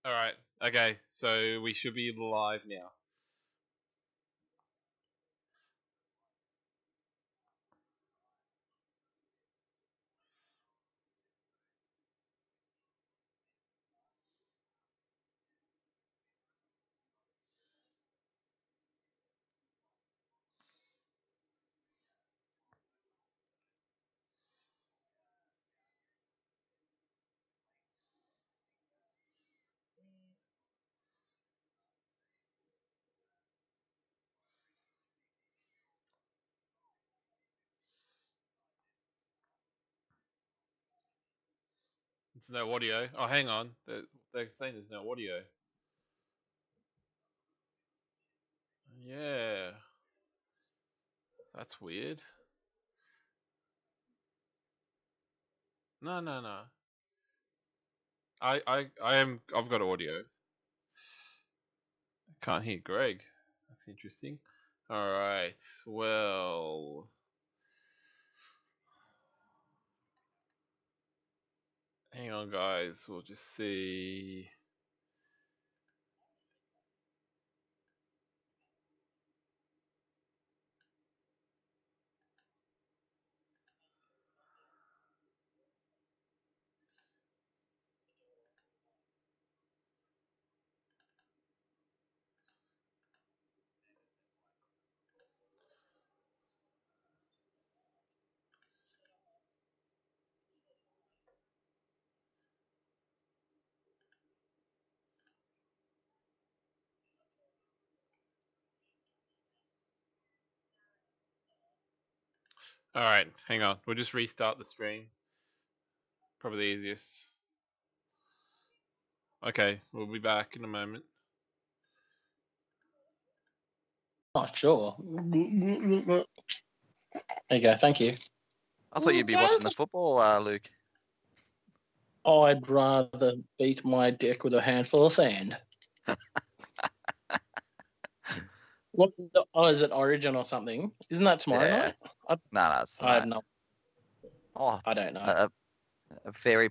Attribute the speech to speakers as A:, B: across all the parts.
A: All right. Okay. So we should be live now. There's no audio. Oh, hang on. They're saying there's no audio. Yeah. That's weird. No, no, no. I've got audio. Can't hear Greg. That's interesting. All right. Well, hang on, guys. We'll just see. All right. Hang on. We'll just restart the stream. Probably the easiest. Okay. We'll be back in a moment.
B: Not sure. There you go. Thank you.
C: I thought you'd be watching the football, Luke.
B: I'd rather beat my dick with a handful of sand. What? Oh, is it Origin or something? Isn't that tomorrow night?
C: No, it's
B: I have
C: tonight.
B: no.
C: Oh,
B: I don't know.
C: a very.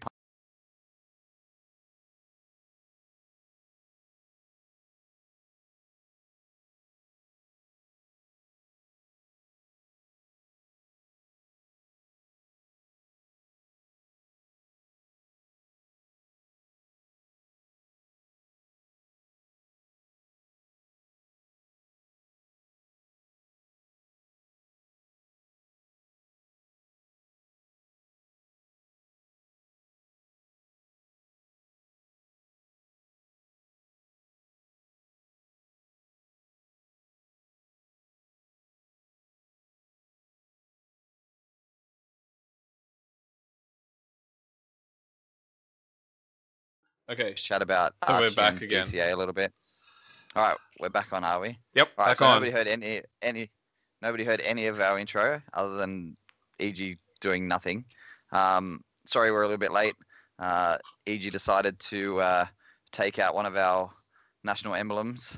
A: Okay.
C: Chat about
A: So we're
C: Archie
A: back
C: and
A: again.
C: DCA a little bit. All right, we're back on, are we?
A: Yep.
C: All right,
A: back
C: so
A: on.
C: nobody heard nobody heard any of our intro other than EG doing nothing. Sorry, we're a little bit late. EG decided to take out one of our national emblems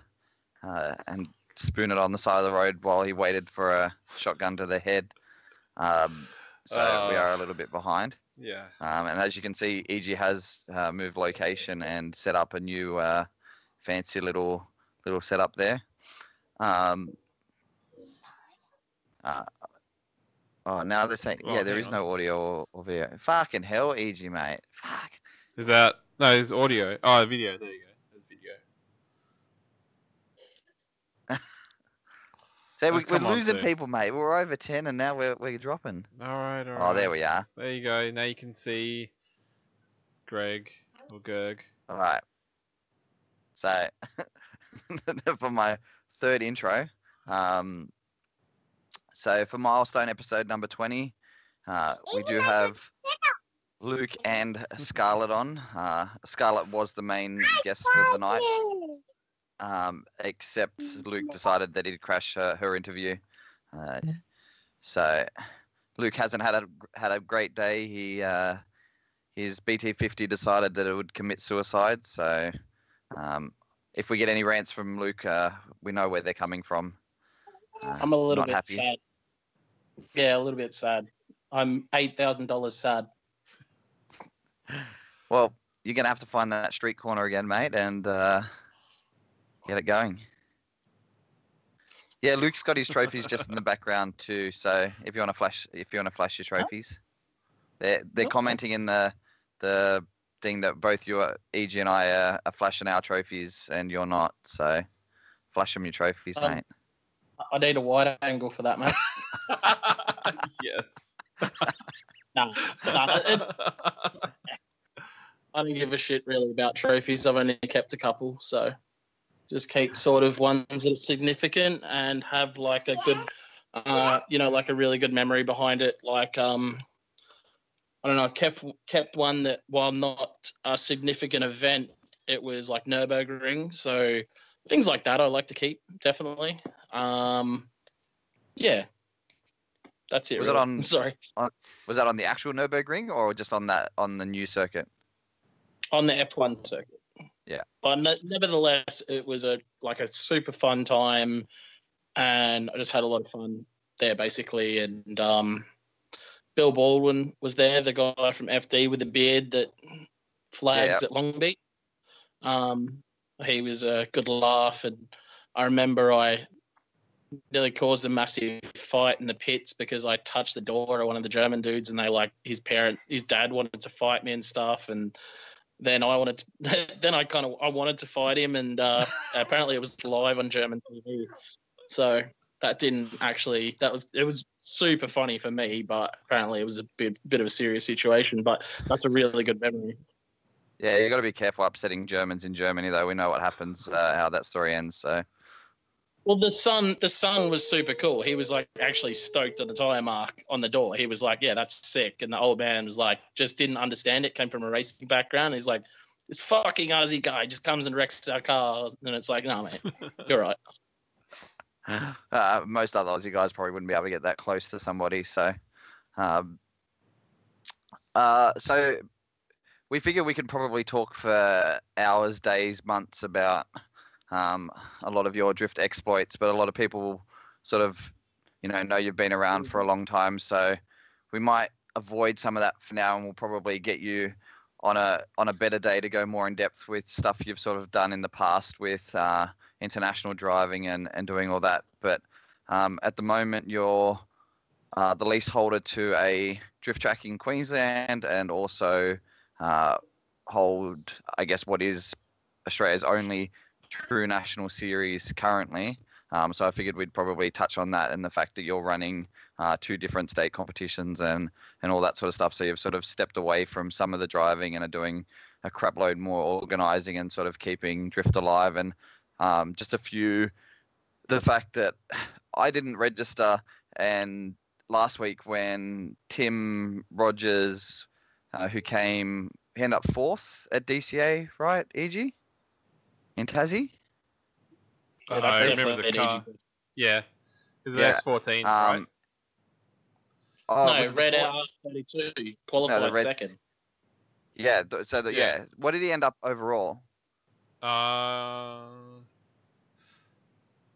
C: and spoon it on the side of the road while he waited for a shotgun to the head. So we are a little bit behind.
A: Yeah.
C: And as you can see, EG has moved location and set up a new fancy little setup there. Oh, now they're saying,
A: Oh,
C: there
A: hang
C: is
A: on.
C: no audio or video. Fucking hell, EG, mate. Fuck.
A: Is that no? It's audio. Oh, video. There you go. There's video.
C: So
A: Oh,
C: we're
A: come on,
C: losing
A: Sue.
C: people, mate. We're over 10 and now we're dropping.
A: All right.
C: Oh, there we are.
A: There you go. Now you can see Greg or Gerg.
C: All right. So for my third intro, so for milestone episode number 20, we do have Luke and Scarlett on. Scarlett was the main guest for the night, except Luke decided that he'd crash her interview. So Luke hasn't had a great day. His BT50 decided that it would commit suicide. So if we get any rants from Luke, we know where they're coming from.
B: I'm a little bit
C: happy.
B: sad. Yeah, a little bit sad. I'm $8,000 sad.
C: Well, you're gonna have to find that street corner again, mate, and get it going. Yeah, Luke's got his trophies just in the background too. So if you want to flash your trophies, they're commenting in the thing that both you, EG, and I are flashing our trophies, and you're not. So flash them your trophies, mate.
B: I need a wide angle for that, mate.
A: Yes.
B: No, I don't give a shit really about trophies. I've only kept a couple, so just keep sort of ones that are significant and have like a good, like a really good memory behind it. Like, I don't know, I've kept one that, while not a significant event, it was like Nürburgring. So things like that I like to keep, definitely. Yeah, that's it.
C: Was
B: really.
C: it on?
B: Sorry.
C: Was that on the actual Nürburgring or just on the new circuit?
B: On the F1 circuit.
C: Yeah.
B: But nevertheless, it was a super fun time, and I just had a lot of fun there, basically. And Bill Baldwin was there, the guy from FD with the beard that flags at Long Beach. He was a good laugh, and I remember I nearly caused a massive fight in the pits because I touched the door of one of the German dudes, and his dad wanted to fight me and stuff, and then I wanted to fight him, and apparently it was live on German TV. So that didn't actually, it was super funny for me, but apparently it was a bit of a serious situation, but that's a really good memory.
C: Yeah, you got to be careful upsetting Germans in Germany, though. We know what happens, how that story ends. So,
B: well, the son was super cool. He was like actually stoked at the tire mark on the door. He was like, "Yeah, that's sick." And the old man was like, just didn't understand it. Came from a racing background. He's like, "This fucking Aussie guy just comes and wrecks our cars." And it's like, "No, mate, you're right."
C: Most other Aussie guys probably wouldn't be able to get that close to somebody. So, so we figure we can probably talk for hours, days, months about a lot of your drift exploits, but a lot of people sort of, know you've been around for a long time. So we might avoid some of that for now, and we'll probably get you on a better day to go more in depth with stuff you've sort of done in the past with international driving and doing all that. But at the moment, you're the leaseholder to a drift track in Queensland, and also hold, I guess, what is Australia's only true national series currently. So I figured we'd probably touch on that and the fact that you're running 2 different state competitions and all that sort of stuff. So you've sort of stepped away from some of the driving and are doing a crap load more organising and sort of keeping drift alive. And the fact that I didn't register, and last week when Tim Rogers, who came, he ended up 4th at DCA, right, EG? In Tassie?
B: Yeah, that's
A: I remember the car. Yeah. Is it S14, right?
B: No, Red Out 32 qualified second.
C: Yeah, What did he end up overall?
B: It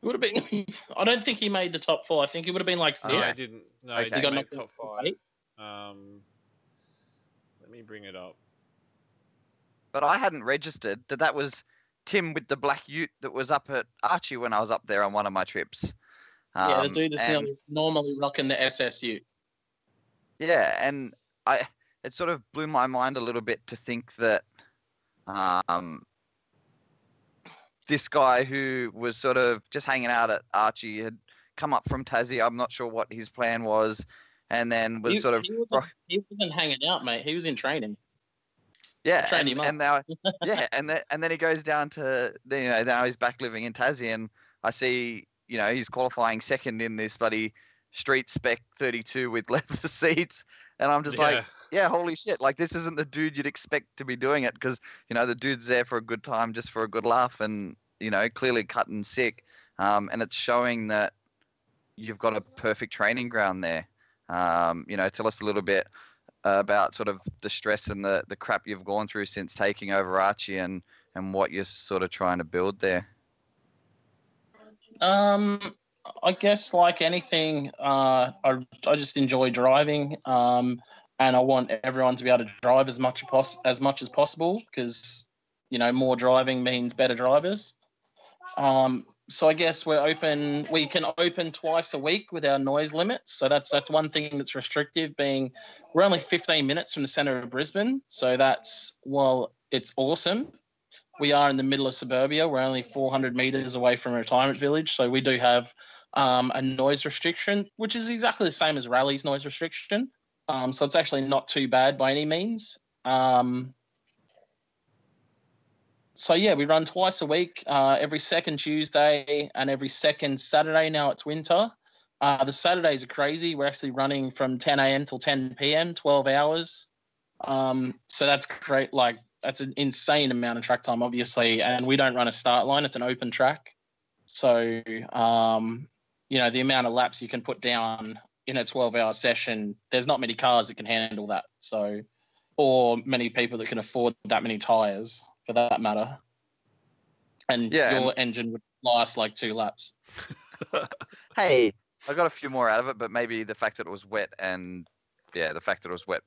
B: would have been. I don't think he made the top 4. I think it would have been like 5th.
A: No, I didn't. No,
C: Okay.
A: he didn't make top 5. Let me bring it up.
C: But I hadn't registered that was Tim with the black ute that was up at Archie when I was up there on one of my trips.
B: Yeah, the dude that's normally rocking the SSU.
C: Yeah, and it sort of blew my mind a little bit to think that this guy who was sort of just hanging out at Archie had come up from Tassie. I'm not sure what his plan was, and then was
B: he wasn't hanging out, mate. He was in training.
C: Yeah, and now, and then he goes down to, now he's back living in Tassie, and I see, he's qualifying second in this bloody street spec 32 with leather seats, and I'm just like, yeah, holy shit, like this isn't the dude you'd expect to be doing it, because the dude's there for a good time, just for a good laugh, and clearly cutting sick, and it's showing that you've got a perfect training ground there. Tell us a little bit about sort of the stress and the crap you've gone through since taking over Archie, and what you're sort of trying to build there.
B: I guess like anything, I just enjoy driving. and I want everyone to be able to drive as much as possible because, more driving means better drivers. So I guess we can open twice a week with our noise limits. So that's one thing that's restrictive, being we're only 15 minutes from the centre of Brisbane. So it's awesome. We are in the middle of suburbia. We're only 400 metres away from a retirement village. So we do have a noise restriction, which is exactly the same as Rally's noise restriction. So it's actually not too bad by any means. So, yeah, we run twice a week, every second Tuesday and every second Saturday. Now it's winter. The Saturdays are crazy. We're actually running from 10 a.m. till 10 p.m., 12 hours. So that's great. Like, that's an insane amount of track time, obviously. And we don't run a start line. It's an open track. So, the amount of laps you can put down in a 12-hour session, there's not many cars that can handle that. So, or many people that can afford that many tyres, for that matter. And your engine would last like 2 laps.
C: Hey, I got a few more out of it, but maybe the fact that it was wet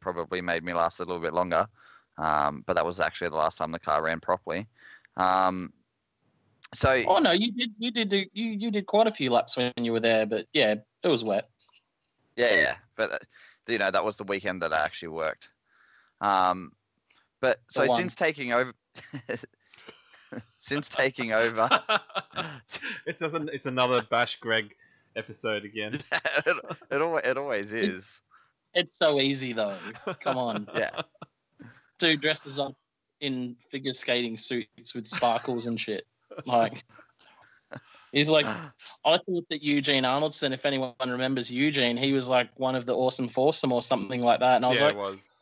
C: probably made me last a little bit longer. But that was actually the last time the car ran properly. Oh
B: no, you did quite a few laps when you were there, but yeah, it was wet.
C: Yeah, but that was the weekend that I actually worked. But so since taking over,
A: it's another Bash Greg episode again.
C: it always is.
B: It's so easy though. Come on.
C: Yeah.
B: Dude dresses up in figure skating suits with sparkles and shit. Like, he's like, I thought that Eugene Arnoldson, if anyone remembers Eugene, he was like one of the Awesome Foursome or something like that. And I was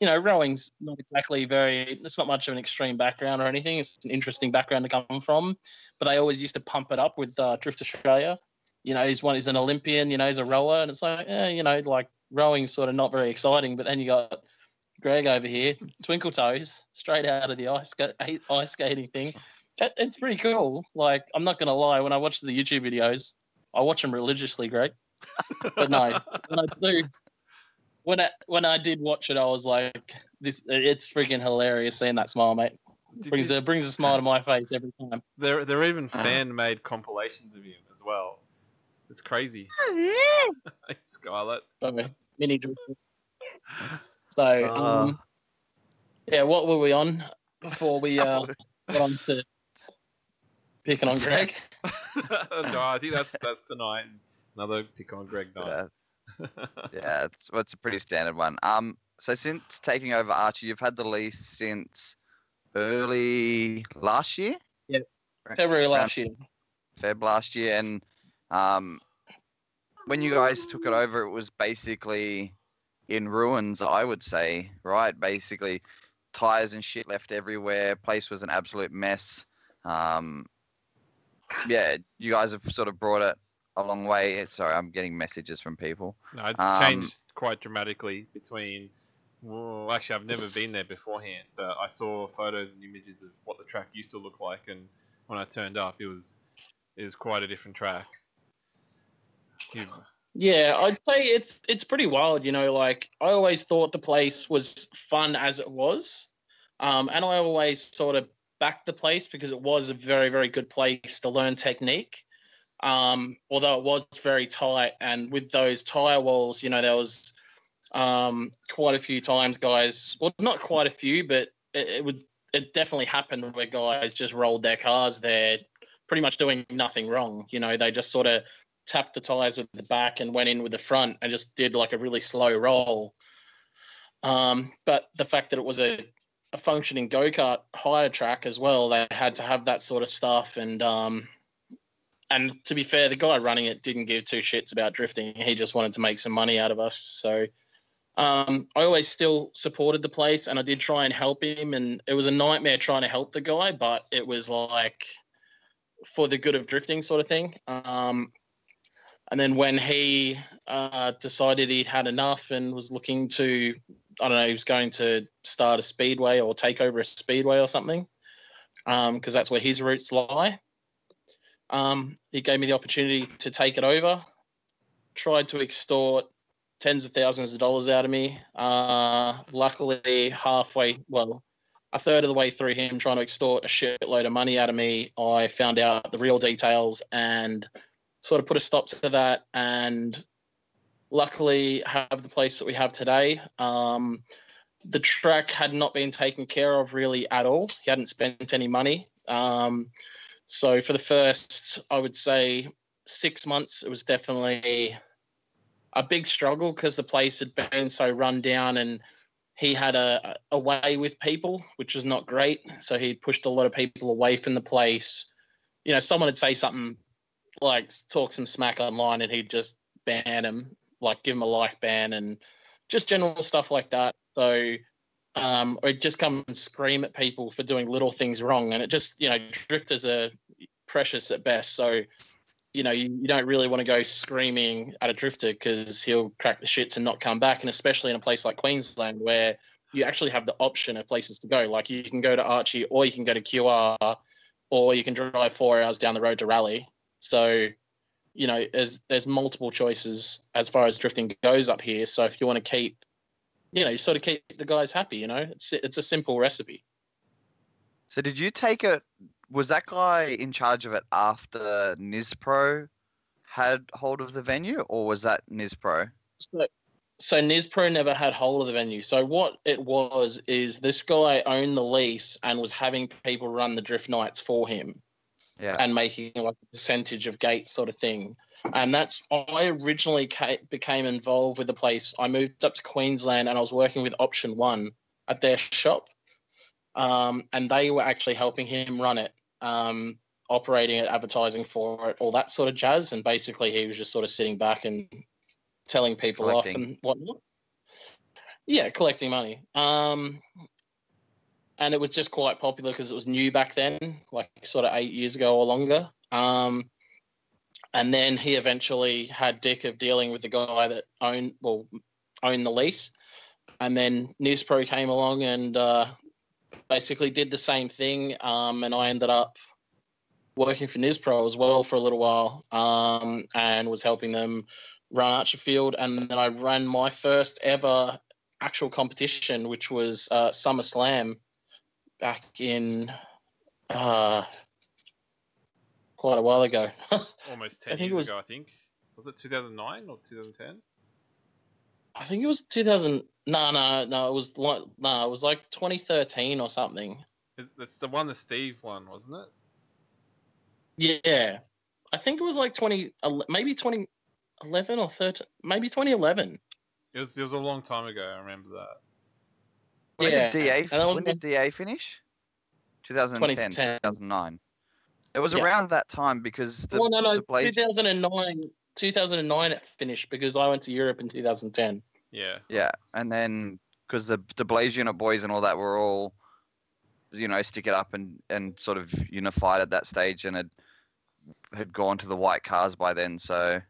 B: rowing's not exactly it's not much of an extreme background or anything. It's an interesting background to come from. But they always used to pump it up with Drift Australia. He's an Olympian, he's a rower. And it's like, like rowing's sort of not very exciting. But then you got Greg over here, twinkle toes, straight out of the ice skating thing. It's pretty cool. Like, I'm not going to lie, when I watch the YouTube videos, I watch them religiously, Greg. But no, when I did watch it, I was like, it's freaking hilarious seeing that smile, mate. Brings a smile to my face every time.
A: There are even fan-made compilations of him as well. It's crazy. Scarlett.
B: Mini drift. So, what were we on before we got on to picking on Greg?
A: No, I think that's tonight. Another pick on Greg night.
C: Yeah, it's a pretty standard one. So since taking over Archie, you've had the lease since early last year?
B: Yeah, February last year.
C: Feb last year, and when you guys took it over, it was basically in ruins, I would say, right? Basically, tires and shit left everywhere. Place was an absolute mess. Yeah, you guys have sort of brought it a long way. Sorry, I'm getting messages from people.
A: No, it's changed quite dramatically between. Well, actually, I've never been there beforehand, but I saw photos and images of what the track used to look like, and when I turned up, it was quite a different track.
B: Yeah, I'd say it's pretty wild. Like, I always thought the place was fun as it was, and I always sort of backed the place because it was a very, very good place to learn technique. Although it was very tight, and with those tire walls, there was quite a few times guys, well, not quite a few, but it definitely happened where guys just rolled their cars there pretty much doing nothing wrong. They just sort of tapped the tires with the back and went in with the front and just did like a really slow roll. But the fact that it was a functioning go-kart hire track as well, they had to have that sort of stuff. And to be fair, the guy running it didn't give two shits about drifting. He just wanted to make some money out of us. So I always still supported the place, and I did try and help him. And it was a nightmare trying to help the guy, but it was like for the good of drifting sort of thing. And then when he decided he'd had enough and was looking to, I don't know, he was going to start a speedway or take over a speedway or something, because that's where his roots lie. He gave me the opportunity to take it over, tried to extort tens of thousands of dollars out of me. Luckily, a third of the way through him trying to extort a shitload of money out of me, I found out the real details and sort of put a stop to that. And luckily, have the place that we have today. The track had not been taken care of really at all. He hadn't spent any money. So for the first, I would say, 6 months, it was definitely a big struggle because the place had been so run down and he had a way with people, which was not great. So he pushed a lot of people away from the place. You know, someone would say something like talk some smack online and he'd just ban them, like give them a life ban and just general stuff like that. So or he'd just come and scream at people for doing little things wrong. And it just, you know, drifters are precious at best. So, you know, you don't really want to go screaming at a drifter because he'll crack the shits and not come back. And especially in a place like Queensland where you actually have the option of places to go. Like you can go to Archie or you can go to QR or you can drive 4 hours down the road to Raleigh. So, you know, there's multiple choices as far as drifting goes up here. So if you want to keep, you know, you sort of keep the guys happy, you know, it's a simple recipe.
C: So did you take it? Was that guy in charge of it after Nizpro had hold of the venue, or was that Nizpro?
B: So Nizpro never had hold of the venue. So what it was is this guy owned the lease and was having people run the drift nights for him.
C: Yeah.
B: And making like a percentage of gate sort of thing. And that's, I originally became involved with the place. I moved up to Queensland and I was working with Option One at their shop. And they were actually helping him run it, operating it, advertising for it, all that sort of jazz. And basically he was just sort of sitting back and telling people
C: Collecting.
B: off and whatnot. Yeah, collecting money. And it was just quite popular because it was new back then, like sort of 8 years ago or longer. And then he eventually had dick of dealing with the guy that owned the lease. And then Nizpro came along and basically did the same thing. And I ended up working for Nizpro as well for a little while and was helping them run Archerfield. And then I ran my first ever actual competition, which was SummerSlam back in quite a while ago.
A: Almost 10 years ago, I think. Was it 2009 or 2010?
B: I think it was 2000. No. It was like 2013 or something.
A: It's the one that Steve won, wasn't it?
B: Yeah, I think it was like maybe 2011 or 13, maybe 2011.
A: It was a long time ago. I remember that.
C: When
B: Yeah,
C: did DA finish? 2010, 2009. It was around that time because the
B: 2009 it finished because I went to Europe in 2010.
A: Yeah.
C: Yeah, and then because the Blaze Unit boys and all that were all, you know, stick it up and sort of unified at that stage and had gone to the white cars by then. So,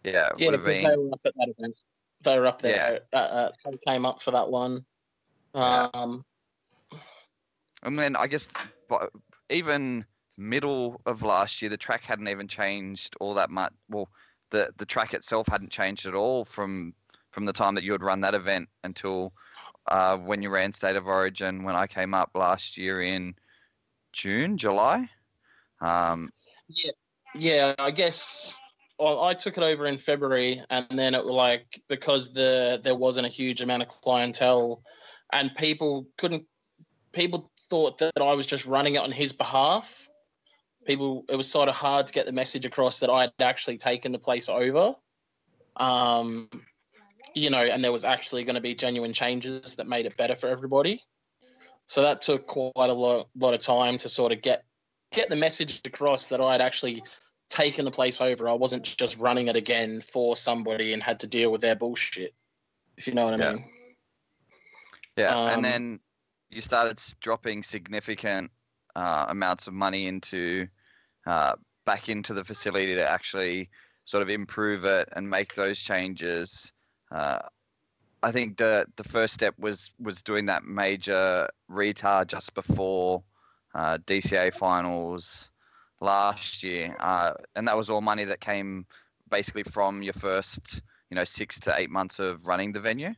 C: it would have been.
B: They were up at that event. They were up there. Yeah. They came up for that one.
C: And then I guess even middle of last year, the track hadn't even changed all that much. Well, the track itself hadn't changed at all from the time that you had run that event until when you ran State of Origin when I came up last year in July.
B: Yeah, I guess I took it over in February, and then it was like because there wasn't a huge amount of clientele, and people thought that I was just running it on his behalf. It was sort of hard to get the message across that I had actually taken the place over. You know, and there was actually going to be genuine changes that made it better for everybody. So that took quite a lot of time to sort of get the message across that I had actually taken the place over. I wasn't just running it again for somebody and had to deal with their bullshit, if you know what I mean.
C: Yeah, and then you started dropping significant amounts of money into back into the facility to actually sort of improve it and make those changes. I think the first step was doing that major retard just before DCA finals last year, and that was all money that came basically from your first, 6 to 8 months of running the venue?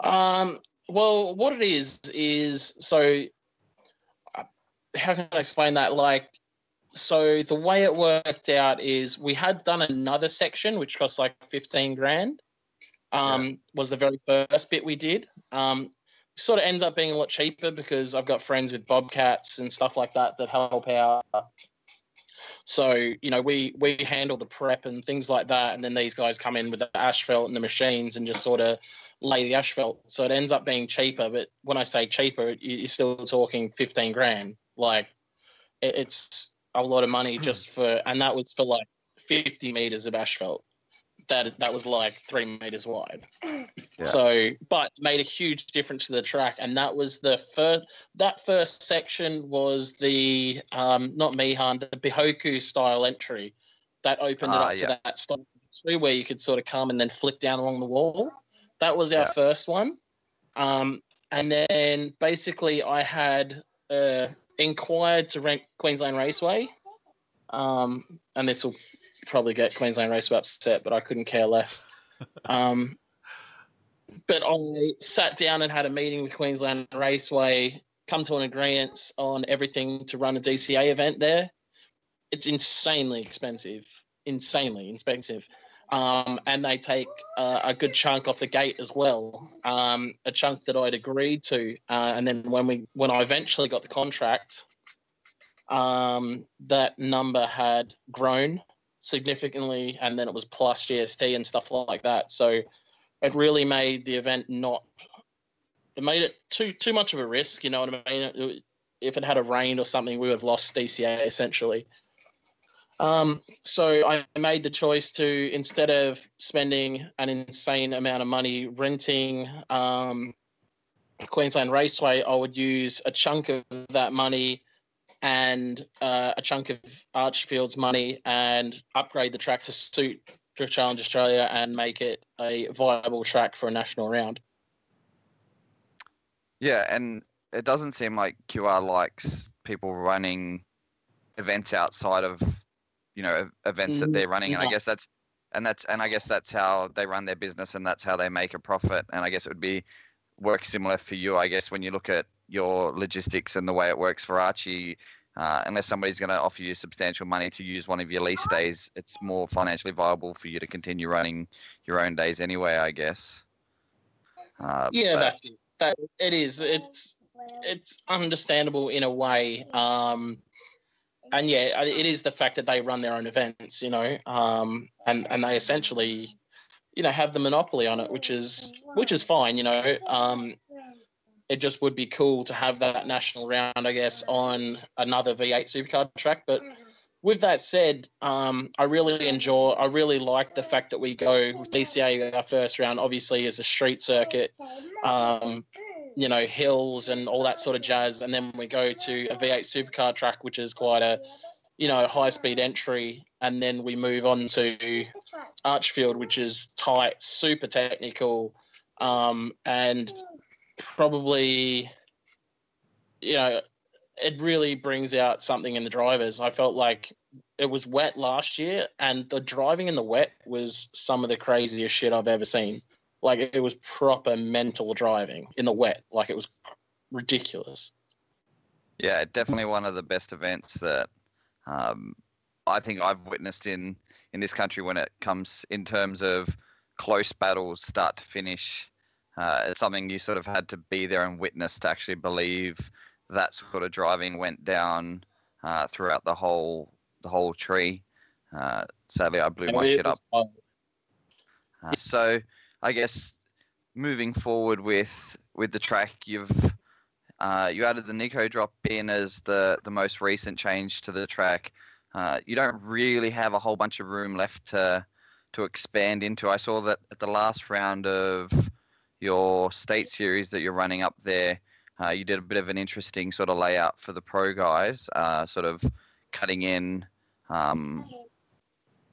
B: Well, what it is so how can I explain that? Like, so the way it worked out is we had done another section which cost like 15 grand. Was the very first bit we did. Sort of ends up being a lot cheaper because I've got friends with bobcats and stuff like that help out. So, we handle the prep and things like that, and then these guys come in with the asphalt and the machines and just sort of lay the asphalt. So it ends up being cheaper, but when I say cheaper, you're still talking 15 grand. Like, it's a lot of money just for, and that was for like 50 meters of asphalt. That was like 3 meters wide.
C: Yeah.
B: So, but made a huge difference to the track. And that was that first section was the, not Mihan, the Bihoku style entry that opened it up to that style entry where you could sort of come and then flick down along the wall. That was our first one. And then basically I had inquired to rent Queensland Raceway. And this will probably get Queensland Raceway upset, but I couldn't care less. But I sat down and had a meeting with Queensland Raceway, come to an agreement on everything to run a DCA event there. It's insanely expensive. And they take a good chunk off the gate as well, a chunk that I'd agreed to. And then when I eventually got the contract, that number had grown significantly, and then it was plus GST and stuff like that. So it really made the event it made it too much of a risk, you know what I mean? If it had rained or something, we would have lost DCA essentially. So I made the choice to, instead of spending an insane amount of money renting Queensland Raceway, I would use a chunk of that money and a chunk of Archfield's money and upgrade the track to suit Drift Challenge Australia and make it a viable track for a national round.
C: Yeah, and it doesn't seem like QR likes people running events outside of, events that they're running, and I guess that's how they run their business, and that's how they make a profit. And I guess it would work similar for you, I guess, when you look at your logistics and the way it works for Archie. Unless somebody's going to offer you substantial money to use one of your lease days, it's more financially viable for you to continue running your own days anyway, I guess.
B: That's it. It is. It's understandable in a way. And yeah, it is the fact that they run their own events, and they essentially, have the monopoly on it, which is fine, It just would be cool to have that national round, I guess, on another V8 supercar track. But with that said, I really like the fact that we go with DCA our first round, obviously as a street circuit, hills and all that sort of jazz. And then we go to a V8 supercar track, which is quite a, high-speed entry. And then we move on to Archfield, which is tight, super technical, and probably, it really brings out something in the drivers. I felt like it was wet last year, and the driving in the wet was some of the craziest shit I've ever seen. Like, it was proper mental driving in the wet. Like, it was ridiculous.
C: Yeah, definitely one of the best events that I think I've witnessed in this country when it comes in terms of close battles, start to finish. It's something you sort of had to be there and witness to actually believe that sort of driving went down throughout the whole tree. Sadly, I blew my shit up. So I guess moving forward with the track, you added the Nico drop in as the most recent change to the track. You don't really have a whole bunch of room left to expand into. I saw that at the last round of your state series that you're running up there, you did a bit of an interesting sort of layout for the pro guys, sort of cutting in, on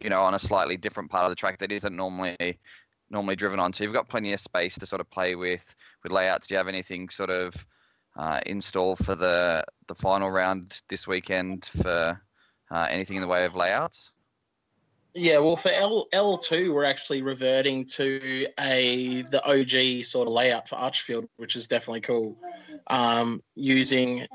C: a slightly different part of the track that isn't normally driven on. So you've got plenty of space to sort of play with layouts. Do you have anything sort of installed for the final round this weekend for anything in the way of layouts?
B: Yeah, well, for L2, we're actually reverting to the OG sort of layout for Archfield, which is definitely cool. Using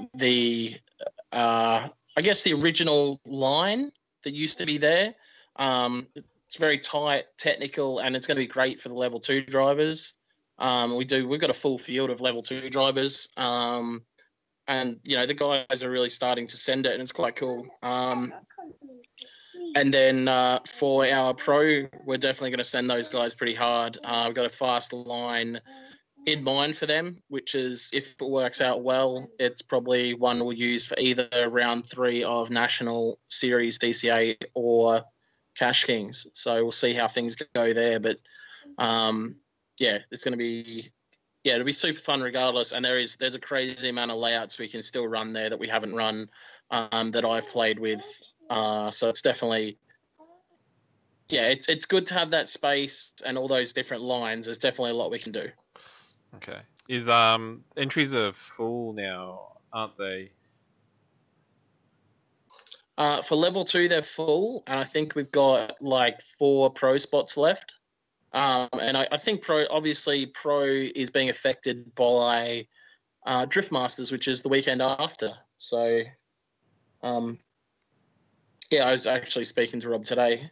B: I guess the original line that used to be there. It's very tight, technical, and it's going to be great for the level 2 drivers. We've got a full field of level 2 drivers, and the guys are really starting to send it, and it's quite cool. And then for our pro, we're definitely going to send those guys pretty hard. We've got a fast line in mind for them, which is, if it works out well, it's probably one we'll use for either round 3 of National Series DCA or Cash Kings. So we'll see how things go there. But it's going to be, it'll be super fun regardless. And there's a crazy amount of layouts we can still run there that we haven't run that I've played with. So it's definitely, it's good to have that space and all those different lines. There's definitely a lot we can do.
A: Okay. Is entries are full now, aren't they?
B: For level 2, they're full, and I think we've got like 4 pro spots left. And I think pro is being affected by Drift Masters, which is the weekend after. So, I was actually speaking to Rob today.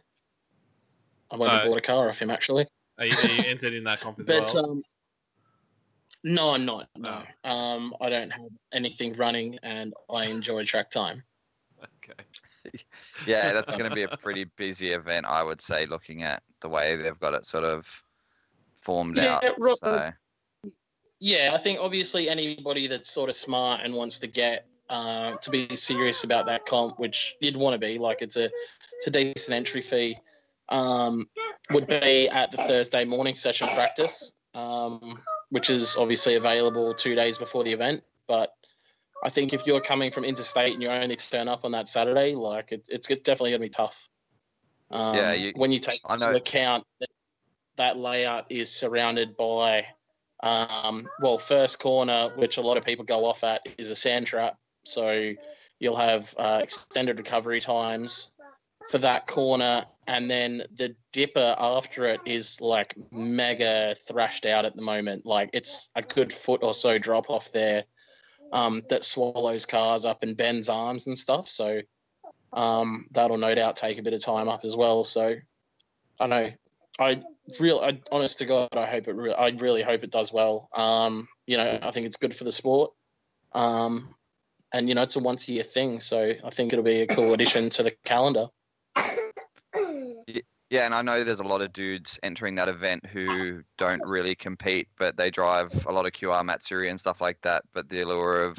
B: I went and bought a car off him, actually.
A: Are you entered in that comp as well?
B: No, I'm not. No. I don't have anything running, and I enjoy track time.
A: Okay.
C: Yeah, that's going to be a pretty busy event, I would say, looking at the way they've got it sort of formed out. So.
B: Yeah, I think obviously anybody that's sort of smart and wants to get to be serious about that comp, which you'd want to be, like it's a decent entry fee, would be at the Thursday morning session practice, which is obviously available 2 days before the event. But I think if you're coming from interstate and you only turn up on that Saturday, like it's definitely going to be tough. When you take into account that layout is surrounded by, first corner, which a lot of people go off at, is a sand trap. So you'll have extended recovery times for that corner, and then the dipper after it is like mega thrashed out at the moment. Like it's a good foot or so drop off there that swallows cars up and bends arms and stuff. So that'll no doubt take a bit of time up as well. So I know honest to God, I really hope it does well. I think it's good for the sport. And it's a once a year thing. So I think it'll be a cool addition to the calendar.
C: Yeah, and I know there's a lot of dudes entering that event who don't really compete, but they drive a lot of QR Matsuri and stuff like that. But the allure of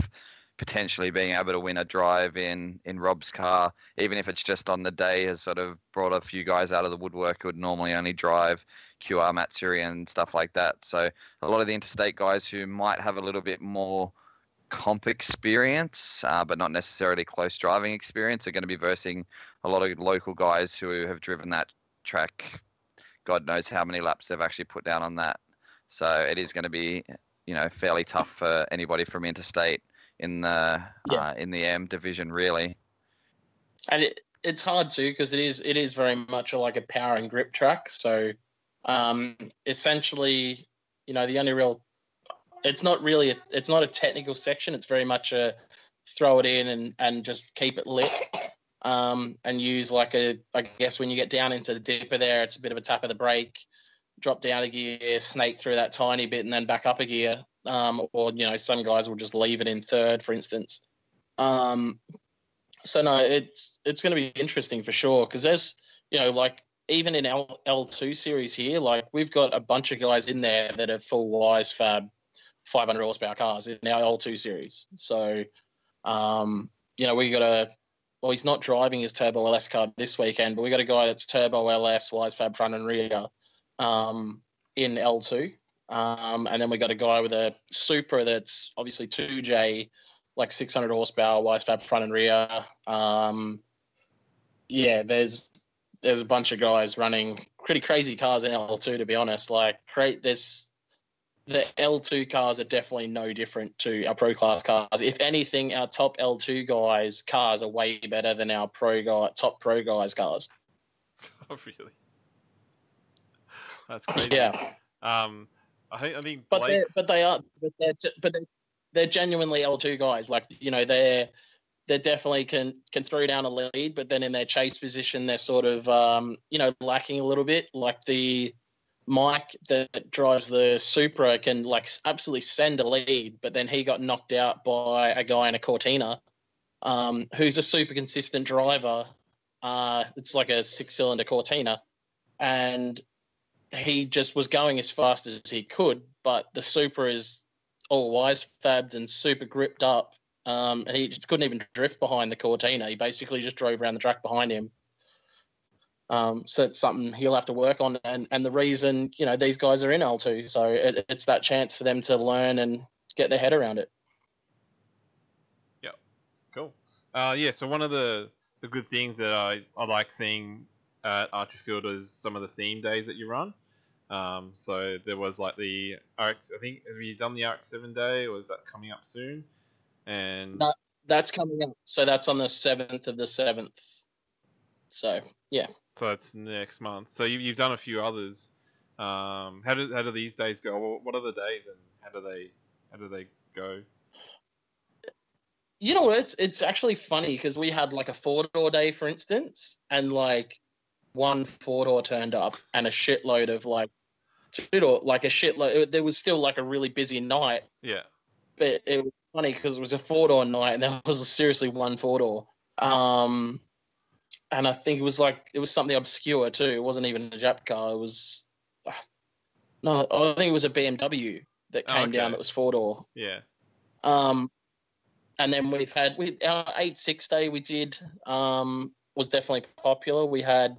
C: potentially being able to win a drive in Rob's car, even if it's just on the day, has sort of brought a few guys out of the woodwork who would normally only drive QR Matsuri and stuff like that. So a lot of the interstate guys who might have a little bit more comp experience, but not necessarily close driving experience, are going to be versing a lot of local guys who have driven that track. God knows how many laps they've actually put down on that. So it is going to be, fairly tough for anybody from interstate in the M division, really.
B: And it's hard too, because it is very much like a power and grip track. So essentially, the only real, it's not a technical section. It's very much a throw it in and just keep it lit. And use I guess when you get down into the dipper there, it's a bit of a tap of the brake, drop down a gear, snake through that tiny bit, and then back up a gear. Or some guys will just leave it in third, for instance. So no, it's going to be interesting for sure, because there's even in L2 series here, we've got a bunch of guys in there that are full wise fab 500 horsepower cars in our L2 series. So we got he's not driving his Turbo LS car this weekend, but we got a guy that's Turbo LS, wise fab front and rear in L2. And then we got a guy with a Supra that's obviously 2J, 600 horsepower, wise fab front and rear. There's a bunch of guys running pretty crazy cars in L2, to be honest. The L2 cars are definitely no different to our pro class cars. If anything, our top L2 guys' cars are way better than our top pro guys' cars.
A: Oh, really? That's crazy.
B: Yeah.
A: I think
B: But
A: Blake's...
B: they're genuinely L2 guys. Like, you know, they definitely can throw down a lead, but then in their chase position, they're sort of you know, lacking a little bit. Like the Mike that drives the Supra can like absolutely send a lead, but then he got knocked out by a guy in a Cortina, who's a super consistent driver. It's like a 6-cylinder Cortina, and he just was going as fast as he could, but the Supra is all wise fabbed and super gripped up, and he just couldn't even drift behind the Cortina. He basically just drove around the track behind him. So it's something he'll have to work on, and the reason, you know, these guys are in L2, so it's that chance for them to learn and get their head around it.
A: Yeah, cool. Yeah, so one of the good things that I like seeing at Archerfield is some of the theme days that you run. So there was like the Arc, I think, have you done the Arc 7 day, or is that coming up soon? And
B: No, that's coming up. So that's on the 7th of the 7th. So, yeah.
A: So it's next month. So you've done a few others. How do these days go? What are the days, and how do they go?
B: You know what? It's actually funny because we had like a 4-door day, for instance, and like one 4-door turned up and a shitload of like 2-door, like a shitload. There was still like a really busy night.
A: Yeah.
B: But it was funny because it was a 4-door night and there was seriously one 4-door. And I think it was something obscure too. It wasn't even a Jap car. It was no, I think it was a BMW that came down that was 4-door.
A: Yeah.
B: And then our 8-6 day we did was definitely popular. We had,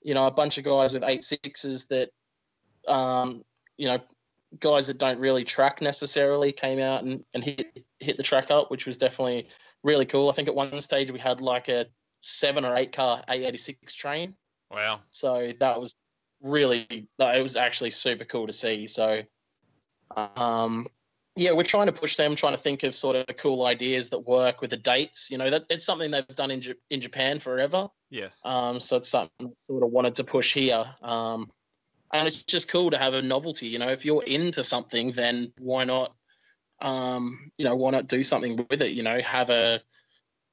B: you know, a bunch of guys with 8-6s that, you know, guys that don't really track necessarily came out and hit the track up, which was definitely really cool. I think at one stage we had like a 7 or 8 car A86 train.
A: Wow.
B: So that was it was actually super cool to see. So, yeah, we're trying to push them, trying to think of sort of cool ideas that work with the dates. You know, that it's something they've done in Japan forever.
A: Yes.
B: So it's something I sort of wanted to push here. And it's just cool to have a novelty. You know, if you're into something, then why not, you know, why not do something with it? You know, have a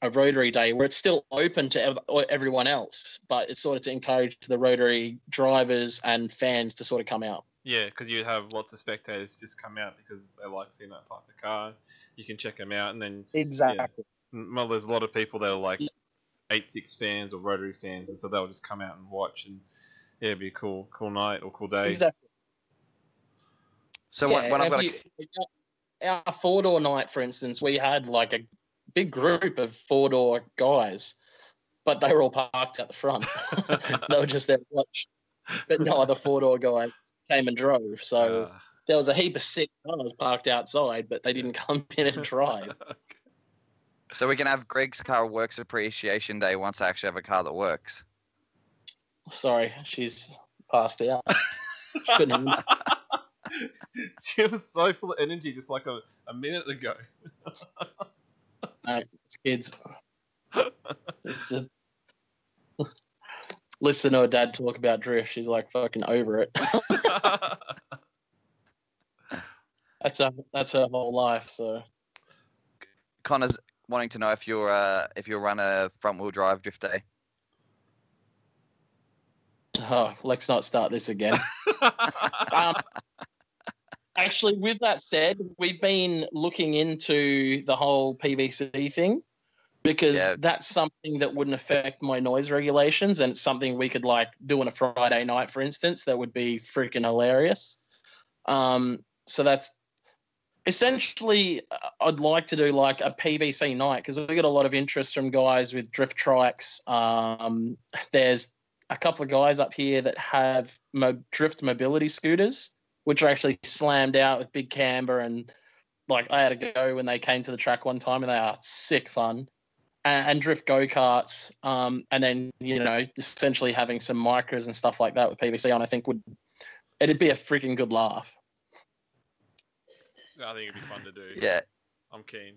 B: Rotary day where it's still open to everyone else, but it's sort of to encourage the Rotary drivers and fans to sort of come out.
A: Yeah, because you have lots of spectators just come out because they like seeing that type of car. You can check them out, and then
B: exactly.
A: Yeah, well, there's a lot of people that are like 8-6 fans or Rotary fans, and so they'll just come out and watch, and yeah, it'd be a cool night or cool day.
B: Exactly.
C: So
B: yeah,
C: when I've got
B: our 4-door night, for instance, we had like a big group of 4-door guys, but they were all parked at the front. They were just there to watch, but no other 4-door guys came and drove. So there was a heap of sick cars parked outside, but they didn't come in and drive.
C: So we can have Greg's Car Works Appreciation Day once I actually have a car that works.
B: Sorry, she's passed out. Shouldn't even...
A: She was so full of energy just like a minute ago.
B: No, it's kids. It's just listen to her dad talk about drift. She's like fucking over it. That's her whole life. So
C: Connor's wanting to know if you'll run a front wheel drive drift day.
B: Oh, let's not start this again. Actually, with that said, we've been looking into the whole PVC thing because that's something that wouldn't affect my noise regulations, and it's something we could like do on a Friday night, for instance. That would be freaking hilarious. So that's essentially, I'd like to do like a PVC night because we get a lot of interest from guys with drift trikes. There's a couple of guys up here that have drift mobility scooters, which are actually slammed out with big camber, and like I had a go when they came to the track one time, and they are sick fun. And drift go-karts, and then, you know, essentially having some micros and stuff like that with PVC on, I think it'd be a freaking good laugh.
A: I think it'd be fun to do.
C: Yeah.
A: I'm keen.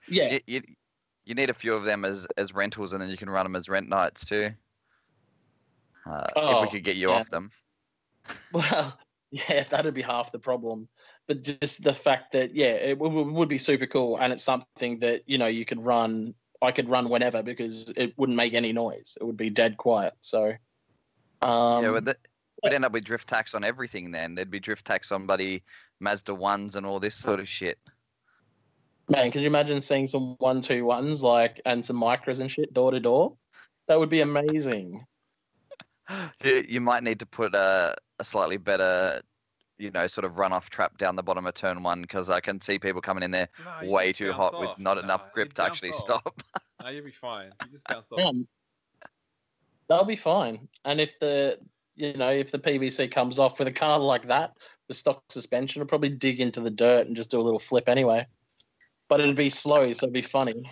B: Yeah.
C: You need a few of them as rentals, and then you can run them as rent nights too. If we could get you off them.
B: Well, yeah, that'd be half the problem. But just the fact that, it would be super cool, and it's something that, you could run. I could run whenever because it wouldn't make any noise. It would be dead quiet. So,
C: we'd end up with drift tax on everything then. There'd be drift tax on bloody Mazda 1s and all this sort of shit.
B: Man, could you imagine seeing some 121s and some micros and shit door to door? That would be amazing.
C: You might need to put a slightly better, sort of runoff trap down the bottom of turn 1, because I can see people coming in there way too hot with not enough grip to actually stop.
A: No, you'll be fine. You just bounce off.
B: Yeah, that'll be fine. And if the PVC comes off with a car like that, the stock suspension will probably dig into the dirt and just do a little flip anyway. But it'd be slow, so it'd be funny.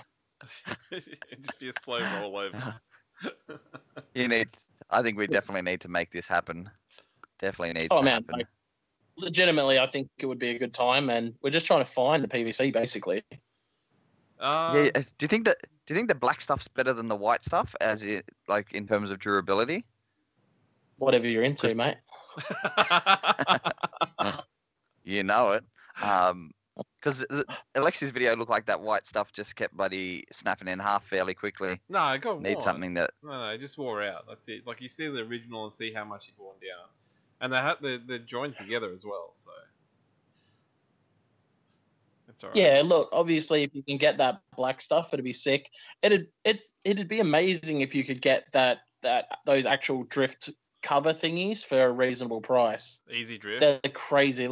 A: It'd just be a slow rollover.
C: I think we definitely need to make this happen. Definitely needs to happen.
B: Like, legitimately, I think it would be a good time, and we're just trying to find the PVC basically.
C: Do you think the black stuff's better than the white stuff, in terms of durability?
B: Whatever you're into, mate.
C: You know it. Because Alexi's video looked like that white stuff just kept bloody snapping in half fairly quickly.
A: No, it got worn.
C: Need something that...
A: No, it just wore out. That's it. Like, you see the original and see how much it worn down. And they're joined together as well, so... It's alright.
B: Yeah, look, obviously, if you can get that black stuff, it'd be sick. It'd be amazing if you could get those actual drift cover thingies for a reasonable price.
A: Easy drift.
B: They're crazy.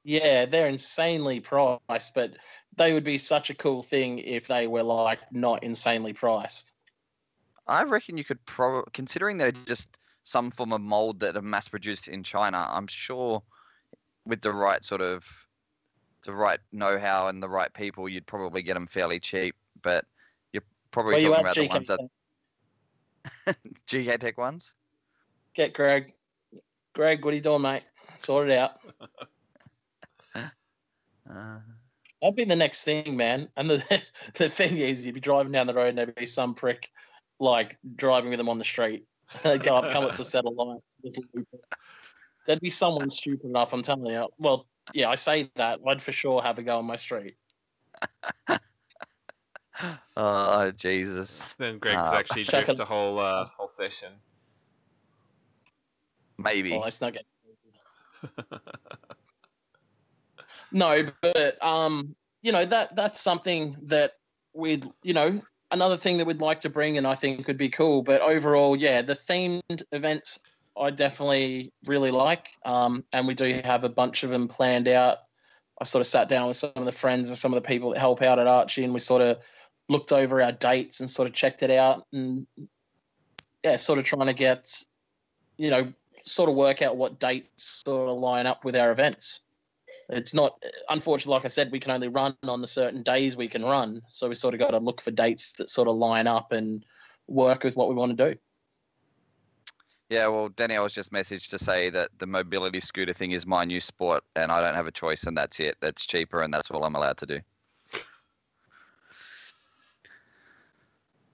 B: They're insanely priced, but they would be such a cool thing if they were not insanely priced.
C: I reckon you could considering they're just some form of mold that are mass produced in China, I'm sure with the right know-how and the right people, you'd probably get them fairly cheap, but you're probably talking about the ones that GK Tech ones.
B: Get Greg. Greg, what are you doing, mate? Sort it out. That'd be the next thing, man. And the thing is, you'd be driving down the road and there'd be some prick driving with them on the street. They'd come up to a set of lights. There'd be someone stupid enough, I'm telling you. Well, yeah, I say that. I'd for sure have a go on my street.
C: Oh, Jesus.
A: Then Greg could actually drift a whole session.
C: Maybe.
B: Oh, let's not get... No, but that's something that another thing that we'd like to bring, and I think would be cool. But overall, yeah, the themed events I definitely really like, and we do have a bunch of them planned out. I sort of sat down with some of the friends and some of the people that help out at Archie, and we sort of looked over our dates and sort of checked it out, and sort of trying to get, sort of work out what dates sort of line up with our events. It's not, unfortunately, like I said, we can only run on the certain days we can run. So we sort of got to look for dates that sort of line up and work with what we want to do.
C: Yeah, well, Danielle was just messaged to say that the mobility scooter thing is my new sport and I don't have a choice and that's it. That's cheaper and that's all I'm allowed to do.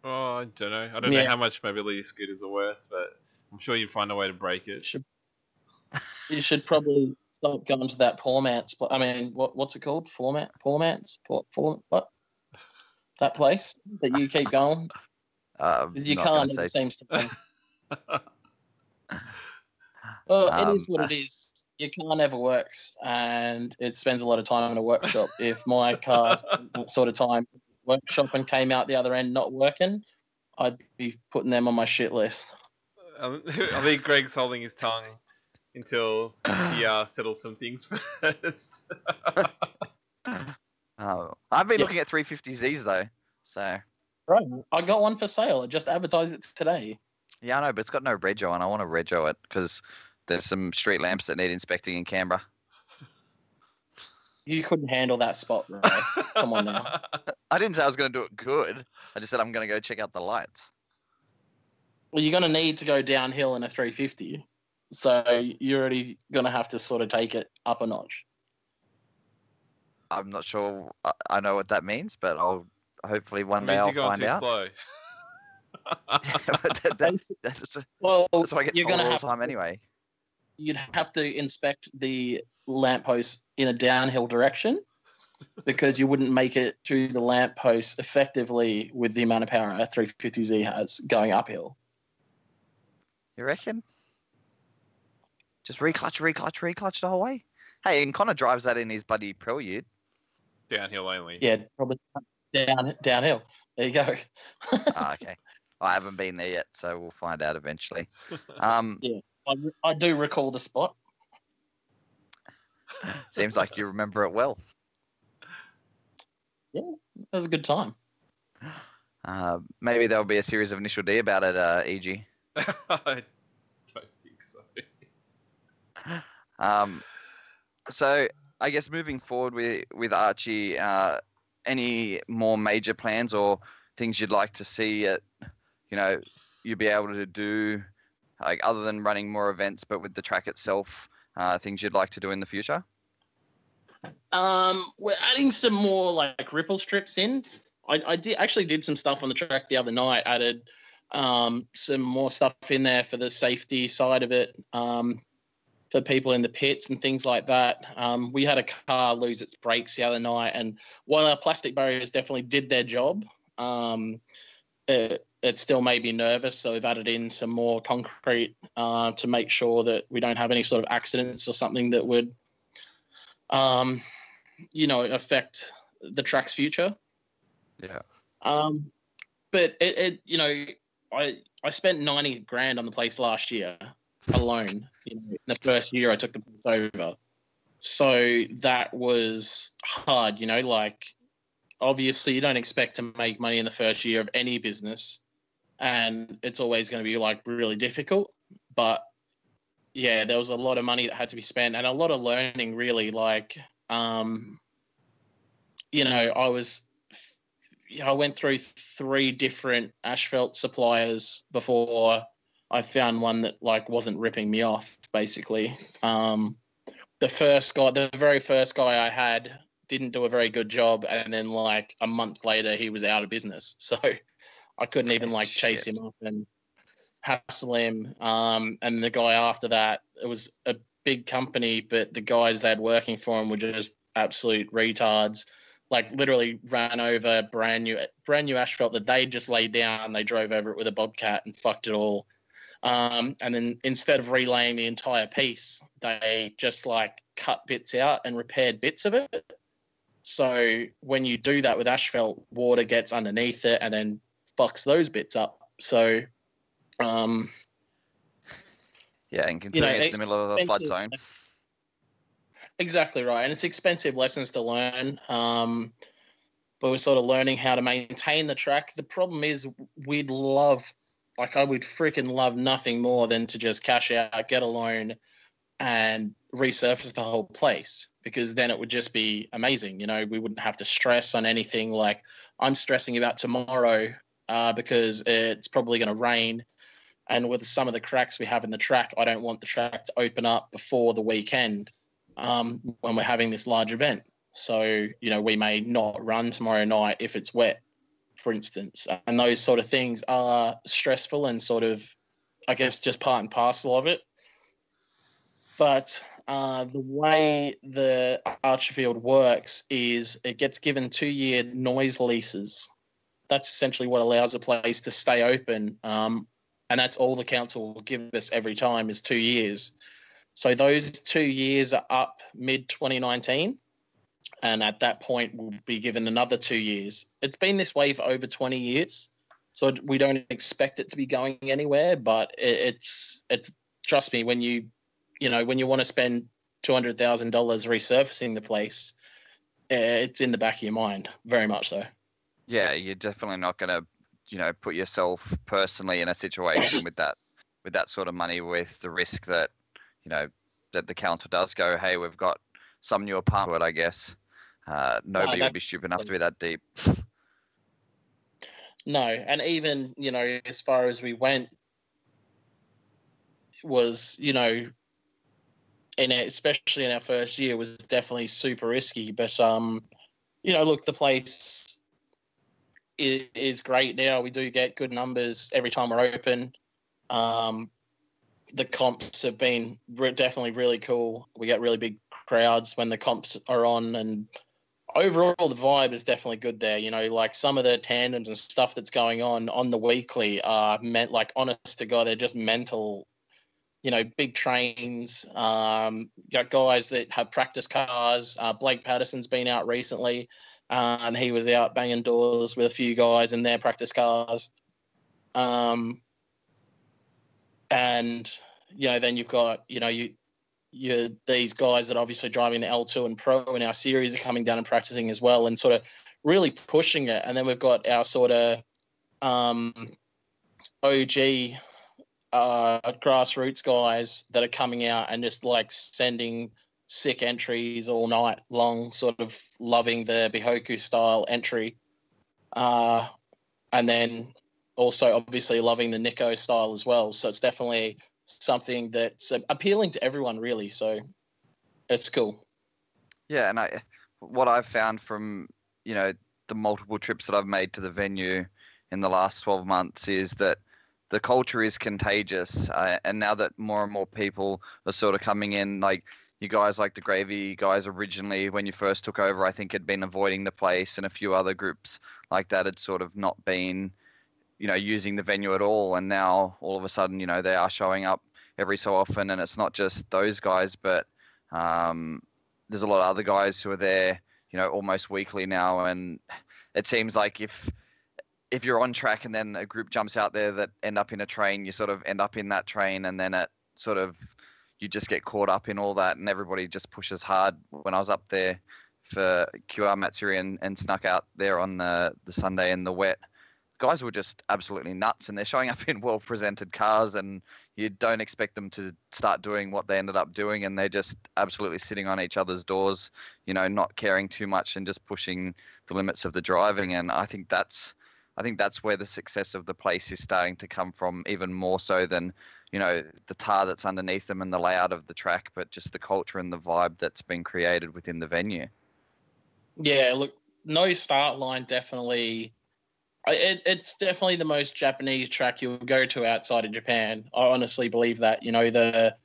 A: Oh, I don't know. I don't know how much mobility scooters are worth, but I'm sure you'd find a way to break it.
B: You should probably stop going to that poor man's. I mean, what's it called? Poor man's? What? That place that you keep going? You can't. It seems to be. Well, it is what it is. Your car never works, and it spends a lot of time in a workshop. If my car spent that sort of time in the workshop and came out the other end not working, I'd be putting them on my shit list.
A: I think Greg's holding his tongue until he settles some things first.
C: I've been looking at 350Zs though, so.
B: Right, I got one for sale. I just advertised it today.
C: Yeah, I know, but it's got no rego, and I want to rego it because there's some street lamps that need inspecting in Canberra.
B: You couldn't handle that spot, right? Come on now.
C: I didn't say I was going to do it good. I just said I'm going to go check out the lights.
B: Well, you're going to need to go downhill in a 350. So you're already going to have to sort of take it up a notch.
C: I'm not sure I know what that means, but I'll hopefully one day I'll find out. Slow. That's
B: Well,
C: what I get
B: you're
C: told
B: going to
C: all
B: have
C: the time anyway.
B: You'd have to inspect the lamppost in a downhill direction because you wouldn't make it through the lamppost effectively with the amount of power a 350Z has going uphill.
C: You reckon? Just reclutch the whole way? Hey, and Connor drives that in his bloody Prelude.
A: Downhill only.
B: Yeah, probably downhill. There you go.
C: Okay. I haven't been there yet, so we'll find out eventually.
B: Yeah, I do recall the spot.
C: Seems like you remember it well.
B: Yeah, it was a good time.
C: Maybe there'll be a series of Initial D about it, EG.
A: I don't think so.
C: So I guess moving forward with Archie, any more major plans or things you'd like to see you'd be able to do, like other than running more events, but with the track itself, things you'd like to do in the future?
B: We're adding some more like ripple strips in. I did some stuff on the track the other night. Added some more stuff in there for the safety side of it, for people in the pits and things like that. We had a car lose its brakes the other night, and while our plastic barriers definitely did their job, it still made me nervous. So we've added in some more concrete to make sure that we don't have any sort of accidents or something that would, affect the track's future.
C: Yeah.
B: But I spent 90 grand on the place last year alone. In the first year I took the place over. So that was hard, obviously you don't expect to make money in the first year of any business, and it's always going to be really difficult. But yeah, there was a lot of money that had to be spent and a lot of learning, really. I went through 3 different asphalt suppliers before I found one that wasn't ripping me off, basically. The very first guy I had didn't do a very good job, and then a month later he was out of business. So I couldn't even chase him up and hassle him. And the guy after that, it was a big company, but the guys that had working for him were just absolute retards. Literally ran over brand new asphalt that they just laid down. They drove over it with a bobcat and fucked it all. And then instead of relaying the entire piece, they just cut bits out and repaired bits of it. So when you do that with asphalt, water gets underneath it and then fucks those bits up. So,
C: and considering it's in the middle of a flood zone.
B: Exactly right. And it's expensive lessons to learn. But we're sort of learning how to maintain the track. The problem is I would freaking love nothing more than to just cash out, get a loan, and resurface the whole place, because then it would just be amazing. We wouldn't have to stress on anything. I'm stressing about tomorrow because it's probably going to rain. And with some of the cracks we have in the track, I don't want the track to open up before the weekend when we're having this large event. So, we may not run tomorrow night if it's wet, for instance. And those sort of things are stressful and sort of, I guess, just part and parcel of it. But the way the Archerfield works is it gets given 2-year noise leases. That's essentially what allows a place to stay open. And that's all the council will give us every time is 2 years. So those 2 years are up mid-2019. And at that point, we'll be given another 2 years. It's been this way for over 20 years. So we don't expect it to be going anywhere. But it's trust me, when you want to spend $200,000 resurfacing the place, it's in the back of your mind, very much so.
C: Yeah, you're definitely not going to, put yourself personally in a situation with that sort of money, with the risk that, that the council does go, hey, we've got some new apartment, I guess. Nobody would be stupid enough to be that deep.
B: No, and even, as far as we went, was, especially in our first year, was definitely super risky. But, look, the place, is great now. We do get good numbers every time we're open. The comps have been definitely really cool. We get really big crowds when the comps are on, and overall the vibe is definitely good there. You know, like some of the tandems and stuff that's going on the weekly are meant, like, honest to God, they're just mental. You know, big trains. Got guys that have practice cars. Blake Patterson's been out recently, and he was out banging doors with a few guys in their practice cars. And, you know, then you've got, you know, you these guys that are obviously driving the L2 and Pro in our series are coming down and practicing as well and sort of really pushing it. And then we've got our sort of OG grassroots guys that are coming out and just like sending sick entries all night long, sort of loving the Bihoku style entry. And then also obviously loving the Nico style as well. So it's definitely something that's appealing to everyone, really. So it's cool.
C: Yeah, and what I've found from, you know, the multiple trips that I've made to the venue in the last 12 months is that the culture is contagious. And now that more and more people are sort of coming in, like you guys, like the Gravy guys originally, when you first took over, I think had been avoiding the place, and a few other groups like that had sort of not been, you know, using the venue at all. And now all of a sudden, you know, they are showing up every so often, and it's not just those guys, but there's a lot of other guys who are there, you know, almost weekly now. And it seems like if you're on track and then a group jumps out there that end up in a train, you sort of end up in that train, and then it sort of, you just get caught up in all that, and everybody just pushes hard. When I was up there for QR Matsuri and snuck out there on the Sunday in the wet, guys were just absolutely nuts, and they're showing up in well-presented cars, and you don't expect them to start doing what they ended up doing, and they're just absolutely sitting on each other's doors, you know, not caring too much and just pushing the limits of the driving. And I think that's where the success of the place is starting to come from, even more so than, you know, the tar that's underneath them and the layout of the track, but just the culture and the vibe that's been created within the venue.
B: Yeah, look, no start line definitely. It's definitely the most Japanese track you'll go to outside of Japan. I honestly believe that. You know, the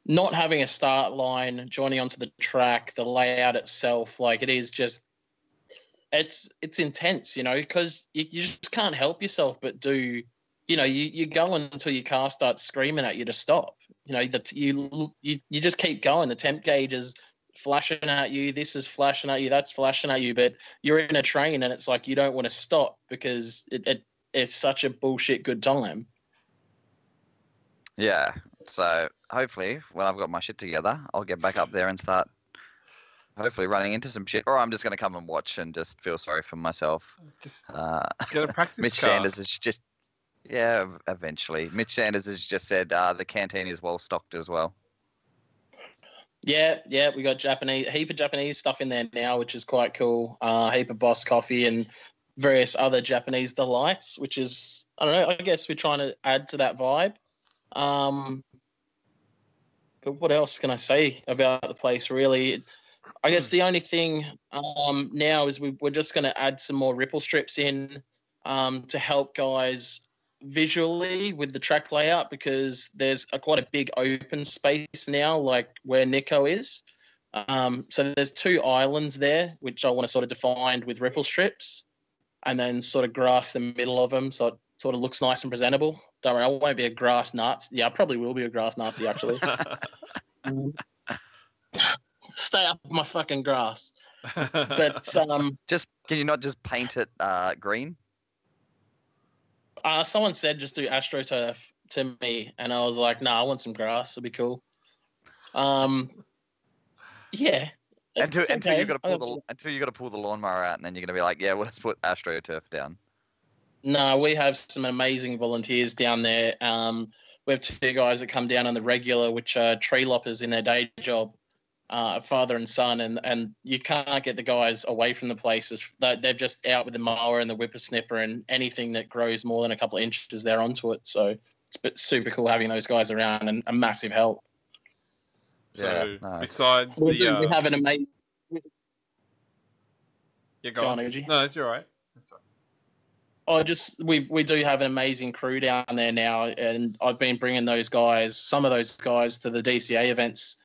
B: not having a start line, joining onto the track, the layout itself, like it is just, it's intense, you know, because you just can't help yourself but do, you know, you go until your car starts screaming at you to stop. You know, that you just keep going. The temp gauge is flashing at you, this is flashing at you, that's flashing at you, but you're in a train and it's like you don't want to stop because it's such a bullshit good time.
C: Yeah, so hopefully when I've got my shit together, I'll get back up there and start hopefully running into some shit, or I'm just going to come and watch and just feel sorry for myself.
A: Just get a practice
C: Mitch
A: car.
C: Sanders is just, yeah, eventually. Mitch Sanders has just said the canteen is well stocked as well.
B: Yeah, we got heap of Japanese stuff in there now, which is quite cool. Heap of Boss coffee and various other Japanese delights, which is, I don't know, I guess we're trying to add to that vibe. But what else can I say about the place, really? I guess the only thing now is we're just going to add some more ripple strips in to help guys visually with the track layout, because there's quite a big open space now, like where Nico is. So there's 2 islands there, which I want to sort of define with ripple strips, and then sort of grass the middle of them, so it sort of looks nice and presentable. Don't worry, I won't be a grass Nazi. Yeah, I probably will be a grass Nazi, actually. Stay up my fucking grass. But
C: just can you not just paint it green?
B: Someone said just do AstroTurf to me, and I was like, nah, I want some grass. It'd be cool. Yeah.
C: Until you got to pull the lawnmower out, and then you're gonna be like, yeah, well, let's put AstroTurf down.
B: No, we have some amazing volunteers down there. We have 2 guys that come down on the regular, which are tree loppers in their day job, father and son, and you can't get the guys away from the places. They're just out with the mower and the whippersnipper, and anything that grows more than a couple of inches, they're onto it. So it's super cool having those guys around, and a massive help.
A: So
C: nice.
A: Besides
B: we have an amazing.
A: Yeah, go on.
B: OG.
A: No, that's all right. That's all right.
B: We do have an amazing crew down there now, and I've been bringing some of those guys to the DCA events,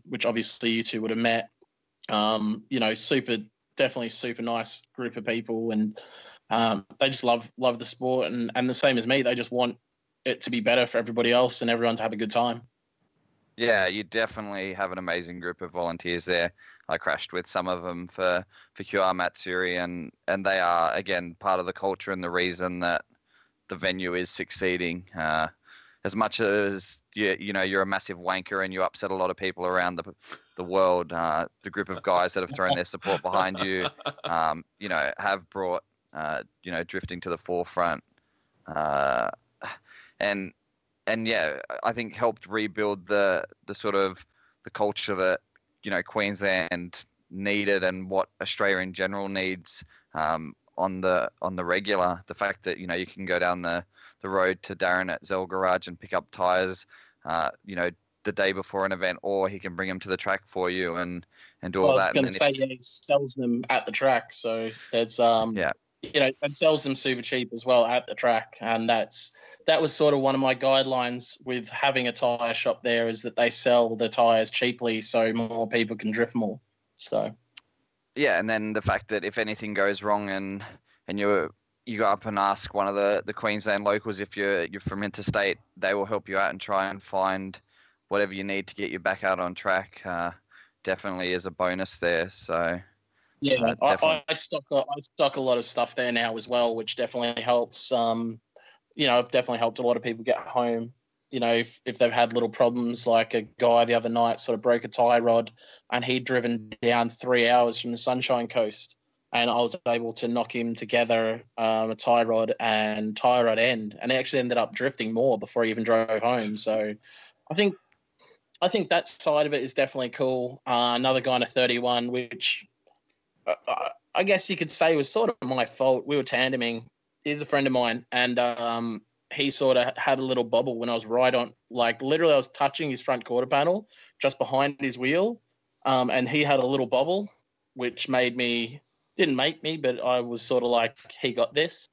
B: which obviously you two would have met. Definitely super nice group of people, and they just love the sport, and the same as me, they just want it to be better for everybody else and everyone to have a good time.
C: Yeah, you definitely have an amazing group of volunteers there. I crashed with some of them for QR Matsuri, and they are, again, part of the culture and the reason that the venue is succeeding. As much as you're a massive wanker and you upset a lot of people around the world, the group of guys that have thrown their support behind you, have brought drifting to the forefront, and yeah, I think helped rebuild the sort of the culture that Queensland needed and what Australia in general needs on the regular. The fact that you can go down the road to Darren at Zell Garage and pick up tires, the day before an event, or he can bring them to the track for you and do all that.
B: I was going to say, he sells them at the track, so there's and sells them super cheap as well at the track, and that was sort of one of my guidelines with having a tire shop there, is that they sell the tires cheaply so more people can drift more. So
C: yeah, and then the fact that if anything goes wrong and you go up and ask one of the Queensland locals if you're from interstate, they will help you out and try and find whatever you need to get you back out on track. Definitely is a bonus there. So
B: yeah, I stock a lot of stuff there now as well, which definitely helps. I've definitely helped a lot of people get home. If they've had little problems, like a guy the other night sort of broke a tie rod, and he'd driven down 3 hours from the Sunshine Coast, and I was able to knock him together a tie rod and tie rod end, and he actually ended up drifting more before he even drove home. So I think that side of it is definitely cool. Another guy in a 31, which I guess you could say was sort of my fault. We were tandeming. He's a friend of mine, and he sort of had a little bobble when I was right on. Like literally, I was touching his front quarter panel just behind his wheel, and he had a little bobble, which didn't make me, but I was sort of like, he got this,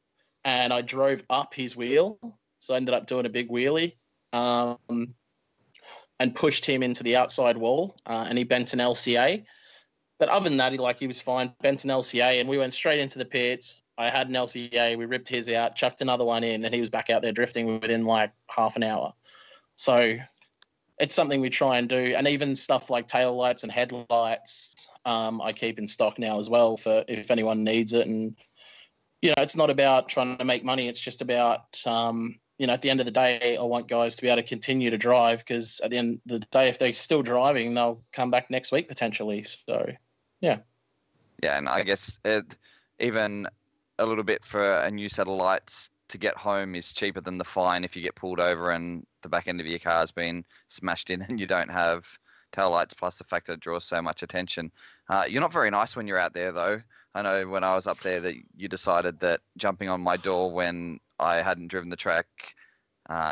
B: and I drove up his wheel, so I ended up doing a big wheelie, and pushed him into the outside wall, and he bent an LCA. But other than that, he was fine. Bent an LCA, and we went straight into the pits. I had an LCA. We ripped his out, chucked another one in, and he was back out there drifting within like half an hour. So it's something we try and do. And even stuff like tail lights and headlights, I keep in stock now as well for if anyone needs it. And, it's not about trying to make money. It's just about, at the end of the day, I want guys to be able to continue to drive, because at the end of the day, if they're still driving, they'll come back next week potentially. So, yeah.
C: Yeah, and I guess even a little bit for a new set of lights to get home is cheaper than the fine if you get pulled over and the back end of your car's been smashed in and you don't have tail lights, plus the fact that it draws so much attention. You're not very nice when you're out there, though. I know when I was up there that you decided that jumping on my door when I hadn't driven the track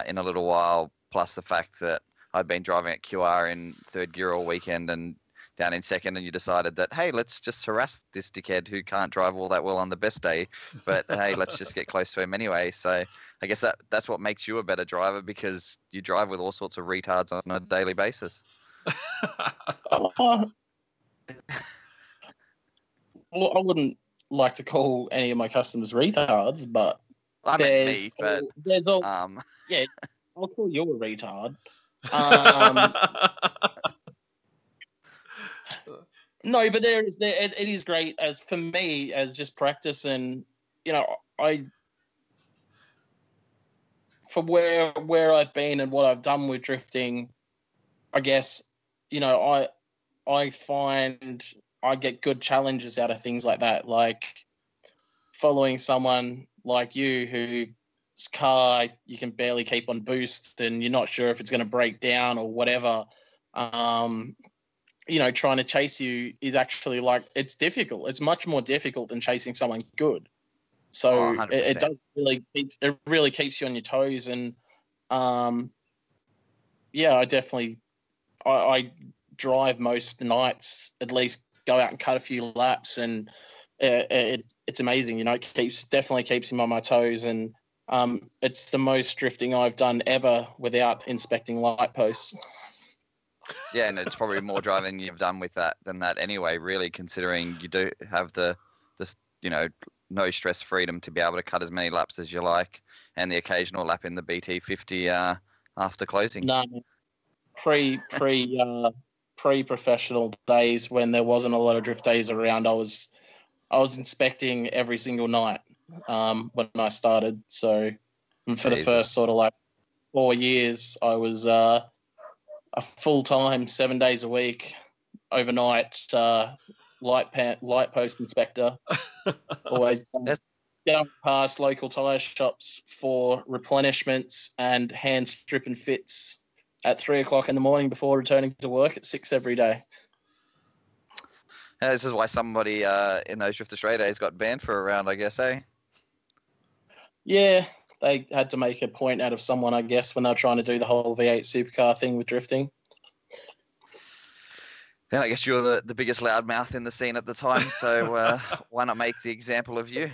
C: in a little while, plus the fact that I'd been driving at QR in third gear all weekend and down in second, and you decided that, hey, let's just harass this dickhead who can't drive all that well on the best day, but hey, let's just get close to him anyway. So I guess that's what makes you a better driver, because you drive with all sorts of retards on a daily basis.
B: Well, I wouldn't like to call any of my customers retards, but
C: I meant me, but
B: there's all yeah, I'll call you a retard. No, but it is great as for me as just practice, and for where I've been and what I've done with drifting, I guess I find I get good challenges out of things like that, like following someone like you whose car you can barely keep on boost and you're not sure if it's going to break down or whatever. Trying to chase you is actually it's difficult. It's much more difficult than chasing someone good. So it does really keeps you on your toes. And I definitely I drive most nights, at least go out and cut a few laps, and it's amazing. You know, it definitely keeps him on my toes, and it's the most drifting I've done ever without inspecting light posts.
C: Yeah, and it's probably more driving you've done with that than that anyway, really, considering you do have the no stress freedom to be able to cut as many laps as you like, and the occasional lap in the BT50 after closing.
B: No, pre-professional days when there wasn't a lot of drift days around, I was inspecting every single night when I started. So for the first sort of like 4 years, I was a full-time, 7 days a week, overnight light post inspector. Always going past local tyre shops for replenishments and hand strip and fits at 3 o'clock in the morning before returning to work at 6 every day.
C: This is why somebody in those Drift Australia days got banned for a round, I guess, eh?
B: Yeah, they had to make a point out of someone, I guess, when they were trying to do the whole V8 supercar thing with drifting.
C: Then I guess you're the biggest loudmouth in the scene at the time, so why not make the example of you?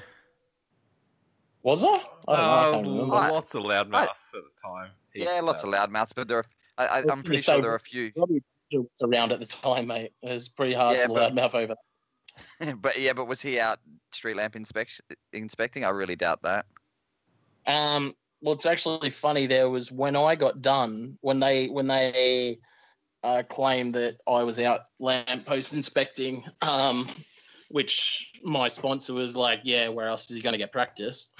B: Was I? I don't know.
A: Lots of loudmouths at the time.
C: Yeah, lots of loudmouths, but there are, I'm pretty sure there are a few.
B: Around at the time, mate. It was pretty hard to loudmouth over.
C: but was he out street lamp inspecting? I really doubt that.
B: Well, it's actually funny. There was when I got done, when they claimed that I was out lamppost inspecting, which my sponsor was like, "Yeah, where else is he going to get practice?"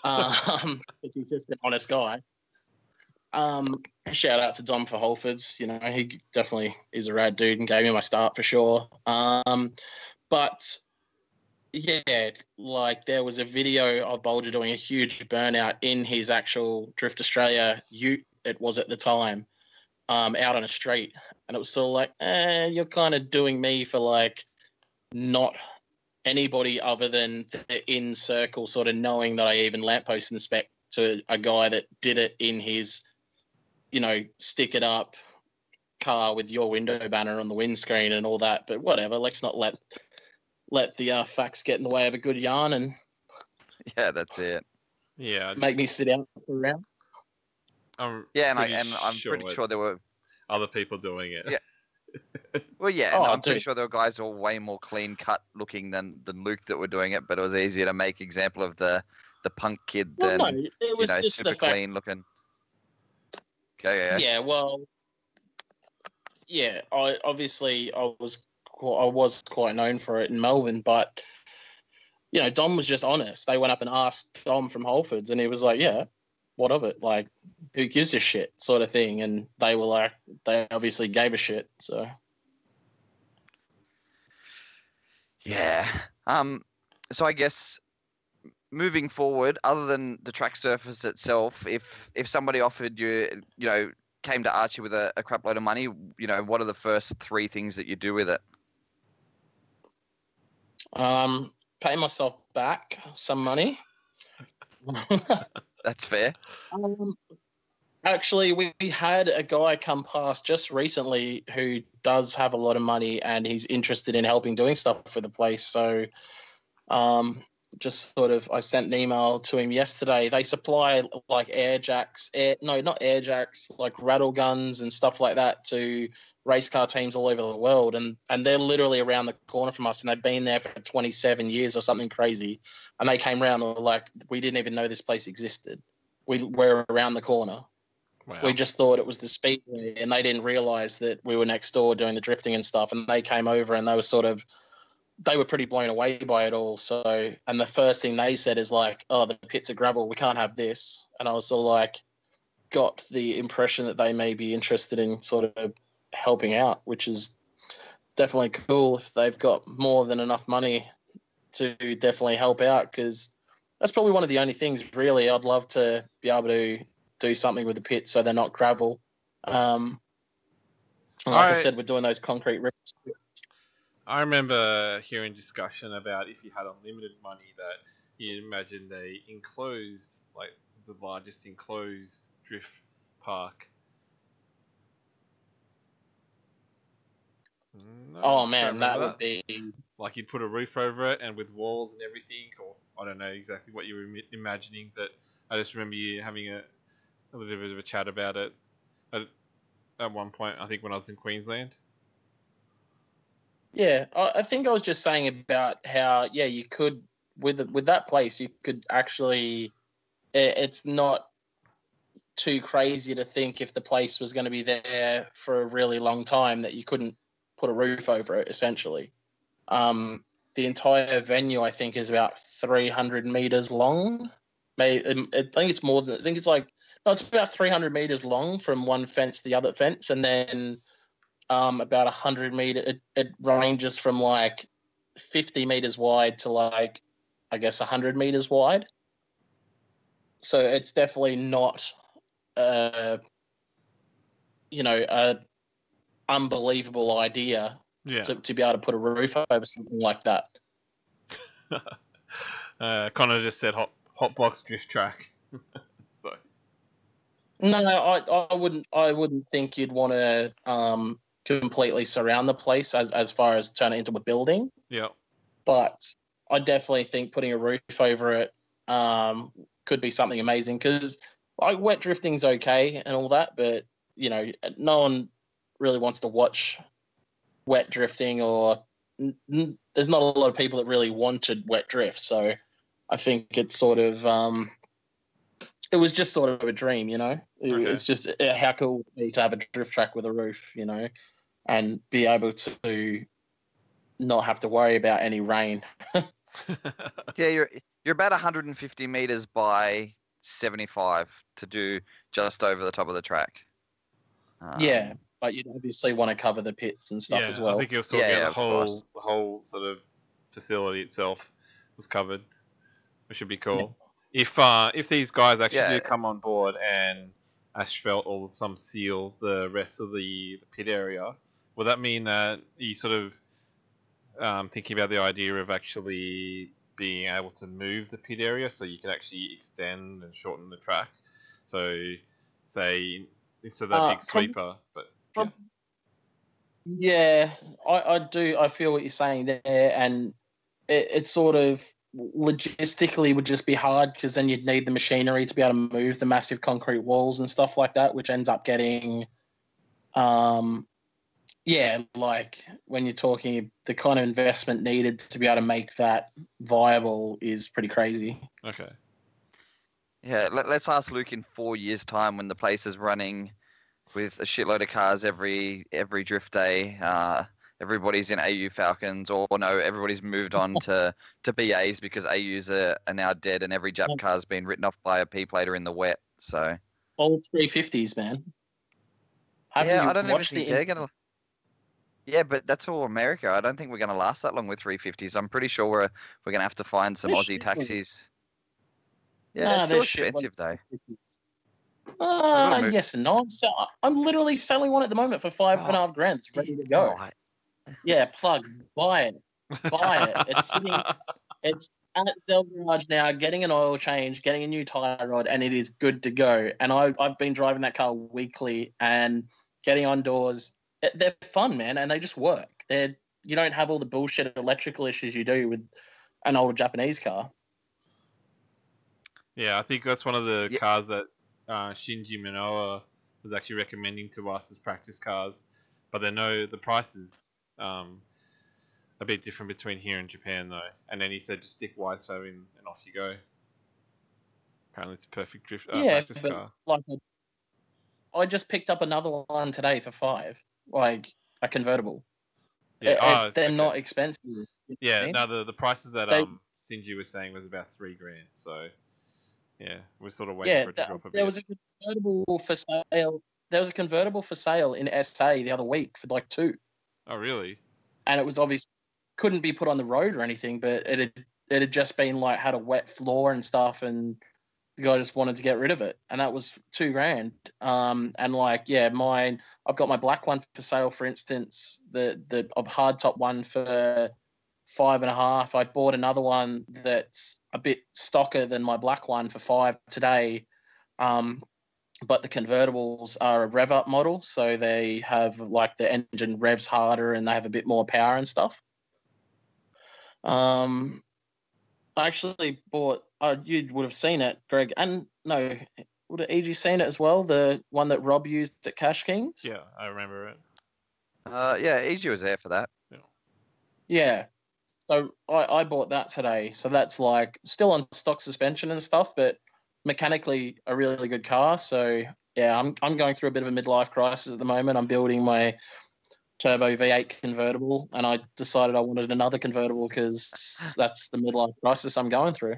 B: Because he's just an honest guy. Shout out to Dom for Holfords. You know, he definitely is a rad dude and gave me my start for sure. But yeah, like there was a video of Bolger doing a huge burnout in his actual Drift Australia ute, it was at the time, out on a street. And it was sort of like, you're kind of doing me for like not anybody other than the in circle sort of knowing that I even lamppost inspect to a guy that did it in his, you know, stick it up car with your window banner on the windscreen and all that. But whatever, let's not let the facts get in the way of a good yarn and
C: that's it.
A: Yeah,
B: make me sit out for a round.
A: I'm
C: pretty sure there were
A: other people doing it.
C: Yeah. Well, I'm pretty sure there were guys who were way more clean cut looking than Luke that were doing it, but it was easier to make example of the punk kid than
B: it was just
C: super
B: the fact,
C: clean looking. Okay,
B: yeah. Well, yeah. I was quite known for it in Melbourne, but you know, Dom was just honest. They went up and asked Dom from Holfords, and he was like, "Yeah, what of it? Like, who gives a shit?" sort of thing. And they were like, they obviously gave a shit. So,
C: yeah. So I guess moving forward, other than the track surface itself, if somebody offered you, came to Archie with a crap load of money, what are the first 3 things that you do with it?
B: Pay myself back some money.
C: That's fair.
B: Actually, we had a guy come past just recently who does have a lot of money and he's interested in helping doing stuff for the place. So just sort of, I sent an email to him yesterday. They supply like not air jacks, like rattle guns and stuff like that to race car teams all over the world. And they're literally around the corner from us and they've been there for 27 years or something crazy. And they came around and were like, we didn't even know this place existed. We're around the corner. Wow. We just thought it was the speedway and they didn't realize that we were next door doing the drifting and stuff. And they came over and they were pretty blown away by it all. So, and the first thing they said is like, "Oh, the pits are gravel. We can't have this." And I was sort of like, got the impression that they may be interested in sort of helping out, which is definitely cool if they've got more than enough money to definitely help out, because that's probably one of the only things really I'd love to be able to do something with the pits so they're not gravel. Like I said, we're doing those concrete rips.
A: I remember hearing discussion about if you had unlimited money that you imagine they enclosed, like the largest enclosed drift park.
B: No, oh man, that would be
A: like you'd put a roof over it and with walls and everything, or I don't know exactly what you were imagining, but I just remember you having a little bit of a chat about it at one point, I think when I was in Queensland.
B: Yeah, I think I was just saying about how you could with that place you could actually. It's not too crazy to think if the place was going to be there for a really long time that you couldn't put a roof over it. Essentially, the entire venue I think is about 300 meters long. I think it's more than. I think it's like no, it's about 300 meters long from one fence to the other fence, and then about 100 meter. It ranges from like 50 meters wide to like I guess 100 meters wide. So it's definitely not, a unbelievable idea
A: Yeah.
B: to be able to put a roof over something like that.
A: Connor just said hot box drift track. So
B: No, I wouldn't think you'd want to completely surround the place as far as turn it into a building.
A: yeah.
B: But I definitely think putting a roof over it could be something amazing because like wet drifting's okay and all that, but no one really wants to watch wet drifting, or there's not a lot of people that really wanted wet drift. So I think it's sort of it was just sort of a dream,
A: Okay.
B: It's just how cool would it be to have a drift track with a roof, and be able to not have to worry about any rain.
C: Yeah, you're about 150 meters by 75 to do just over the top of the track.
B: Yeah, but you'd obviously want to cover the pits and stuff as well.
A: I think you're talking about
C: of course.
A: the whole sort of facility itself was covered, which should be cool. If these guys actually do come on board and asphalt or some seal the rest of the pit area, will that mean that you sort of thinking about the idea of actually being able to move the pit area so you can actually extend and shorten the track? So, say instead of that big sweeper, but
B: yeah, I do. I feel what you're saying there, and it sort of logistically would just be hard because then you'd need the machinery to be able to move the massive concrete walls and stuff like that, which ends up getting, like when you're talking the kind of investment needed to be able to make that viable is pretty crazy.
A: Okay.
C: Yeah, let's ask Luke in 4 years' time when the place is running with a shitload of cars every drift day. Everybody's in AU Falcons, or no, everybody's moved on to BAs because AUs are now dead, and every Jap car's been written off by a P-plater in the wet. So
B: all 350s, man.
C: I don't even think they're gonna. Yeah, but that's all America. I don't think we're gonna last that long with 350s. I'm pretty sure we're gonna have to find some Aussie taxis. Yeah, it's so expensive though.
B: Yes and no. I'm literally selling one at the moment for $5.5 grand. It's ready to go. Yeah, plug. Buy it. It's sitting. It's at Zell Garage now, getting an oil change, getting a new tie rod, and it is good to go. And I've been driving that car weekly and getting on doors. They're fun, man, and they just work. You don't have all the bullshit electrical issues you do with an older Japanese car.
A: Yeah, I think that's one of the cars that Shinji Minoa was actually recommending to us as practice cars. But they know the prices a bit different between here and Japan, though. And then he said just stick Wisefo in and off you go. Apparently it's a perfect practice car.
B: Like I just picked up another one today for $5, like a convertible.
A: Yeah,
B: they're not expensive.
A: Yeah, no, the prices that Shinji was saying was about $3 grand. So yeah, we're sort of waiting for it to drop a bit.
B: There was a convertible for sale. There was a convertible for sale in SA the other week for like $2.
A: Oh, really?
B: And it was obviously couldn't be put on the road or anything, but it had just been like had a wet floor and stuff, and the guy just wanted to get rid of it, and that was $2 grand. And like mine, I've got my black one for sale, for instance, the hardtop one for $5.5. I bought another one that's a bit stocker than my black one for $5 today. But the convertibles are a rev up model, so they have like the engine revs harder and they have a bit more power and stuff. I actually bought. You would have seen it, Greg, and no, would have EG seen it as well? The one that Rob used at Cash Kings.
A: Yeah, I remember it.
C: Yeah, EG was there for that.
B: Yeah. So I bought that today. So that's like still on stock suspension and stuff, but mechanically a really good car. So yeah, I'm going through a bit of a midlife crisis at the moment. I'm building my turbo V8 convertible, and I decided I wanted another convertible because that's the midlife crisis I'm going through.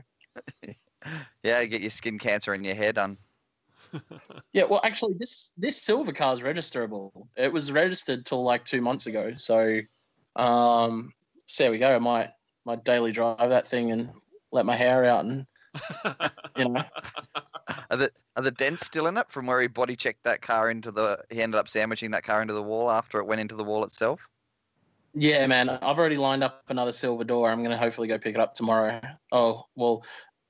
C: Yeah, get your skin cancer in your hair done.
B: Yeah, well, actually, this silver car is registerable. It was registered till like 2 months ago. So, so there we go. I might daily drive that thing and let my hair out, and you know.
C: Are the dents still in it from where he body checked that car he ended up sandwiching that car into the wall after it went into the wall itself?
B: Yeah, man. I've already lined up another silver door. I'm going to hopefully go pick it up tomorrow. Oh, well,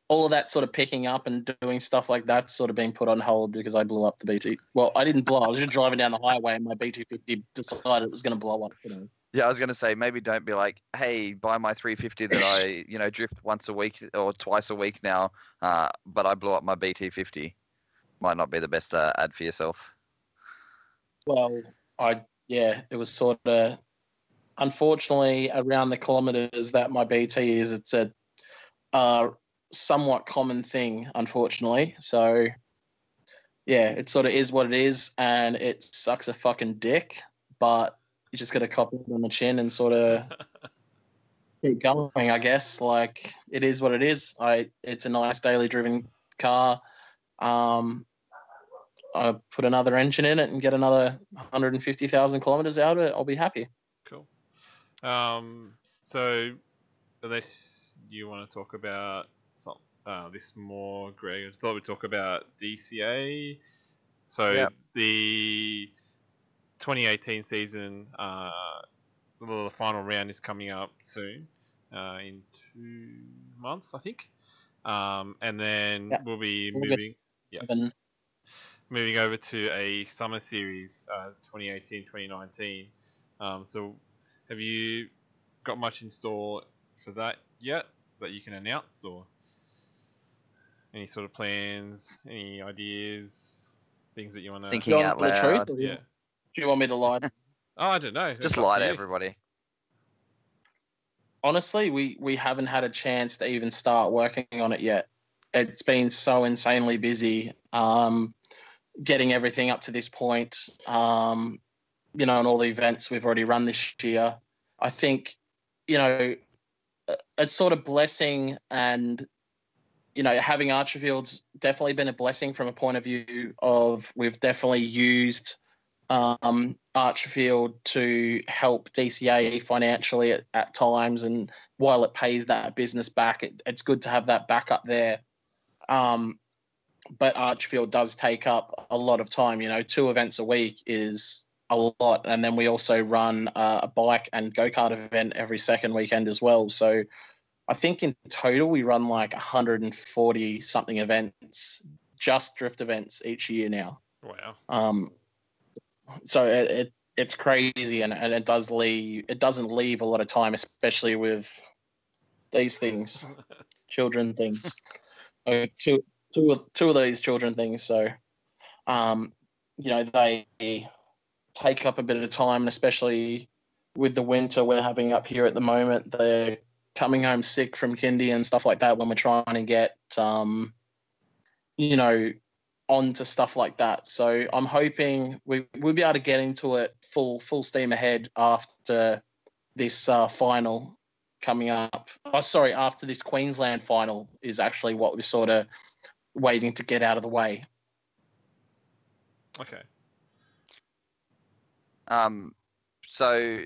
B: all of that sort of picking up and doing stuff like that's sort of being put on hold because I blew up the BT. Well, I didn't blow. I was just driving down the highway and my BT50 decided it was going to blow up.
C: Yeah, I was going to say, maybe don't be like, hey, buy my 350 that I, drift once a week or twice a week now, but I blew up my BT50. Might not be the best ad for yourself.
B: Well, it was sort of, unfortunately, around the kilometres that my BT is, it's a somewhat common thing, unfortunately. So, yeah, it sort of is what it is, and it sucks a fucking dick, but you just got to cop it on the chin and sort of keep going, I guess. Like, it is what it is. It's a nice daily driven car. I put another engine in it and get another 150,000 kilometers out of it, I'll be happy.
A: Cool. So, unless you want to talk about this more, Greg, I thought we'd talk about DCA. So,
C: Yep.
A: The 2018 season, the final round is coming up soon, in 2 months, I think. And then we'll be moving over to a summer series, 2018-2019. So have you got much in store for that yet that you can announce, or any sort of plans, any ideas, things that you want to...
C: Thinking out loud.
A: Yeah.
B: Do you want me to lie?
A: Oh, I don't know.
C: Just lie to everybody.
B: Honestly, we haven't had a chance to even start working on it yet. It's been so insanely busy. Getting everything up to this point, and all the events we've already run this year. I think, a sort of blessing, and, having Archerfield's definitely been a blessing from a point of view of we've definitely used Archerfield to help DCA financially at times, and while it pays that business back, it's good to have that backup there. But Archfield does take up a lot of time. 2 events a week is a lot. And then we also run a bike and go-kart event every second weekend as well. So I think in total we run like 140-something events, just drift events each year now.
A: Wow.
B: So it's crazy, and it doesn't leave a lot of time, especially with these things, children things. Two of these children things, so they take up a bit of time, and especially with the winter we're having up here at the moment, they're coming home sick from kindy and stuff like that when we're trying to get onto stuff like that. So I'm hoping we'll be able to get into it full steam ahead after this final coming up. After this Queensland final is actually what we're sort of waiting to get out of the way.
A: Okay.
C: So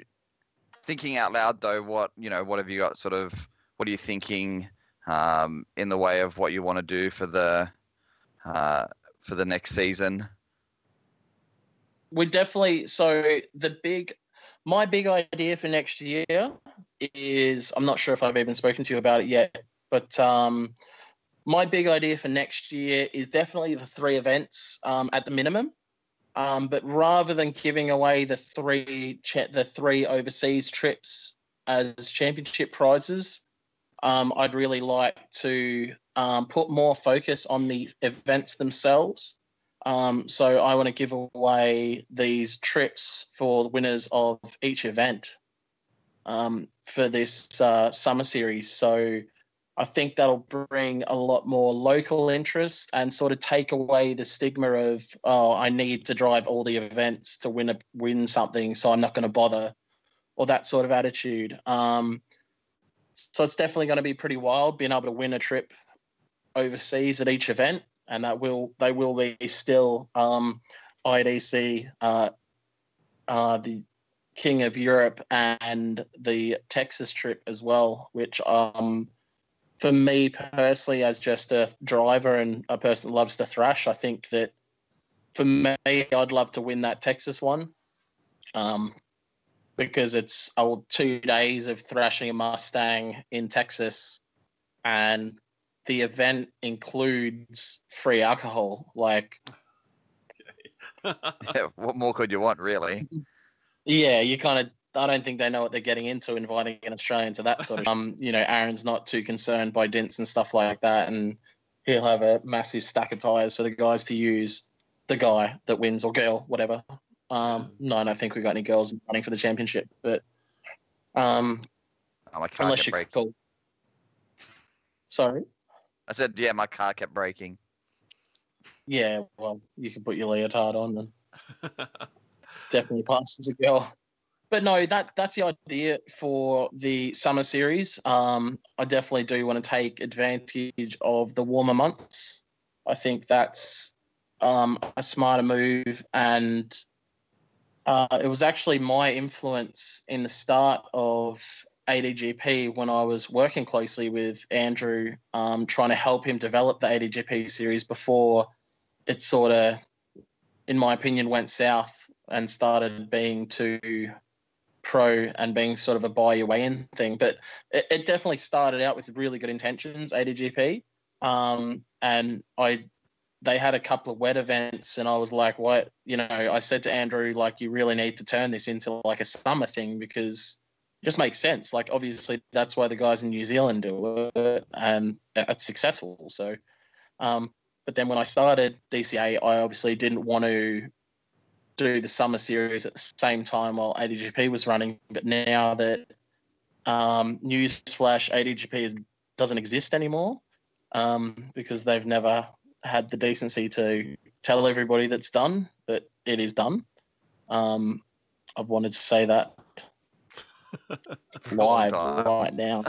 C: thinking out loud though, what have you got what are you thinking in the way of what you want to do for the next season?
B: We definitely, my big idea for next year is, I'm not sure if I've even spoken to you about it yet, but my big idea for next year is definitely the 3 events at the minimum. But rather than giving away the three overseas trips as championship prizes, I'd really like to put more focus on the events themselves. So I want to give away these trips for the winners of each event for this summer series. So I think that'll bring a lot more local interest and sort of take away the stigma of, oh, I need to drive all the events to win something, so I'm not going to bother, or that sort of attitude. So it's definitely going to be pretty wild being able to win a trip overseas at each event, and they will be still IDC, the King of Europe, and the Texas trip as well, which for me personally, as just a driver and a person that loves to thrash, I think that for me, I'd love to win that Texas one, because it's 2 days of thrashing a Mustang in Texas, and the event includes free alcohol. Like,
C: Yeah, what more could you want, really?
B: yeah, you kind of. I don't think they know what they're getting into inviting an Australian to that sort of. Aaron's not too concerned by dints and stuff like that, and he'll have a massive stack of tires for the guys to use. The guy that wins, or girl, whatever. No, I don't think we got any girls running for the championship, but
C: My car
B: unless
C: kept
B: you're
C: breaking.
B: cool. Sorry.
C: I said, yeah, my car kept breaking.
B: Yeah, well, you can put your leotard on and definitely pass as a girl. But no, that's the idea for the summer series. I definitely do want to take advantage of the warmer months. I think that's a smarter move, and it was actually my influence in the start of ADGP when I was working closely with Andrew, trying to help him develop the ADGP series before it sort of, in my opinion, went south and started being too pro and being sort of a buy your way in thing. But it definitely started out with really good intentions, ADGP. And they had a couple of wet events, and I was like, what? I said to Andrew, like, you really need to turn this into like a summer thing, because it just makes sense. Like, obviously that's why the guys in New Zealand do it, and it's successful. So, but then when I started DCA, I obviously didn't want to do the summer series at the same time while ADGP was running. But now that newsflash, ADGP doesn't exist anymore, because they've never had the decency to tell everybody that's done, but it is done. I've wanted to say that live right now.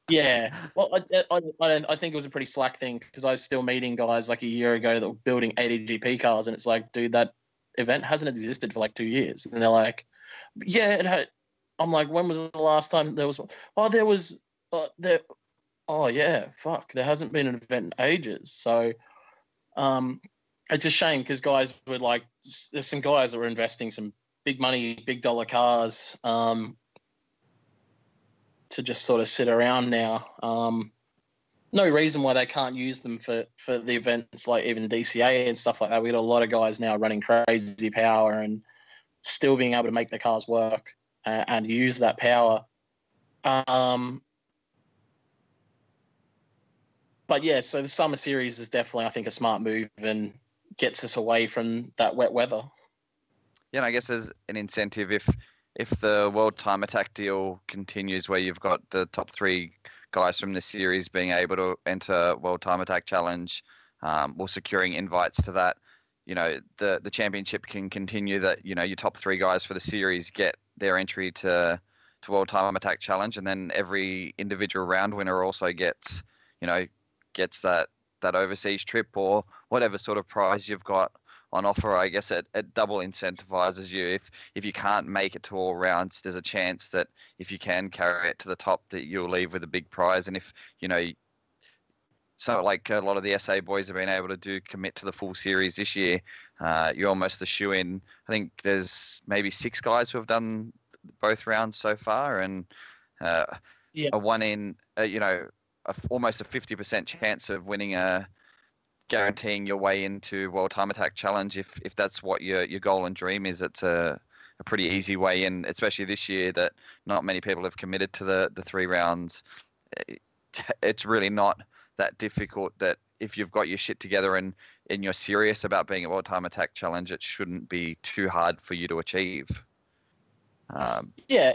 B: Yeah, well, I think it was a pretty slack thing, because I was still meeting guys like a year ago that were building ADGP cars, and it's like, dude, that event hasn't existed for like 2 years, and they're like, yeah, it had. I'm like, when was the last time there was? Oh, there was. There. Oh yeah, fuck. There hasn't been an event in ages. So, it's a shame, because guys were like, there's some guys that were investing some big money, big dollar cars, to just sort of sit around now. No reason why they can't use them for the events like even DCA and stuff like that. We got a lot of guys now running crazy power and still being able to make the cars work and use that power. But yeah, so the summer series is definitely, I think, a smart move and gets us away from that wet weather.
C: Yeah, and I guess there's an incentive if the World Time Attack deal continues, where you've got the top 3 guys from the series being able to enter World Time Attack Challenge, or securing invites to that. The championship can continue, that your top 3 guys for the series get their entry to World Time Attack Challenge, and then every individual round winner also gets that overseas trip or whatever sort of prize you've got on offer. I guess it double incentivizes you. If you can't make it to all rounds, there's a chance that if you can carry it to the top, that you'll leave with a big prize. And if so like a lot of the SA boys have been able to commit to the full series this year, you're almost the shoe-in. I think there's maybe 6 guys who have done both rounds so far, and a one in almost a 50% chance of winning guaranteeing your way into World Time Attack Challenge if that's what your goal and dream is. It's a a pretty easy way in, especially this year that not many people have committed to the 3 rounds. It's really not that difficult. That if you've got your shit together and you're serious about being a World Time Attack Challenge, it shouldn't be too hard for you to achieve.
B: Yeah,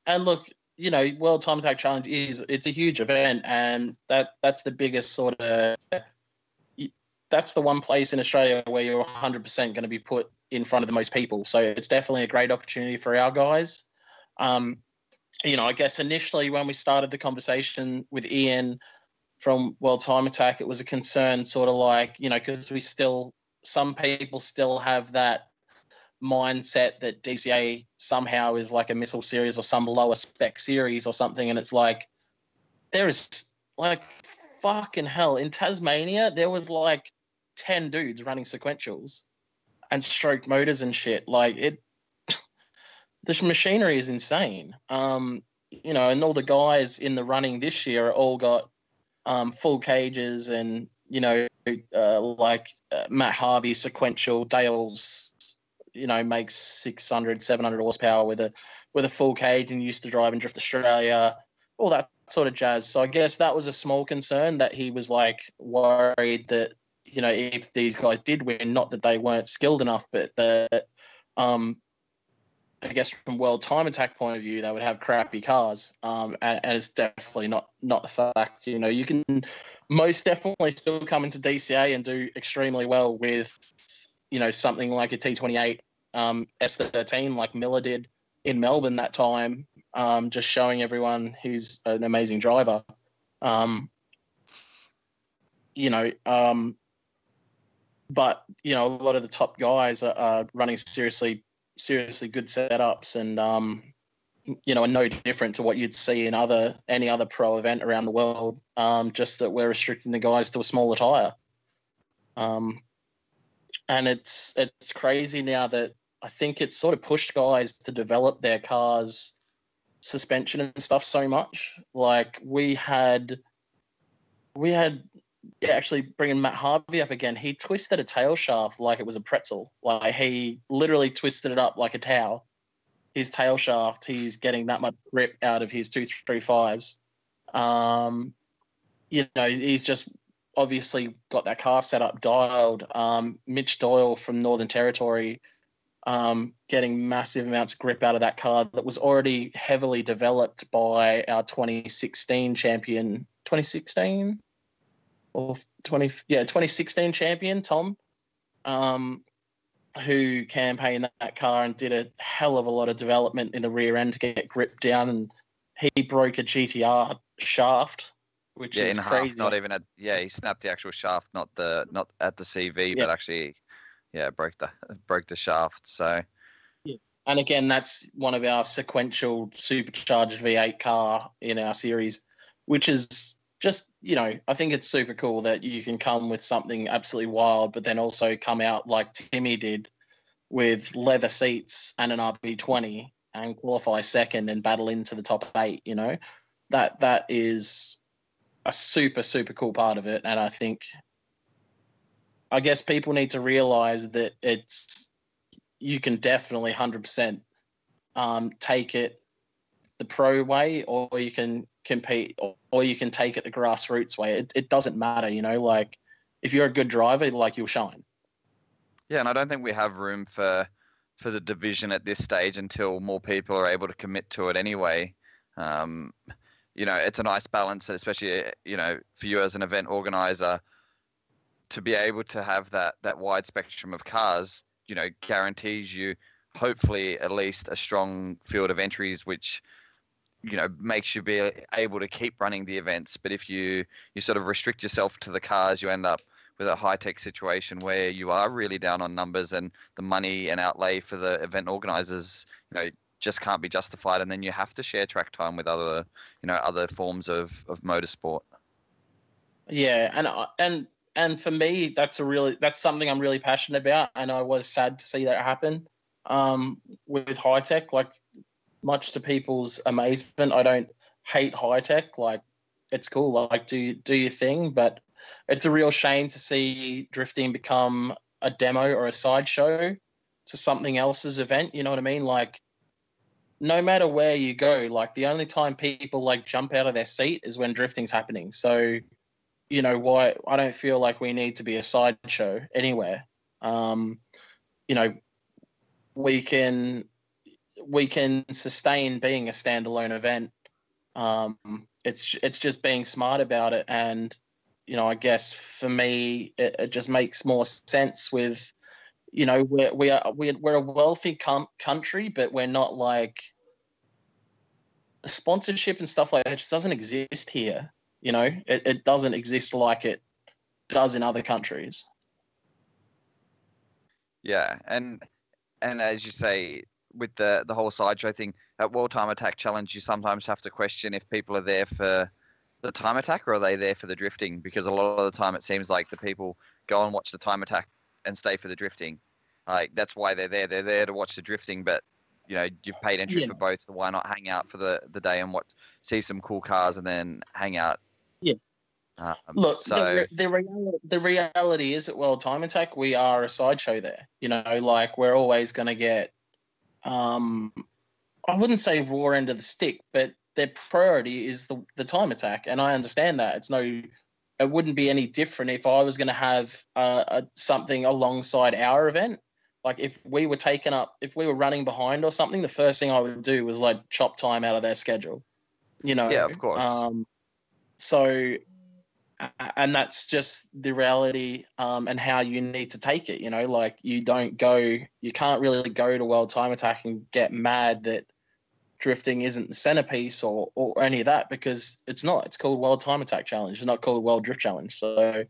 B: and look, World Time Attack Challenge it's a huge event, and that's the biggest sort of that's the one place in Australia where you're 100% going to be put in front of the most people. So it's definitely a great opportunity for our guys. I guess initially when we started the conversation with Ian from World Time Attack, it was a concern sort of like, because some people still have that mindset that DCA somehow is like a missile series or some lower spec series or something. And it's like, there is like fucking hell. In Tasmania, there was like 10 dudes running sequentials and stroked motors and shit. Like the machinery is insane. And all the guys in the running this year all got full cages and, Matt Harvey sequential, Dale's, makes 600, 700 horsepower with a full cage and used to drive and Drift Australia, all that sort of jazz. So I guess that was a small concern that he was like worried that, if these guys did win, not that they weren't skilled enough, but that, I guess from World Time Attack point of view, they would have crappy cars. And it's definitely not the fact. You can most definitely still come into DCA and do extremely well with, something like a T28 S13 like Miller did in Melbourne that time, just showing everyone he's an amazing driver. But, a lot of the top guys are running seriously good setups and, are no different to what you'd see in any other pro event around the world, just that we're restricting the guys to a smaller tyre. And it's crazy now that I think it's sort of pushed guys to develop their cars' suspension and stuff so much. Like we had actually bringing Matt Harvey up again, he twisted a tail shaft like it was a pretzel. Like he literally twisted it up like a towel. His tail shaft, he's getting that much grip out of his 235s. He's just obviously got that car set up dialed. Mitch Doyle from Northern Territory, getting massive amounts of grip out of that car that was already heavily developed by our 2016 champion, 2016 or 2016 champion, Tom, who campaigned that car and did a hell of a lot of development in the rear end to get grip down. And he broke a GTR shaft, which is
C: in
B: crazy.
C: half, not even he snapped the actual shaft, not at the CV, but actually, broke the shaft. So,
B: and again, that's one of our sequential supercharged V8 car in our series, which is just, I think it's super cool that you can come with something absolutely wild, but then also come out like Timmy did with leather seats and an RB20 and qualify second and battle into the top 8. That is a super, super cool part of it. And I guess people need to realize that you can definitely 100% take it the pro way, or you can compete, or you can take it the grassroots way. It doesn't matter, like if you're a good driver, you'll shine.
C: Yeah, and I don't think we have room for the division at this stage until more people are able to commit to it anyway. It's a nice balance, especially, for you as an event organizer, to be able to have that wide spectrum of cars, guarantees you hopefully at least a strong field of entries, which, makes you be able to keep running the events. But if you sort of restrict yourself to the cars, you end up with a high-tech situation where you are really down on numbers, and the money and outlay for the event organizers, just can't be justified, and then you have to share track time with other forms of motorsport.
B: Yeah, and for me, that's something I'm really passionate about, and I was sad to see that happen with high tech. Like, much to people's amazement, I don't hate high tech. Like, it's cool. Like, do your thing, but it's a real shame to see drifting become a demo or a sideshow to something else's event. You know what I mean? Like, no matter where you go, like the only time people like jump out of their seat is when drifting's happening. So, you know, why I don't feel like we need to be a sideshow anywhere. You know, we can sustain being a standalone event. It's just being smart about it, and you know, I guess for me, it just makes more sense with, you know, we're a wealthy country, but we're not like sponsorship and stuff like that. It just doesn't exist here. You know, it doesn't exist like it does in other countries.
C: Yeah, and as you say, with the whole sideshow thing, at World Time Attack Challenge, you sometimes have to question if people are there for the time attack or are they there for the drifting, because a lot of the time it seems like the people go and watch the time attack and stay for the drifting. Like, that's why they're there. They're there to watch the drifting, but you know, you've paid entry for both, so why not hang out for the day and see some cool cars and then hang out?
B: Yeah. Look,
C: so
B: the reality is at World Time Attack, we are a sideshow there. You know, like we're always going to get, I wouldn't say raw end of the stick, but their priority is the time attack, and I understand that. It wouldn't be any different if I was going to have something alongside our event. Like if we were running behind or something, the first thing I would do was like chop time out of their schedule. You know.
C: Yeah, of course.
B: So, and that's just the reality, and how you need to take it. You know, like you can't really go to World Time Attack and get mad that drifting isn't the centerpiece or any of that, because it's not. It's called World Time Attack Challenge. It's not called World Drift Challenge. So,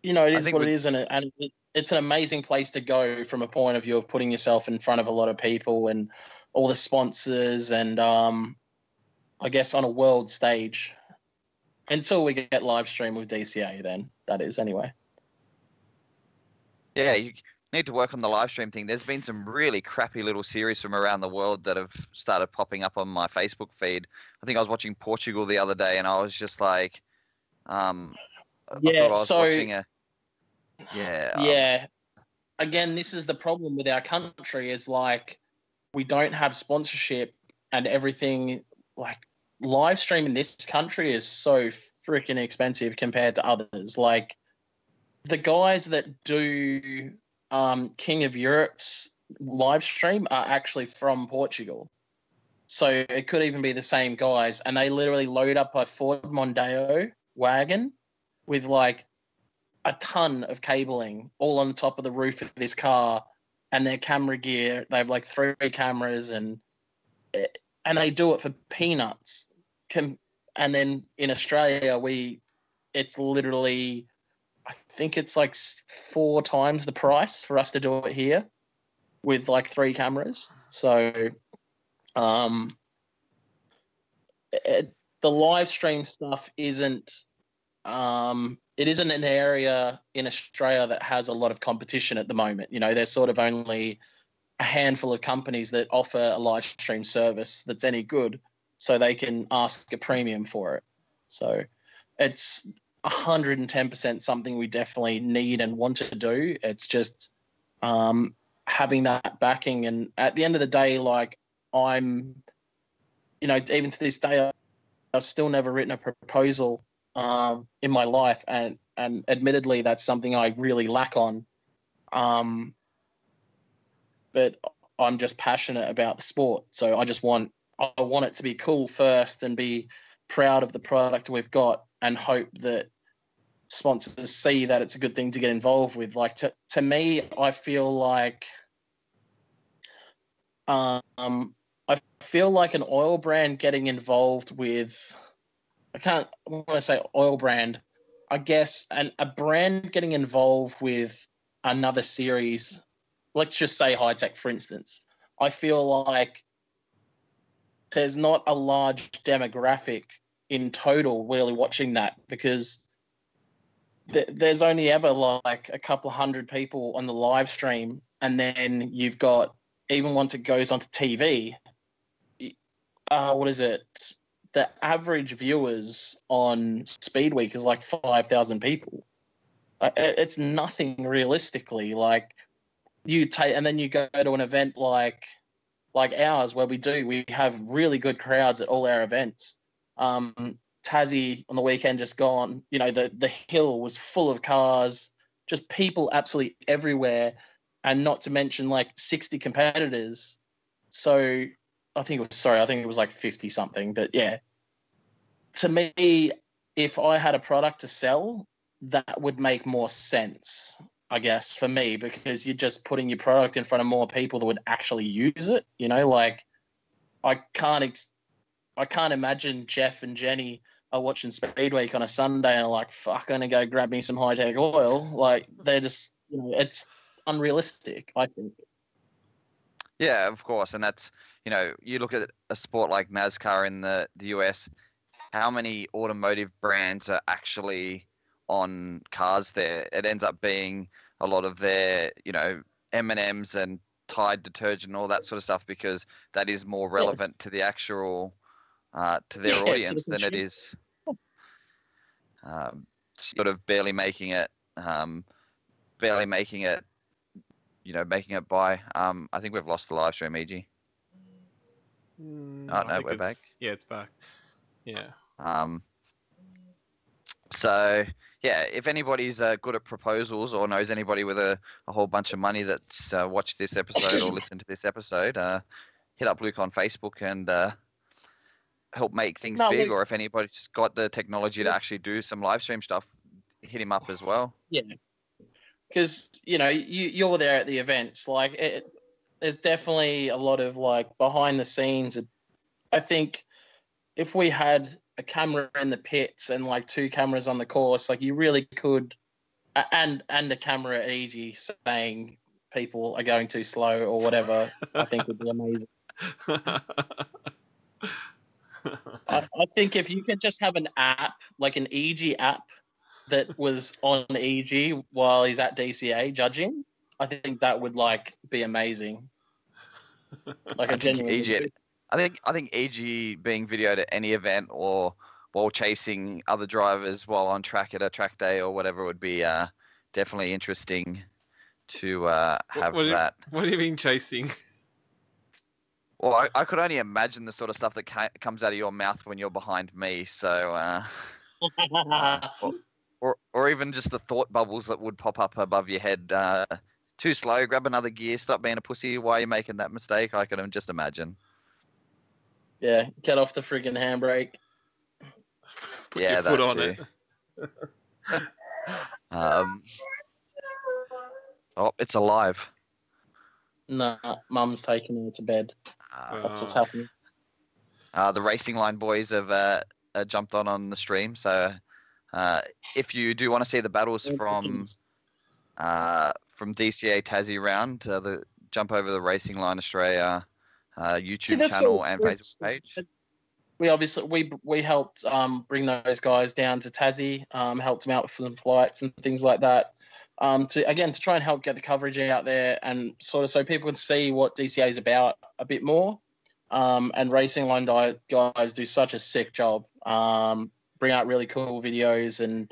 B: you know, it is what it is, and it's an amazing place to go from a point of view of putting yourself in front of a lot of people and all the sponsors, and I guess on a world stage, until we get live stream with DCA, then that is anyway.
C: Yeah, you need to work on the live stream thing. There's been some really crappy little series from around the world that have started popping up on my Facebook feed. I think I was watching Portugal the other day, and I was just like, I thought I was watching a. Yeah.
B: Again, this is the problem with our country, is like we don't have sponsorship and everything. Like live stream in this country is so freaking expensive compared to others. Like the guys that do King of Europe's live stream are actually from Portugal. So it could even be the same guys, and they literally load up a Ford Mondeo wagon with like a ton of cabling all on top of the roof of this car, and their camera gear. They have like 3 cameras, and they do it for peanuts. And then in Australia, it's literally, I think it's like 4 times the price for us to do it here with like 3 cameras. So, the live stream stuff isn't an area in Australia that has a lot of competition at the moment. You know, there's sort of only a handful of companies that offer a live stream service that's any good, so they can ask a premium for it. So it's 110% something we definitely need and want to do. It's just having that backing. And at the end of the day, like I'm, you know, even to this day, I've still never written a proposal in my life, and admittedly that's something I really lack on, but I'm just passionate about the sport, so I want it to be cool first and be proud of the product we've got, and hope that sponsors see that it's a good thing to get involved with. Like to me, I feel like I feel like an oil brand getting involved with, I want to say oil brand, I guess, and a brand getting involved with another series, let's just say High Tech, for instance. I feel like there's not a large demographic in total really watching that, because there's only ever like a couple of hundred people on the live stream, and then you've got, even once it goes onto TV, what is it? The average viewers on Speed Week is like 5,000 people. It's nothing realistically. Like you take, and then you go to an event like ours where we have really good crowds at all our events. Tassie on the weekend just gone, the hill was full of cars, just people absolutely everywhere, and not to mention like 60 competitors. So I think it was like 50 something, but yeah. To me, if I had a product to sell, that would make more sense, I guess, for me, because you're just putting your product in front of more people that would actually use it. Like I can't imagine Jeff and Jenny are watching Speed Week on a Sunday and are like, fuck, I'm going to go grab me some high-tech oil. Like they're just, it's unrealistic, I think.
C: Yeah, of course. And that's, you look at a sport like NASCAR in the US, how many automotive brands are actually on cars there? It ends up being a lot of their, M&Ms and Tide detergent and all that sort of stuff, because that is more relevant to the actual, to their audience than it is sort of barely making it, making it by. I think we've lost the live stream, EG. Oh, no, we're back.
A: Yeah, it's back. Yeah.
C: So, yeah, if anybody's good at proposals or knows anybody with a whole bunch of money that's watched this episode or listened to this episode, hit up Luke on Facebook and help make things big. Or if anybody's got the technology to actually do some live stream stuff, hit him up as well.
B: Yeah, because, you're there at the events. Like, there's definitely a lot of, like, behind the scenes. I think if we had a camera in the pits and like 2 cameras on the course, like you really could, and a camera at EG saying people are going too slow or whatever, I think would be amazing. I think if you could just have an app, like an EG app that was on EG while he's at DCA judging, I think that would like be amazing. Like
C: I think EG being videoed at any event or while chasing other drivers while on track at a track day or whatever would be definitely interesting to have that.
A: What do you mean chasing?
C: Well, I could only imagine the sort of stuff that comes out of your mouth when you're behind me. So, or even just the thought bubbles that would pop up above your head. Too slow, grab another gear, stop being a pussy. Why are you making that mistake? I can just imagine.
B: Yeah, get off the friggin' handbrake.
A: Put your foot on
C: too.
A: it.
C: Oh, it's alive.
B: No, Mum's taking her to bed. That's what's happening.
C: The Racing Line boys have jumped on the stream. So if you do want to see the battles from DCA Tassie round, jump over the Racing Line Australia YouTube channel and Facebook page.
B: We obviously we helped bring those guys down to Tassie, helped them out with some flights and things like that. To try and help get the coverage out there and sort of so people can see what DCA is about a bit more. And Racing Line guys do such a sick job. Bring out really cool videos and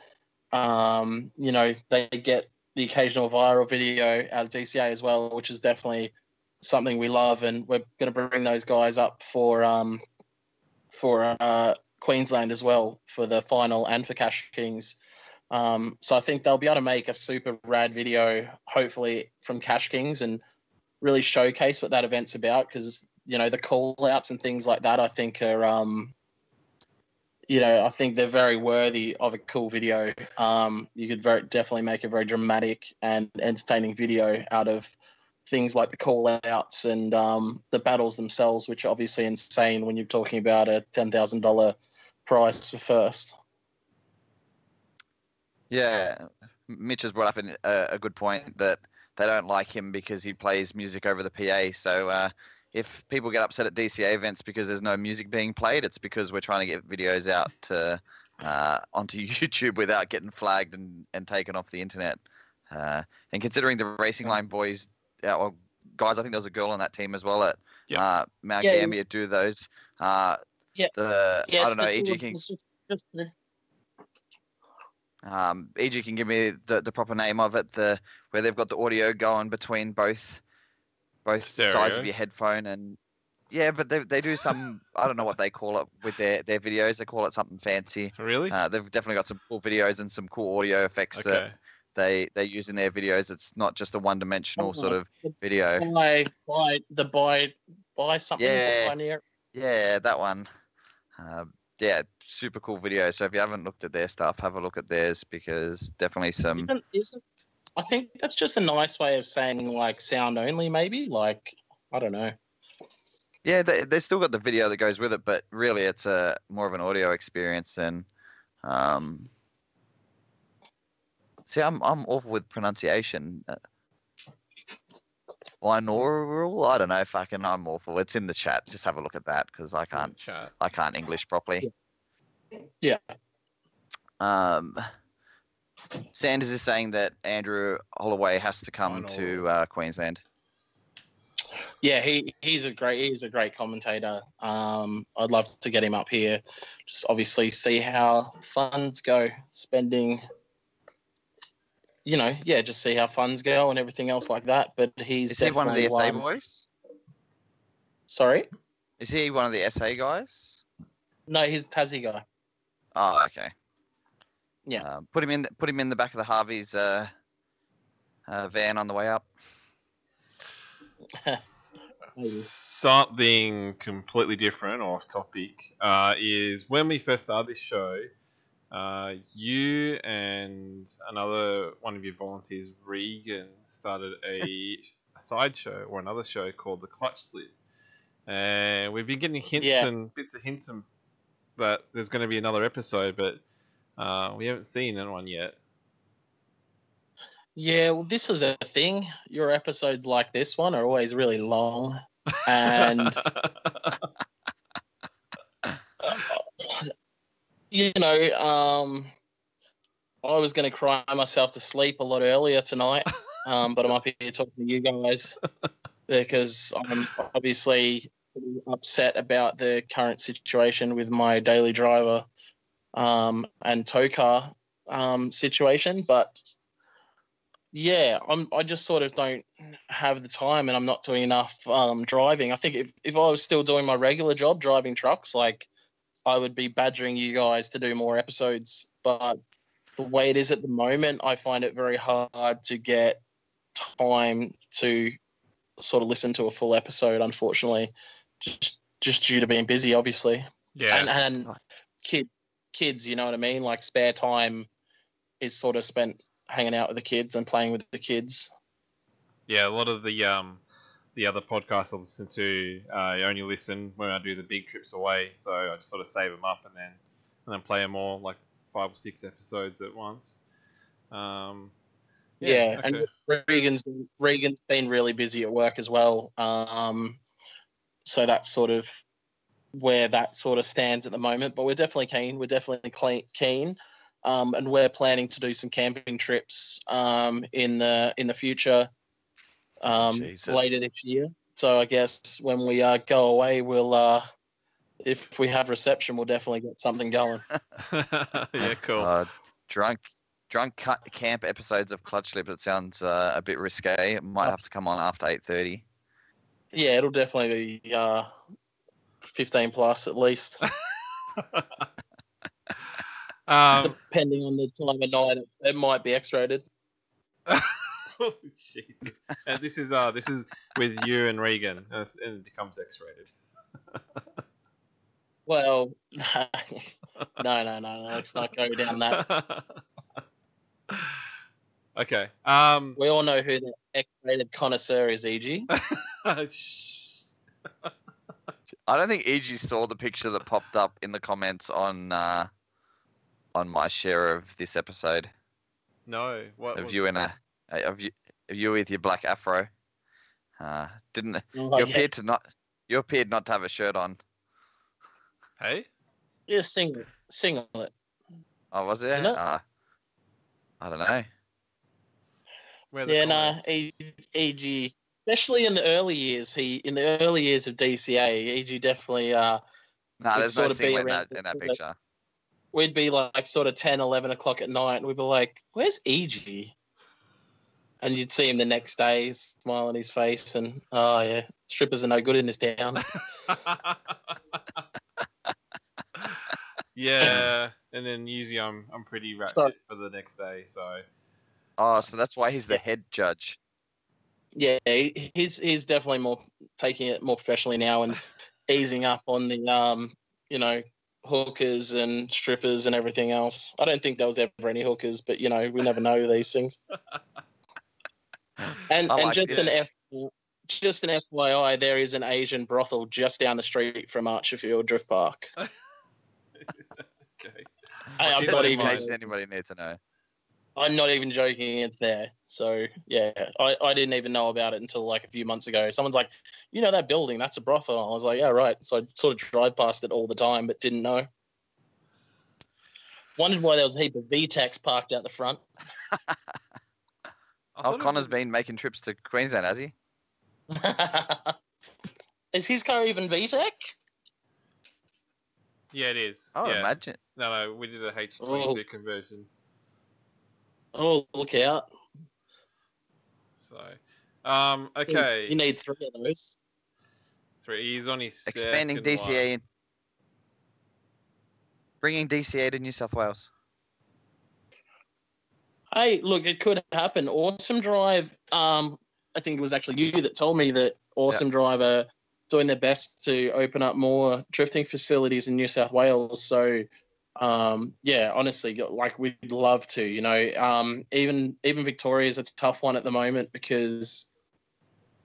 B: they get the occasional viral video out of DCA as well, which is definitely something we love, and we're going to bring those guys up for Queensland as well for the final and for Cash Kings. So I think they'll be able to make a super rad video, hopefully from Cash Kings, and really showcase what that event's about, because the call outs and things like that I think are I think they're very worthy of a cool video. You could definitely make a very dramatic and entertaining video out of things like the call outs and the battles themselves, which are obviously insane when you're talking about a $10,000 prize for first.
C: Yeah, Mitch has brought up a good point that they don't like him because he plays music over the PA. So if people get upset at DCA events because there's no music being played, it's because we're trying to get videos out to onto YouTube without getting flagged and taken off the internet. And considering the Racing Line boys, guys, I think there was a girl on that team as well at Mount Gambier do those. I don't know, EG King. EG can give me the proper name of it, where they've got the audio going between both sides
A: Stereo.
C: of your headphone, and yeah, but they do some, I don't know what they call it with their videos. They call it something fancy.
A: Really?
C: They've definitely got some cool videos and some cool audio effects that they use in their videos. It's not just a one-dimensional sort of video.
B: Buy something.
C: Yeah, that one. Yeah, super cool video. So if you haven't looked at their stuff, have a look at theirs, because definitely some.
B: I think that's just a nice way of saying like sound only, maybe. Like, I don't know.
C: Yeah, they still got the video that goes with it, but really it's a more of an audio experience than. See, I'm awful with pronunciation. Binaural? I don't know. Fucking, I'm awful. It's in the chat. Just have a look at that, because I can't English properly.
B: Yeah.
C: Sanders is saying that Andrew Holloway has to come to Queensland.
B: Yeah, he's a great commentator. I'd love to get him up here. Just obviously see how funds go. Spending, just see how funds go and everything else like that. But
C: is he one of the SA boys?
B: Sorry?
C: Is he one of the SA guys?
B: No, he's a Tassie guy.
C: Oh, okay.
B: Yeah.
C: Put him in the back of the Harvey's van on the way up.
A: Something completely different, off topic, is when we first started this show, you and another one of your volunteers, Regan, started a side show or another show called The Clutch Slip. And we've been getting hints and bits of hints that there's going to be another episode, but we haven't seen anyone yet.
B: Yeah, well, this is the thing. Your episodes like this one are always really long. And, I was going to cry myself to sleep a lot earlier tonight, but I'm up here talking to you guys because I'm obviously upset about the current situation with my daily driver and tow car situation. But yeah, I just sort of don't have the time, and I'm not doing enough driving. I think if I was still doing my regular job, driving trucks, like I would be badgering you guys to do more episodes. But the way it is at the moment, I find it very hard to get time to sort of listen to a full episode, unfortunately, just due to being busy, obviously.
A: Yeah.
B: And kids, you know what I mean? Like spare time is sort of spent hanging out with the kids and playing with the kids.
A: Yeah, a lot of the other podcasts I listen to, I only listen when I do the big trips away, so I just sort of save them up and then play them all, like 5 or 6 episodes at once. Okay.
B: And Regan's been really busy at work as well. So that's sort of where that sort of stands at the moment. But we're definitely keen. And we're planning to do some camping trips in the future later this year. So I guess when we go away, we'll if we have reception, we'll definitely get something going.
A: Yeah, cool.
C: Drunk camp episodes of Clutch Slip. It sounds a bit risque. It might have to come on after 8:30.
B: Yeah, it'll definitely be 15 plus at least. Depending on the time of night, it might be X-rated.
A: Oh, Jesus! And this is with you and Regan, and it becomes X-rated.
B: Well, no. Let's not go down that.
A: Okay.
B: We all know who the X-rated connoisseur is, EG.
C: I don't think EG saw the picture that popped up in the comments on my share of this episode.
A: No, what
C: of
A: was...
C: you of you with your black afro. Didn't you appeared not to have a shirt on.
A: Hey?
B: Yeah, singlet.
C: Oh, was there? I don't know.
B: EG, especially in the early years, in the early years of DCA, EG definitely.
C: There's no singlet in that picture.
B: we'd be like sort of 10, 11 o'clock at night, and we'd be like, "Where's EG?" And you'd see him the next day, smile on his face, and oh yeah, strippers are no good in this town.
A: Yeah, and then usually I'm pretty ratchet for the next day, so.
C: Oh, so that's why he's the head judge.
B: Yeah, he's definitely more taking it more professionally now and easing up on the hookers and strippers and everything else. I don't think there was ever any hookers, but we never know these things. And just an FYI, there is an Asian brothel just down the street from Archerfield Drift Park.
A: Okay.
B: I'm not even.
C: In case anybody needs to know.
B: I'm not even joking. It's there. So yeah, I didn't even know about it until like a few months ago. Someone's like, that building, that's a brothel. I was like, yeah, right. So I sort of drive past it all the time, but didn't know. Wondered why there was a heap of VTECs parked out the front.
C: Connor's been making trips to Queensland, has he?
B: Is his car even VTEC?
A: Yeah, it is.
C: Oh,
A: yeah.
C: imagine.
A: No, we did a H22 conversion.
B: Oh, look out.
A: So, okay.
B: You need 3 of those.
A: 3. He's on his
C: expanding DCA. Bringing DCA to New South Wales.
B: Hey, look, it could happen. Awesome Drive, I think it was actually you that told me that Awesome Drive are doing their best to open up more drifting facilities in New South Wales. So, honestly, like we'd love to, even Victoria's a tough one at the moment because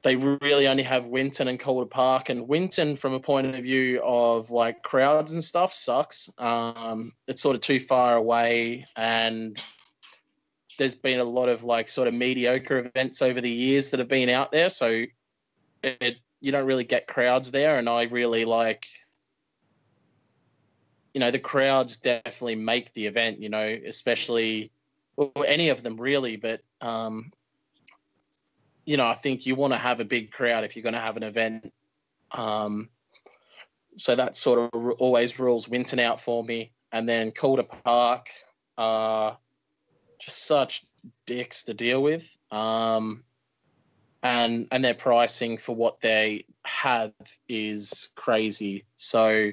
B: they really only have Winton and Calder Park, and Winton from a point of view of like crowds and stuff sucks. It's sort of too far away, and there's been a lot of like sort of mediocre events over the years that have been out there. So you don't really get crowds there. And I really like, the crowds definitely make the event, especially any of them really. But, I think you want to have a big crowd if you're going to have an event. So that sort of always rules Winton out for me. And then Calder Park, just such dicks to deal with. And their pricing for what they have is crazy. So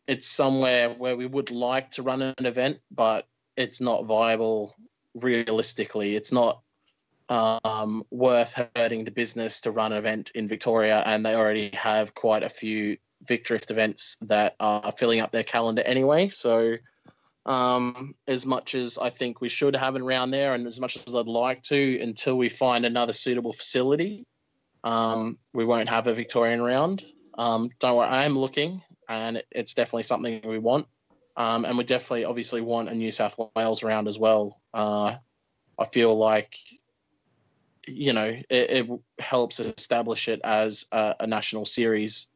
B: it's somewhere where we would like to run an event, but it's not viable realistically. It's not worth hurting the business to run an event in Victoria, and they already have quite a few Vicdrift events that are filling up their calendar anyway. So as much as I think we should have it around there, and as much as I'd like to, until we find another suitable facility, we won't have a Victorian round. Don't worry, I am looking, and it's definitely something we want. And we definitely obviously want a New South Wales round as well. I feel like, it helps establish it as a national series.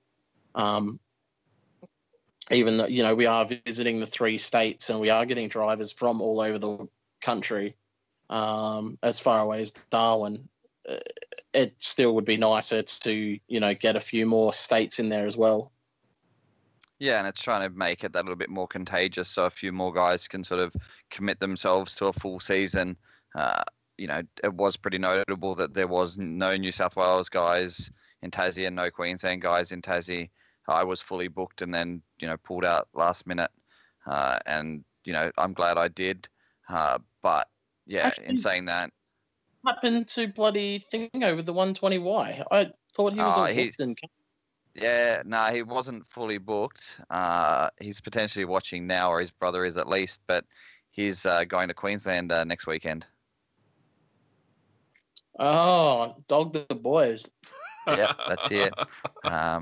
B: Even though, we are visiting the 3 states and we are getting drivers from all over the country, as far away as Darwin, it still would be nicer to, get a few more states in there as well.
C: Yeah, and it's trying to make it that little bit more contagious so a few more guys can sort of commit themselves to a full season. It was pretty notable that there was no New South Wales guys in Tassie and no Queensland guys in Tassie. I was fully booked and then, pulled out last minute. And, I'm glad I did. But, yeah, actually, in saying that.
B: What happened to bloody Thingo with the 120Y? I thought he was all booked.
C: Yeah, no, he wasn't fully booked. He's potentially watching now, or his brother is at least, but he's going to Queensland next weekend.
B: Oh, dog the boys.
C: Yeah, that's it. I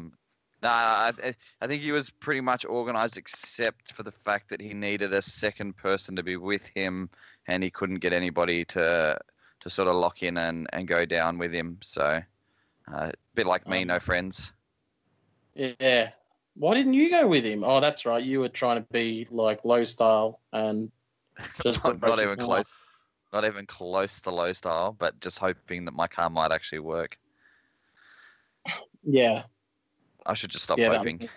C: think he was pretty much organised except for the fact that he needed a second person to be with him, and he couldn't get anybody to sort of lock in and go down with him. So a bit like me, no friends.
B: Yeah. Why didn't you go with him? Oh, that's right. You were trying to be like low style and just
C: not even close. Not even close to low style, but just hoping that my car might actually work.
B: Yeah.
C: I should just stop hoping.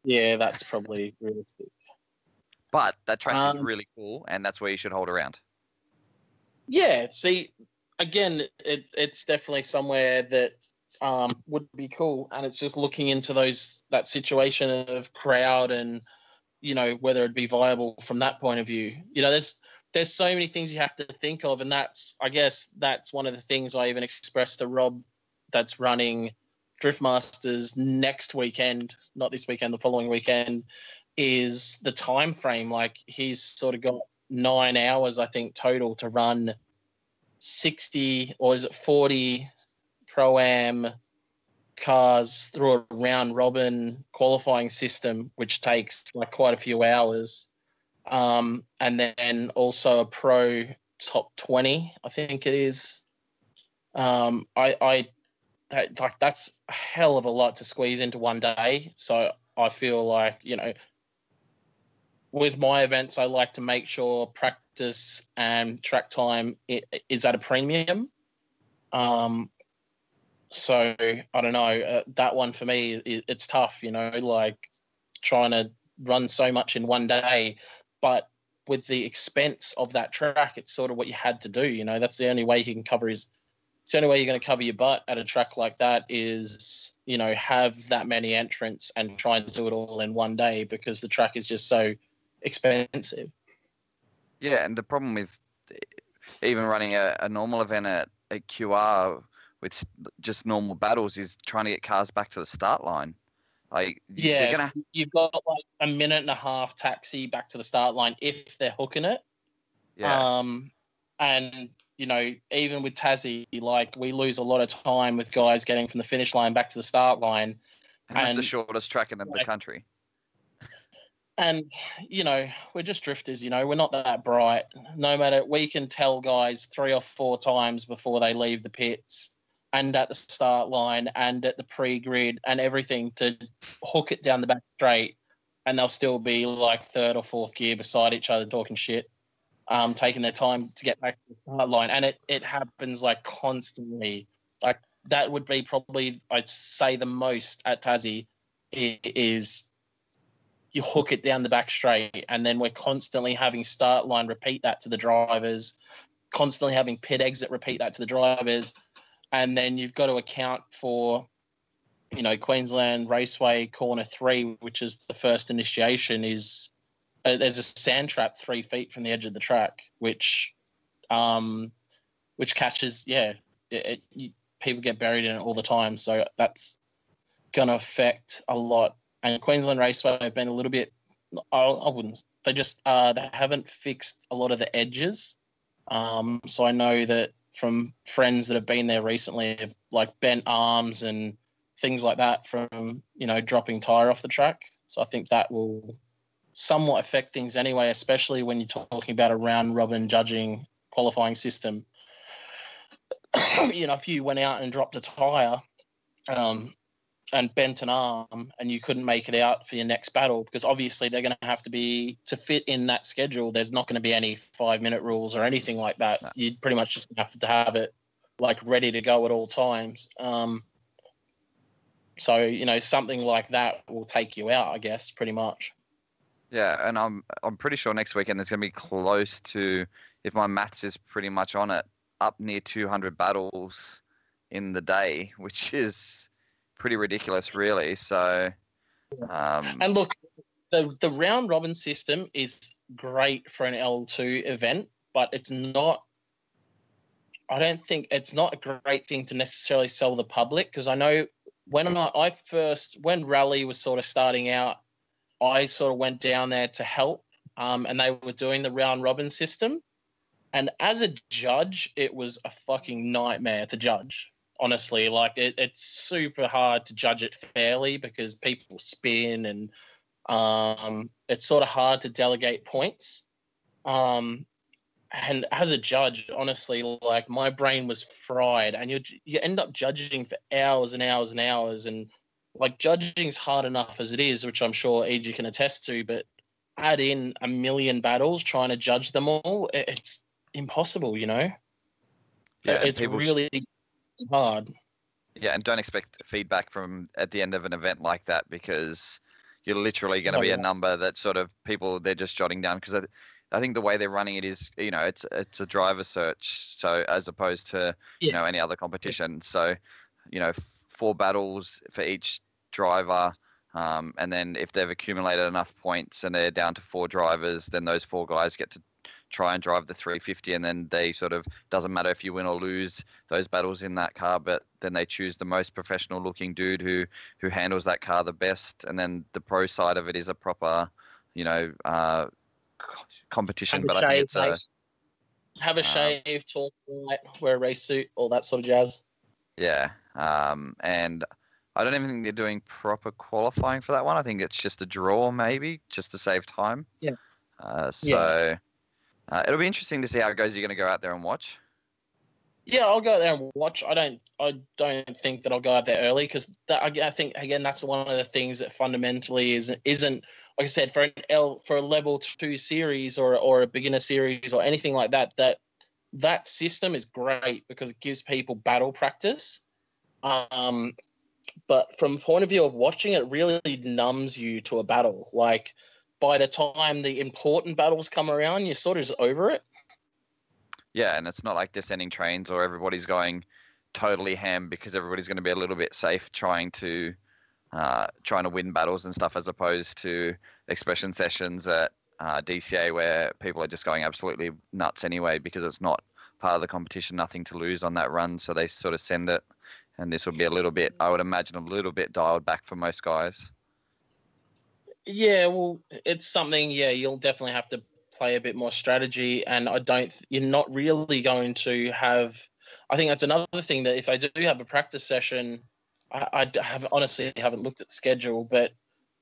B: Yeah, that's probably realistic.
C: But that track is
B: Um,
C: really cool, and that's where you should hold around.
B: Yeah, see, again, it's definitely somewhere that would be cool, and it's just looking into that situation of crowd and whether it'd be viable from that point of view. There's so many things you have to think of, and I guess that's one of the things I even expressed to Rob, that's running Drift Masters next weekend, not this weekend, the following weekend, is the time frame. Like, he's sort of got 9 hours, I think, total to run 60 or is it 40 pro-am cars through a round robin qualifying system, which takes like quite a few hours. And then also a pro top 20, I think it is. That's a hell of a lot to squeeze into one day. So I feel like, with my events, I like to make sure practice and track time is at a premium. So I don't know. That one for me, it's tough. Like trying to run so much in one day, but with the expense of that track, it's sort of what you had to do. That's the only way you can cover It's the only way you're going to cover your butt at a track like that is, have that many entrants and try and do it all in one day, because the track is just so expensive.
C: Yeah, and the problem with even running a normal event at QR with just normal battles is trying to get cars back to the start line. Like,
B: yeah, you've got like a minute and a half taxi back to the start line if they're hooking it.
C: Yeah.
B: And even with Tassie, like, we lose a lot of time with guys getting from the finish line back to the start line.
C: And that's the shortest track in the country.
B: And, we're just drifters, we're not that bright. No matter, we can tell guys 3 or 4 times before they leave the pits and at the start line and at the pre-grid and everything to hook it down the back straight, and they'll still be like 3rd or 4th gear beside each other talking shit, taking their time to get back to the start line. And it happens like constantly. Like, that would be probably, I'd say, the most at Tassie is you hook it down the back straight, and then we're constantly having start line repeat that to the drivers, constantly having pit exit repeat that to the drivers, and then you've got to account for, Queensland Raceway Corner 3, which is the first initiation, is there's a sand trap 3 feet from the edge of the track, which catches, people get buried in it all the time, so that's going to affect a lot. And Queensland Raceway have been a little bit, I wouldn't, they just, they haven't fixed a lot of the edges. So I know that from friends that have been there recently, have like bent arms and things like that from, dropping tyre off the track. So I think that will somewhat affect things anyway, especially when you're talking about a round robin judging qualifying system. If you went out and dropped a tyre, and bent an arm and you couldn't make it out for your next battle, because obviously they're going to have to be, to fit in that schedule, there's not going to be any 5-minute rules or anything like that. No. You'd pretty much just have to have it like ready to go at all times. So, something like that will take you out, I guess, pretty much.
C: Yeah, and I'm pretty sure next weekend there's going to be close to, if my maths is pretty much on it, up near 200 battles in the day, which is pretty ridiculous, really. So,
B: and look, the round robin system is great for an L2 event, but it's not. I don't think it's not a great thing to necessarily sell the public, because I know when when Rally was sort of starting out, I sort of went down there to help, and they were doing the round robin system, and as a judge, it was a fucking nightmare to judge. Honestly, like it's super hard to judge it fairly because people spin, and it's sort of hard to delegate points. And as a judge, honestly, like my brain was fried, and you end up judging for hours and hours and hours, and like judging's hard enough as it is, which I'm sure EG can attest to, but add in a million battles trying to judge them all, it's impossible, Yeah, it's really hard.
C: Yeah, and don't expect feedback from at the end of an event like that, because you're literally going to be a number that sort of people they're just jotting down because I think the way they're running it is, it's a driver search, so as opposed to any other competition. So, 4 battles for each driver, and then if they've accumulated enough points and they're down to 4 drivers, then those 4 guys get to try and drive the 350, and then they sort of doesn't matter if you win or lose those battles in that car, but then they choose the most professional looking dude who handles that car the best, and then the pro side of it is a proper competition. But I think it's
B: have a shave, tall, white, wear a race suit, all that sort of jazz.
C: Yeah, and I don't even think they're doing proper qualifying for that one. I think it's just a draw, maybe, just to save time.
B: Yeah.
C: It'll be interesting to see how it goes. You're going to go out there and watch? Yeah,
B: I'll go there and watch. I don't think that I'll go out there early because I think again that's one of the things that fundamentally isn't like I said for a level 2 series or a beginner series or anything like that. That system is great because it gives people battle practice. But from the point of view of watching, it really numbs you to a battle. Like, by the time the important battles come around, you're sort of just over it.
C: Yeah, and it's not like descending trains or everybody's going totally ham because everybody's going to be a little bit safe trying to win battles and stuff, as opposed to expression sessions at DCA where people are just going absolutely nuts anyway because it's not part of the competition, nothing to lose on that run, so they sort of send it. And this will be a little bit, I would imagine, a little bit dialed back for most guys.
B: Yeah, well, it's something, you'll definitely have to play a bit more strategy. And you're not really going to have, I think that's another thing that if they do have a practice session, I honestly haven't looked at the schedule, but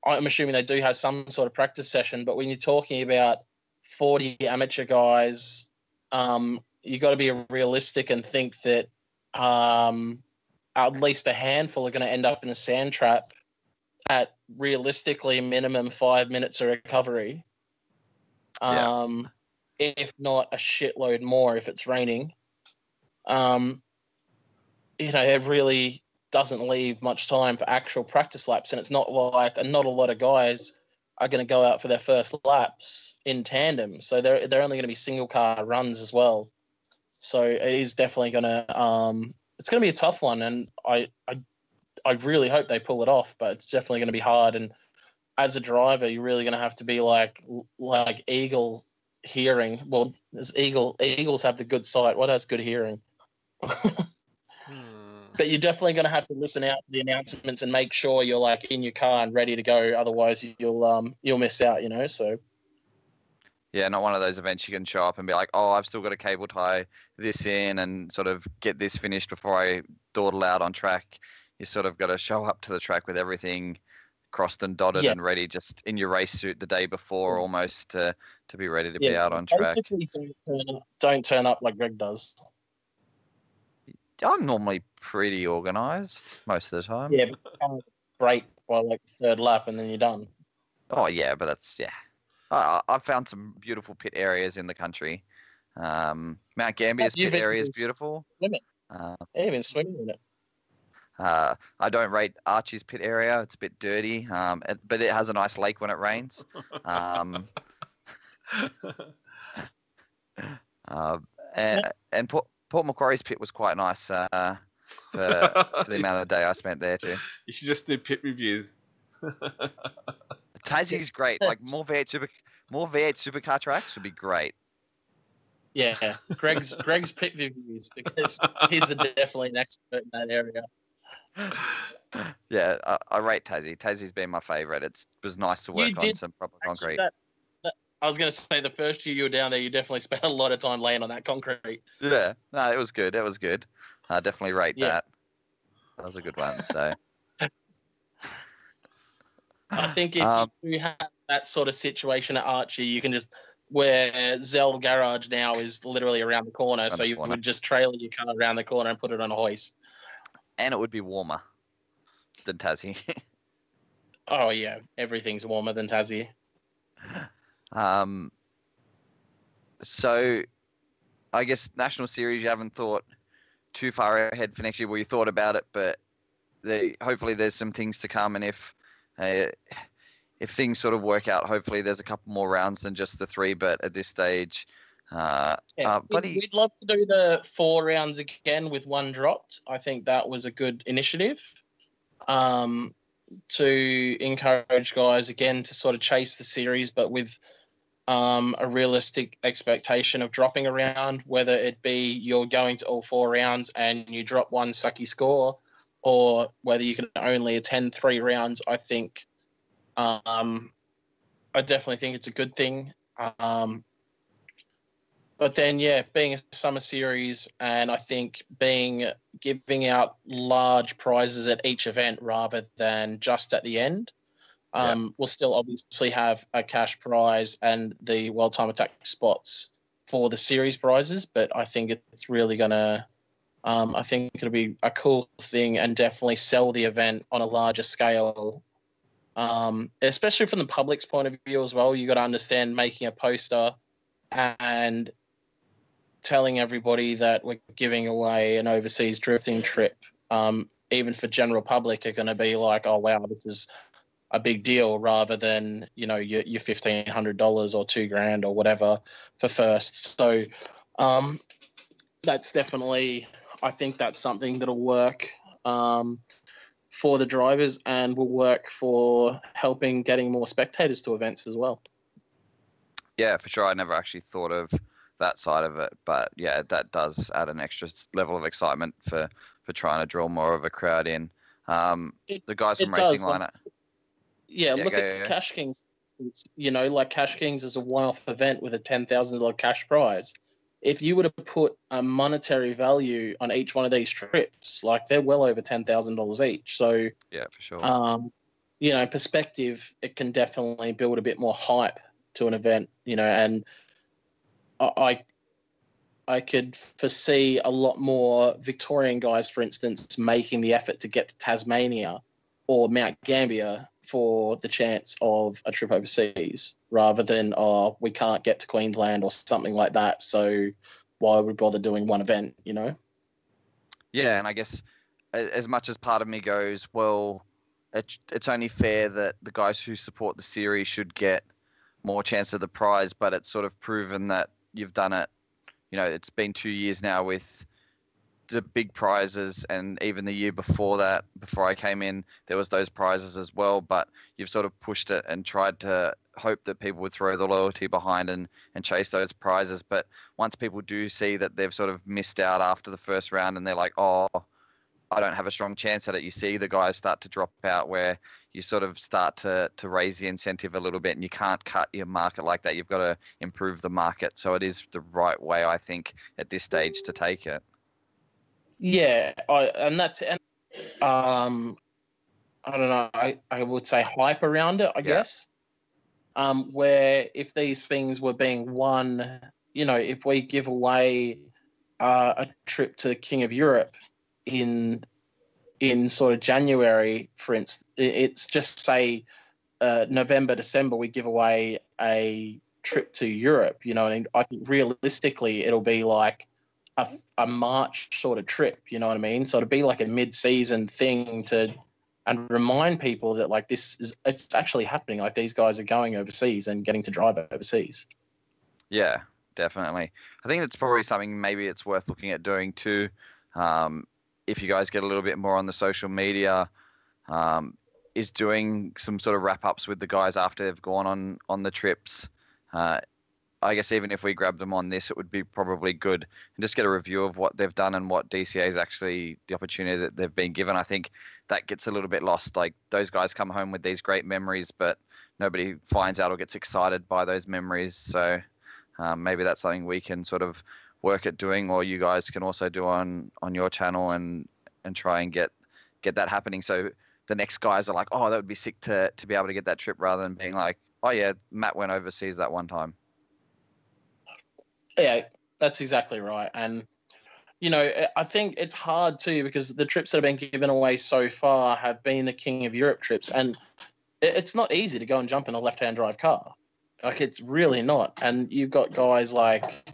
B: I'm assuming they do have some sort of practice session. But when you're talking about 40 amateur guys, you got to be realistic and think that at least a handful are going to end up in a sand trap at realistically minimum 5 minutes of recovery. If not a shitload more if it's raining. It really doesn't leave much time for actual practice laps, and it's not like not a lot of guys are going to go out for their first laps in tandem, so they're only going to be single car runs as well. So it is definitely going to it's going to be a tough one, and I really hope they pull it off, but it's definitely going to be hard. And as a driver, you're really going to have to be like eagle hearing. Well, eagles have the good sight. What has good hearing? But you're definitely going to have to listen out to the announcements and make sure you're like in your car and ready to go. Otherwise, you'll miss out. So.
C: Yeah, not one of those events you can show up and be like, oh, I've still got to cable tie this in and sort of get this finished before I dawdle out on track. You sort of got to show up to the track with everything crossed and dotted and ready, just in your race suit the day before almost to be ready to be out on track.
B: Basically, don't turn up like Greg does.
C: I'm normally pretty organised most of the time.
B: Yeah, but you can't break by like the third lap and then you're done.
C: Oh, yeah, but that's, I've found some beautiful pit areas in the country. Mount Gambier's pit area is beautiful.
B: Swimming. I've been swimming in it.
C: I don't rate Archie's pit area. It's a bit dirty, but it has a nice lake when it rains. And Port Macquarie's pit was quite nice for the amount of day I spent there too.
A: You should just do pit reviews.
C: Tassie's great. Like more V8 supercar tracks would be great.
B: Yeah, Greg's pit reviews because he's definitely an expert in that area.
C: Yeah, I rate Tassie. Tassie's been my favourite. It was nice to work on some proper concrete.
B: I was going to say the first year you were down there, you definitely spent a lot of time laying on that concrete.
C: Yeah, no, it was good. It was good. I definitely rate that. That was a good one. So
B: I think if you have that sort of situation at Archie, you can just where Zell Garage now is literally around the corner, so you would just trailer your car around the corner and put it on a hoist. And
C: it would be warmer than Tassie.
B: Oh yeah, everything's warmer than Tassie.
C: So I guess National Series, you haven't thought too far ahead for next year. Well, you thought about it, but hopefully there's some things to come. And if if things sort of work out, hopefully there's a couple more rounds than just the 3. But at this stage,
B: we'd love to do the 4 rounds again with 1 dropped. I think that was a good initiative to encourage guys again to sort of chase the series, but with a realistic expectation of dropping a round, whether it be you're going to all 4 rounds and you drop 1 sucky score, or whether you can only attend 3 rounds. I think, I definitely think it's a good thing. But then, being a summer series, and I think giving out large prizes at each event rather than just at the end. We'll still obviously have a cash prize and the World Time Attack spots for the series prizes, but I think it's really going to, I think it'll be a cool thing and definitely sell the event on a larger scale, especially from the public's point of view as well. You got to understand making a poster and telling everybody that we're giving away an overseas drifting trip, even for general public, are going to be like, oh, wow, this is a big deal, rather than, your $1,500 or $2,000 or whatever for first. So that's definitely, I think that's something that'll work for the drivers and will work for helping getting more spectators to events as well.
C: Yeah, for sure. I never actually thought of that side of it, but yeah, that does add an extra level of excitement for trying to draw more of a crowd in. The guys from Racing Line.
B: Look at Cash Kings. Like Cash Kings is a one-off event with a $10,000 cash prize. If you were to put a monetary value on each one of these trips, like they're well over $10,000 each. So
C: yeah, for sure.
B: Perspective, it can definitely build a bit more hype to an event. And I could foresee a lot more Victorian guys, for instance, making the effort to get to Tasmania or Mount Gambier for the chance of a trip overseas, rather than, we can't get to Queensland or something like that, so why would we bother doing one event,
C: Yeah, and I guess as much as part of me goes, well, it's only fair that the guys who support the series should get more chance of the prize, but it's sort of proven that you've done it. It's been 2 years now with the big prizes, and even the year before that, before I came in, there was those prizes as well, but you've sort of pushed it and tried to hope that people would throw the loyalty behind and chase those prizes. But once people do see that they've sort of missed out after the first round and they're like, oh, I don't have a strong chance at it, you see the guys start to drop out, where you sort of start to raise the incentive a little bit, and you can't cut your market like that. You've got to improve the market. So it is the right way, I think, at this stage to take it.
B: Yeah, I don't know. I would say hype around it, I guess. Where if these things were being won, if we give away a trip to the King of Europe in sort of January, for instance, it's just say November, December, we give away a trip to Europe. And I think realistically it'll be like a March sort of trip, you know what I mean? So it'd be like a mid-season thing and remind people that like it's actually happening. Like these guys are going overseas and getting to drive overseas.
C: Yeah, definitely. I think it's probably something maybe it's worth looking at doing too. If you guys get a little bit more on the social media, is doing some sort of wrap-ups with the guys after they've gone on the trips. I guess even if we grab them on this, it would be probably good and just get a review of what they've done and what DCA is actually the opportunity that they've been given. I think that gets a little bit lost. Like those guys come home with these great memories, but nobody finds out or gets excited by those memories. So maybe that's something we can sort of work at doing, or you guys can also do on your channel and try and get that happening. So the next guys are like, oh, that would be sick to be able to get that trip, rather than being like, oh yeah, Matt went overseas that one time.
B: Yeah, that's exactly right. And, I think it's hard too, because the trips that have been given away so far have been the King of Europe trips. And it's not easy to go and jump in a left-hand drive car. Like, it's really not. And you've got guys like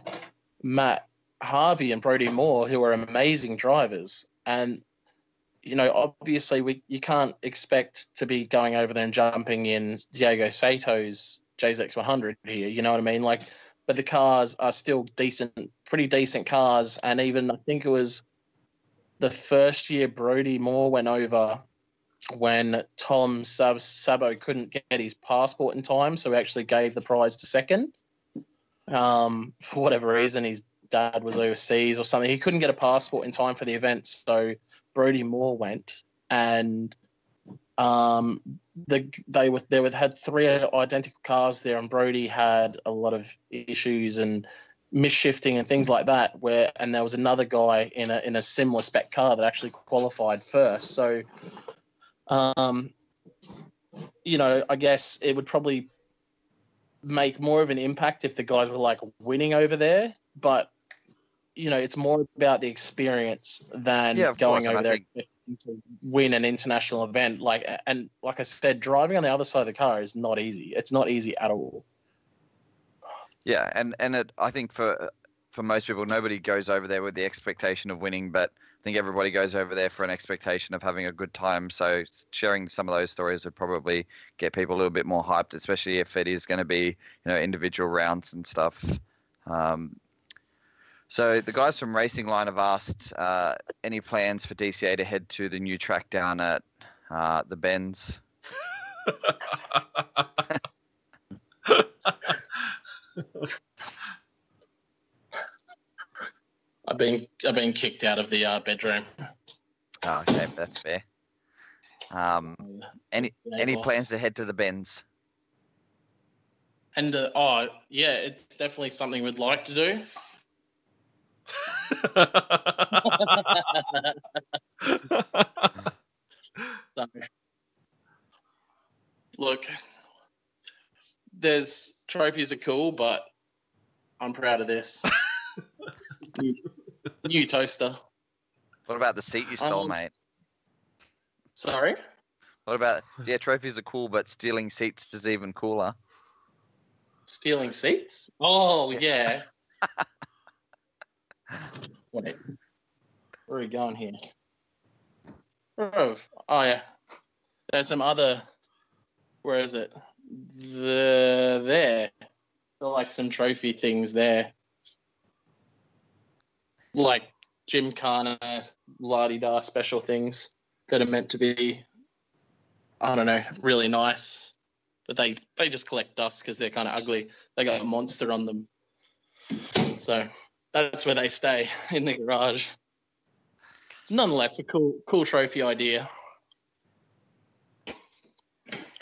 B: Matt Harvey and Brodie Moore who are amazing drivers. And, obviously you can't expect to be going over there and jumping in Diego Sato's JZX100 here. You know what I mean? Like, but the cars are still pretty decent cars. And even I think it was the first year Brody Moore went over when Tom Sabo couldn't get his passport in time, so he actually gave the prize to second. For whatever reason, his dad was overseas or something. He couldn't get a passport in time for the event, so Brody Moore went, and they had 3 identical cars there, and Brody had a lot of issues and misshifting and things like that. And there was another guy in a similar spec car that actually qualified first. So, I guess it would probably make more of an impact if the guys were like winning over there, but it's more about the experience than going over there to win an international event. Like I said, driving on the other side of the car is not easy. It's not easy at all.
C: Yeah, and I think for most people, nobody goes over there with the expectation of winning, but I think everybody goes over there for an expectation of having a good time. So sharing some of those stories would probably get people a little bit more hyped, especially if it is going to be individual rounds and stuff. So the guys from Racing Line have asked any plans for DCA to head to the new track down at the Bends.
B: I've been kicked out of the bedroom.
C: Oh, okay, that's fair. Any plans to head to the Bends?
B: And yeah, it's definitely something we'd like to do. So, look, there's trophies are cool, but I'm proud of this. New toaster.
C: What about the seat you stole, mate?
B: Sorry?
C: What about, trophies are cool, but stealing seats is even cooler.
B: Stealing seats? Oh, yeah. Wait. Where are we going here? Oh, yeah. There's some other... Where is it? There. There are like some trophy things there. Like Gymkhana, la-di-da special things that are meant to be, I don't know, really nice. But they just collect dust because they're kind of ugly. They got a monster on them. So that's where they stay, in the garage. Nonetheless, a cool trophy idea.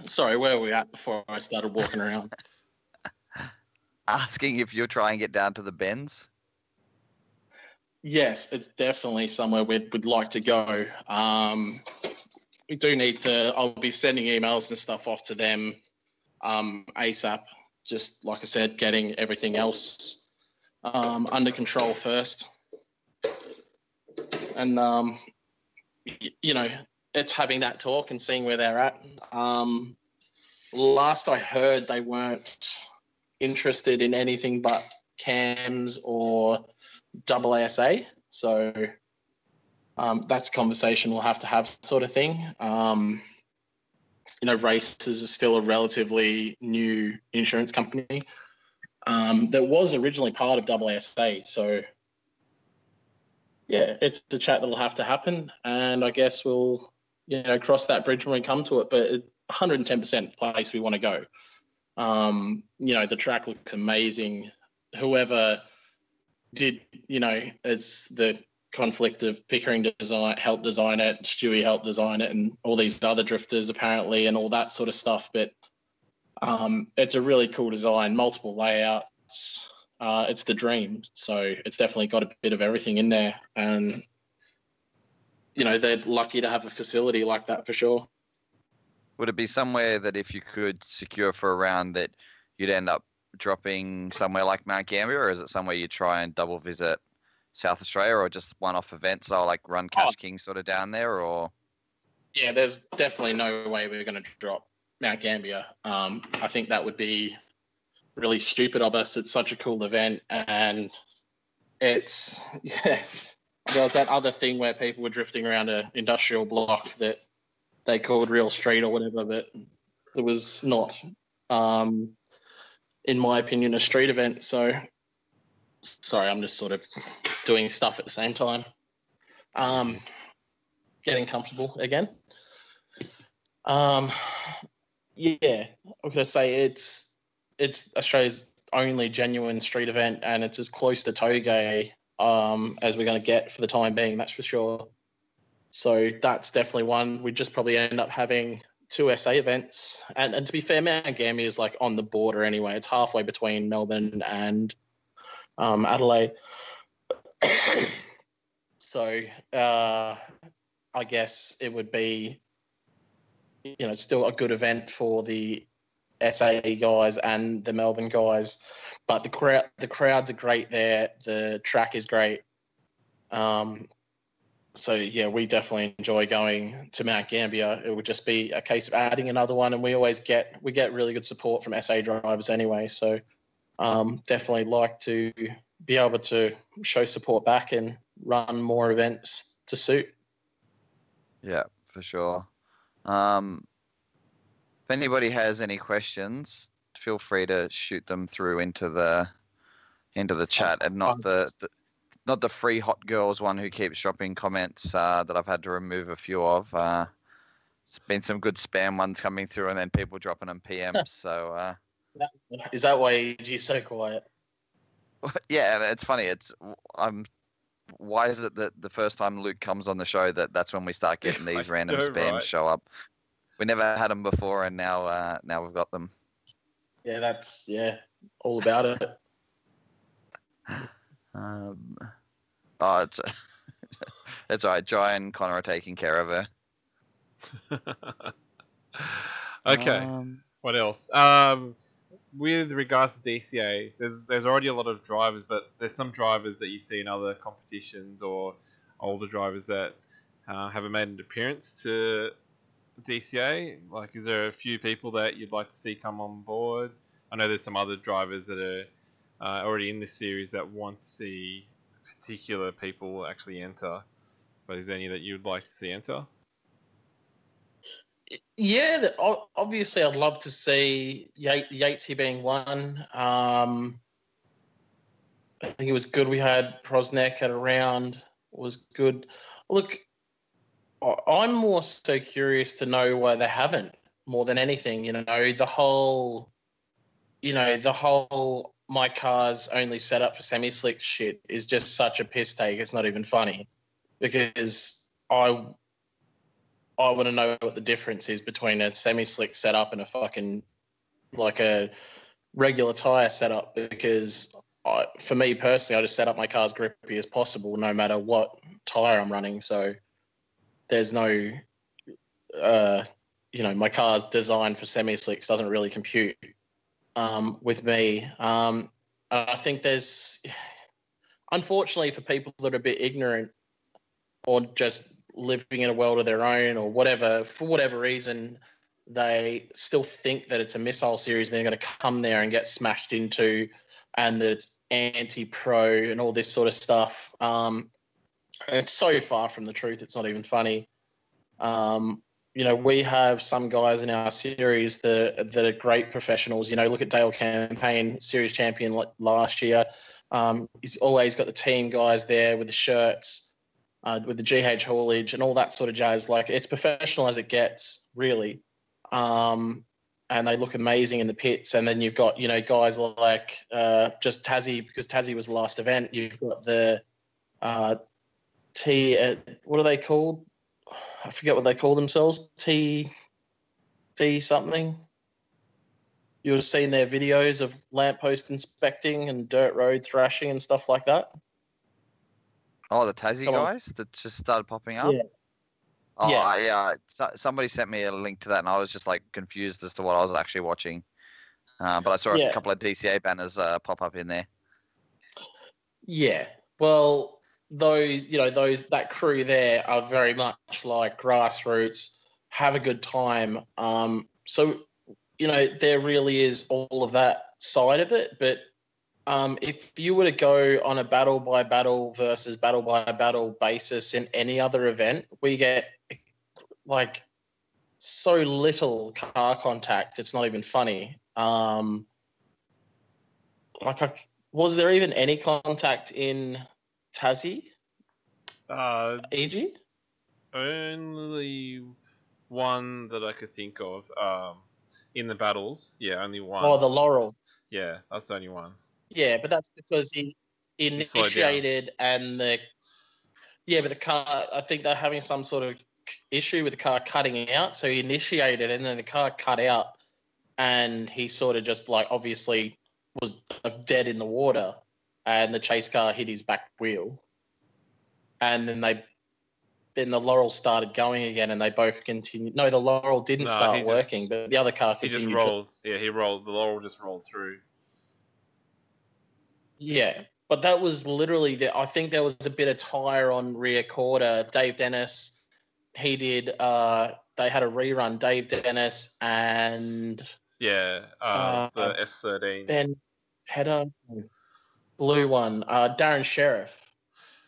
B: Sorry, where were we at before I started walking around?
C: Asking if you'll try and get down to the Bends?
B: Yes, it's definitely somewhere we'd like to go. We do need to, I'll be sending emails and stuff off to them ASAP. Just like I said, getting everything else under control first. And, it's having that talk and seeing where they're at. Last I heard, they weren't interested in anything but CAMs or AASA. So that's a conversation we'll have to have, sort of thing. Races is still a relatively new insurance company that was originally part of AASA. So, yeah, it's a chat that'll have to happen. And I guess we'll, cross that bridge when we come to it. But 110% the place we want to go. The track looks amazing. Whoever did, as the conflict of Pickering helped design it, Stewie helped design it, and all these other drifters apparently, and all that sort of stuff. But it's a really cool design, multiple layouts. It's the dream. So it's definitely got a bit of everything in there. And, they're lucky to have a facility like that for sure.
C: Would it be somewhere that if you could secure for a round that you'd end up dropping somewhere like Mount Gambier, or is it somewhere you try and double visit South Australia, or just one-off events, so like run Cash King sort of down there, or? Yeah,
B: there's definitely no way we're going to drop Mount Gambier. I think that would be really stupid of us. It's such a cool event, and it's there was that other thing where people were drifting around an industrial block that they called Real Street or whatever, but it was not, in my opinion, a street event. So, sorry, I'm just sort of doing stuff at the same time. Getting comfortable again. Yeah, I'm gonna say it's Australia's only genuine street event, and it's as close to Togay as we're going to get for the time being. That's for sure. So that's definitely one. We'd just probably end up having 2 SA events, and to be fair, Mount Gambier is like on the border anyway. It's halfway between Melbourne and Adelaide. So I guess it would be, still a good event for the SA guys and the Melbourne guys, but the crowds are great there. The track is great. So yeah, we definitely enjoy going to Mount Gambier. It would just be a case of adding another one, and we get really good support from SA drivers anyway. So definitely like to be able to show support back and run more events to suit.
C: Yeah, for sure. If anybody has any questions, feel free to shoot them through into the chat, and not the free hot girls one who keeps dropping comments that I've had to remove a few of. It's been some good spam ones coming through, and then people dropping them PMs. So
B: is that why AG's so quiet?
C: Yeah, it's funny. Why is it that the first time Luke comes on the show that's when we start getting these random spams show up? We never had them before, and now we've got them.
B: Yeah, that's all about it.
C: It's all right. Jai and Connor are taking care of her.
A: Okay. What else? With regards to DCA, there's already a lot of drivers, but there's some drivers that you see in other competitions, or older drivers that haven't made an appearance to DCA. Like, is there a few people that you'd like to see come on board? I know there's some other drivers that are already in this series that want to see particular people actually enter, but is there any that you'd like to see enter?
B: Yeah, obviously I'd love to see Yatesy being one. I think it was good we had Prosnek at a round. It was good. Look, I'm more so curious to know why they haven't, more than anything. The whole my car's only set up for semi-slick shit is just such a piss take. It's not even funny, because I want to know what the difference is between a semi-slick setup and a fucking, like, a regular tyre setup, because for me personally, I just set up my car as grippy as possible no matter what tyre I'm running. So there's no, my car's designed for semi-slicks doesn't really compute with me. I think there's, unfortunately for people that are a bit ignorant or just living in a world of their own or whatever, for whatever reason, they still think that it's a missile series and they're going to come there and get smashed into, and that it's anti-pro and all this sort of stuff. It's so far from the truth, it's not even funny. We have some guys in our series that are great professionals. Look at Dale Campaign, series champion last year. He's always got the team guys there with the shirts, with the GH haulage and all that sort of jazz. Like, it's professional as it gets, really. And they look amazing in the pits. And then you've got, guys like just Tassie, because Tassie was the last event. You've got the what are they called? I forget what they call themselves. T something. You would have seen their videos of lamppost inspecting and dirt road thrashing and stuff like that.
C: Oh, the Tassie guys that just started popping up?
B: Yeah.
C: Oh, yeah. Somebody sent me a link to that, and I was just, confused as to what I was actually watching. But I saw a couple of DCA banners pop up in there. Yeah.
B: Well, that crew there are very much like grassroots, have a good time. So, there really is all of that side of it. But If you were to go on a battle by battle versus battle by battle basis in any other event, we get like so little car contact. It's not even funny. Was there even any contact in Tassie? EG?
A: Only one that I could think of. In the battles, yeah, only one.
B: Oh, the Laurel.
A: Yeah, that's the only one.
B: Yeah, but that's because he initiated and but the car, I think they're having some sort of issue with the car cutting out. So he initiated and then the car cut out and he sort of just like obviously was dead in the water and the chase car hit his back wheel. And then the Laurel started going again and they both continued. No, the Laurel didn't start working, but the other car continued.
A: He just rolled. Yeah, he rolled. The Laurel just rolled through.
B: Yeah, but that was literally I think there was a bit of tire on rear quarter. Dave Dennis, he did. They had a rerun. Dave Dennis and
A: the S13.
B: Ben Petter, blue one. Darren Sheriff,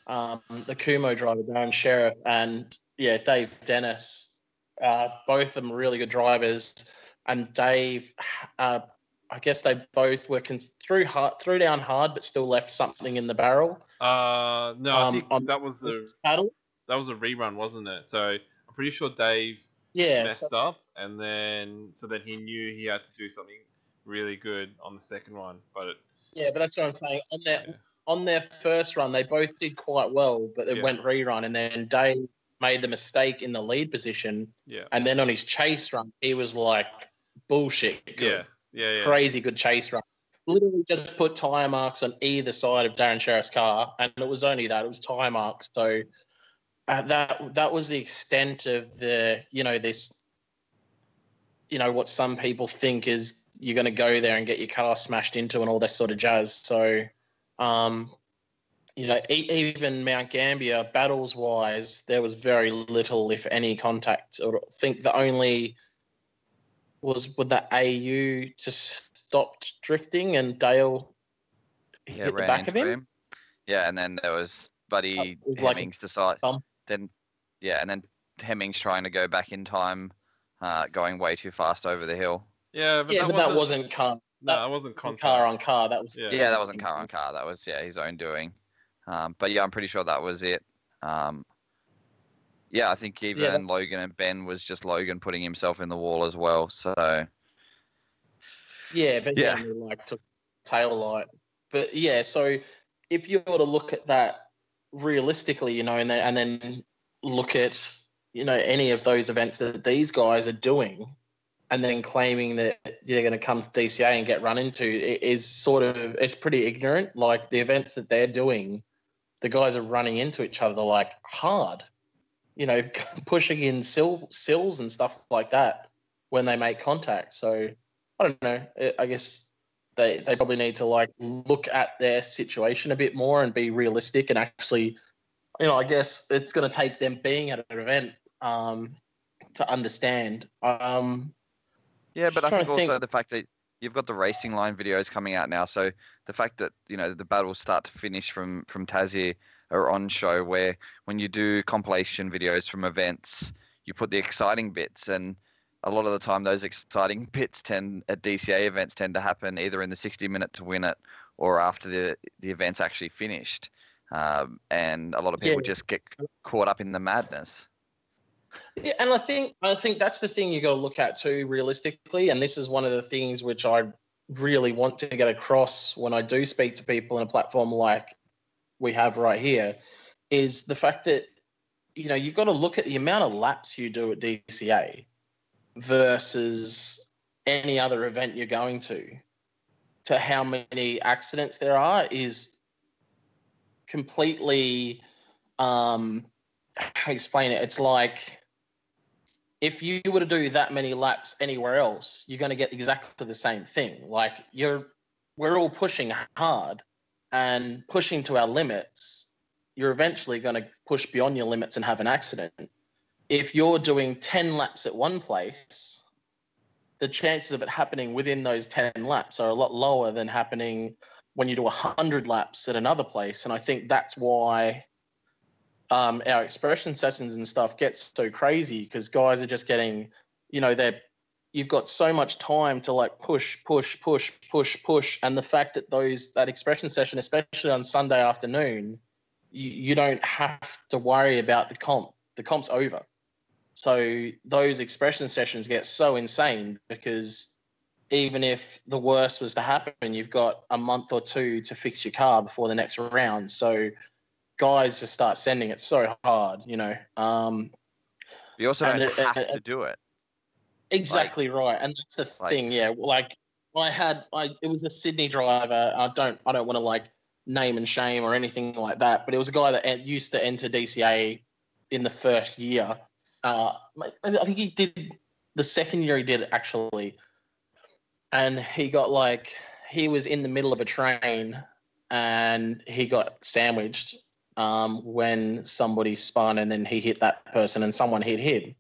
B: the Kumo driver, Darren Sheriff, and Dave Dennis. Both of them really good drivers, and Dave. I guess they both were threw down hard, but still left something in the barrel.
A: No, I think that was
B: battle.
A: That was a rerun, wasn't it? So I'm pretty sure Dave messed up, and then he knew he had to do something really good on the second one. But
B: that's what I'm saying. On their first run, they both did quite well, but it went rerun, and then Dave made the mistake in the lead position.
A: Yeah,
B: and then on his chase run, he was like bullshit good. Yeah. Crazy good chase run. Literally just put tyre marks on either side of Darren Sheriff's car, and it was only that. It was tyre marks. So that was the extent of what some people think is you're going to go there and get your car smashed into and all that sort of jazz. So, even Mount Gambier, battles-wise, there was very little, if any, contact. I think the only was with the AU just stopped drifting and Dale hit the back of him.
C: Yeah, and then there was Buddy Hemmings decide. And then Hemmings trying to go back in time, going way too fast over the hill.
A: Yeah, but
B: that wasn't car.
A: That wasn't contact.
B: Car on car. That was
C: that wasn't car on car. That was his own doing. But I'm pretty sure that was it. I think even Logan and Ben was just Logan putting himself in the wall as well. So
B: took tail light. But so if you were to look at that realistically, and then look at any of those events that these guys are doing, and then claiming that they're going to come to DCA and get run into, it is it's pretty ignorant. Like the events that they're doing, the guys are running into each other like hard. Pushing in sills and stuff like that when they make contact. So I don't know. I guess they probably need to look at their situation a bit more and be realistic and actually, I guess it's going to take them being at an event to understand.
C: But I think also the fact that you've got the racing line videos coming out now. So the fact that, the battles start to finish from Tassie are on show, where when you do compilation videos from events, you put the exciting bits, and a lot of the time those exciting bits at DCA events tend to happen either in the 60-minute to win it or after the event's actually finished. And a lot of people just get caught up in the madness.
B: Yeah, and I think that's the thing you got to look at too, realistically. And this is one of the things which I really want to get across when I do speak to people on a platform like we have right here, is the fact that you've got to look at the amount of laps you do at DCA versus any other event you're going to how many accidents there are is completely how to explain it. It's like if you were to do that many laps anywhere else, you're going to get exactly the same thing. Like we're all pushing hard and pushing to our limits. You're eventually going to push beyond your limits and have an accident. If you're doing 10 laps at one place, the chances of it happening within those 10 laps are a lot lower than happening when you do 100 laps at another place. And I think that's why our expression sessions and stuff gets so crazy, because guys are just getting, you've got so much time to like push. And the fact that that expression session, especially on Sunday afternoon, you don't have to worry about the comp. The comp's over. So those expression sessions get so insane, because even if the worst was to happen, you've got a month or two to fix your car before the next round. So guys just start sending it so hard,
C: You also don't have to do it.
B: Exactly right. And that's the thing, yeah. Like it was a Sydney driver. I don't want to like name and shame or anything like that, but it was a guy that used to enter DCA in the first year. I think he did the second year he did it, actually. And he was in the middle of a train and he got sandwiched when somebody spun, and then he hit that person and someone hit him.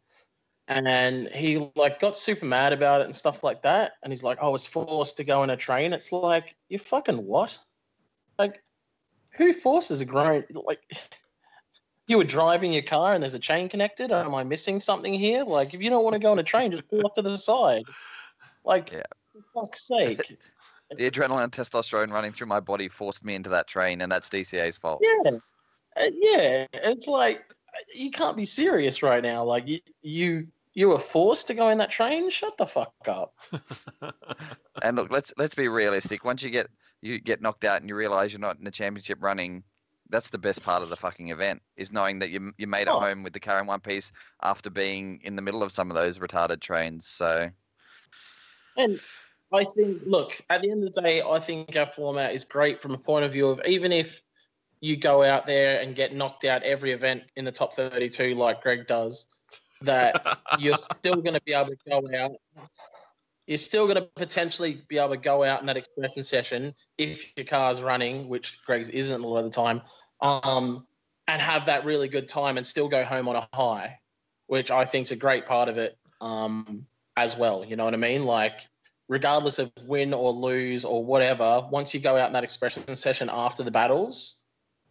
B: And he like got super mad about it and stuff like that. And he's like, I was forced to go in a train. It's like, you fucking what? Like, who forces a grown, like, you were driving your car and there's a chain connected? Am I missing something here? Like, if you don't want to go on a train, just pull off to the side. Like, for fuck's sake.
C: The adrenaline and testosterone running through my body forced me into that train, and that's DCA's fault.
B: Yeah. Yeah. It's like, you can't be serious right now. Like, you were forced to go in that train? Shut the fuck up.
C: And look, let's be realistic. Once you get knocked out and you realise you're not in the championship running, that's the best part of the fucking event, is knowing that you made it home with the car in one piece after being in the middle of some of those retarded trains. So,
B: and I think, look, at the end of the day, I think our format is great from a point of view of, even if you go out there and get knocked out every event in the top 32 like Greg does, that you're still going to be able to go out. You're still going to potentially be able to go out in that expression session if your car's running, which Greg's isn't a lot of the time, and have that really good time and still go home on a high, which I think is a great part of it as well. You know what I mean? Like, regardless of win or lose or whatever, once you go out in that expression session after the battles,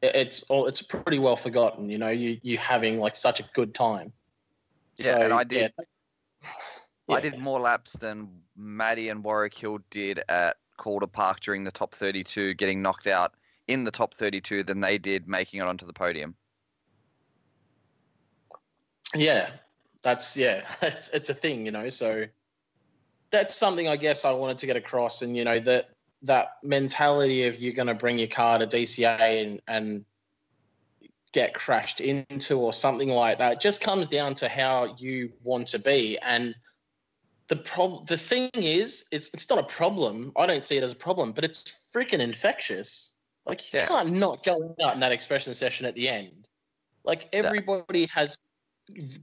B: it's pretty well forgotten. You having like such a good time.
C: Yeah,
B: so,
C: and I did.
B: Yeah.
C: I did more laps than Maddie and Warwick Hill did at Calder Park during the top 32, getting knocked out in the top 32 than they did making it onto the podium.
B: Yeah, it's a thing, so that's something I guess I wanted to get across. And, that mentality of you're going to bring your car to DCA and get crashed into or something like that, just comes down to how you want to be. And the thing is, it's not a problem. I don't see it as a problem, but it's freaking infectious. Like, you can't not go out in that expression session at the end. Like, everybody has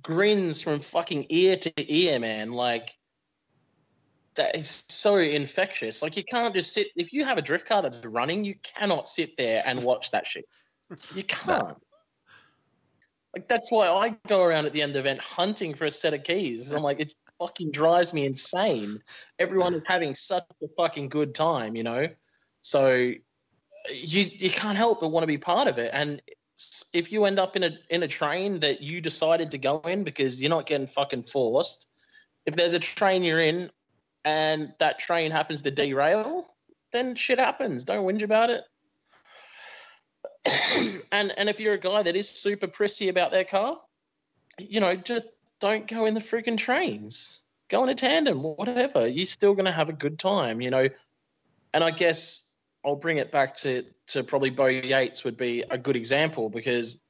B: grins from fucking ear to ear, man. Like, that is so infectious. Like, you can't just sit. If you have a drift car that's running, you cannot sit there and watch that shit. You can't. No. Like, that's why I go around at the end of the event hunting for a set of keys. I'm like, it fucking drives me insane. Everyone is having such a fucking good time, So you can't help but want to be part of it. And if you end up in a train that you decided to go in because you're not getting fucking forced, if there's a train you're in and that train happens to derail, then shit happens. Don't whinge about it. and if you're a guy that is super prissy about their car, just don't go in the freaking trains. Go in a tandem, whatever. You're still going to have a good time, And I guess I'll bring it back to probably Bo Yates would be a good example, because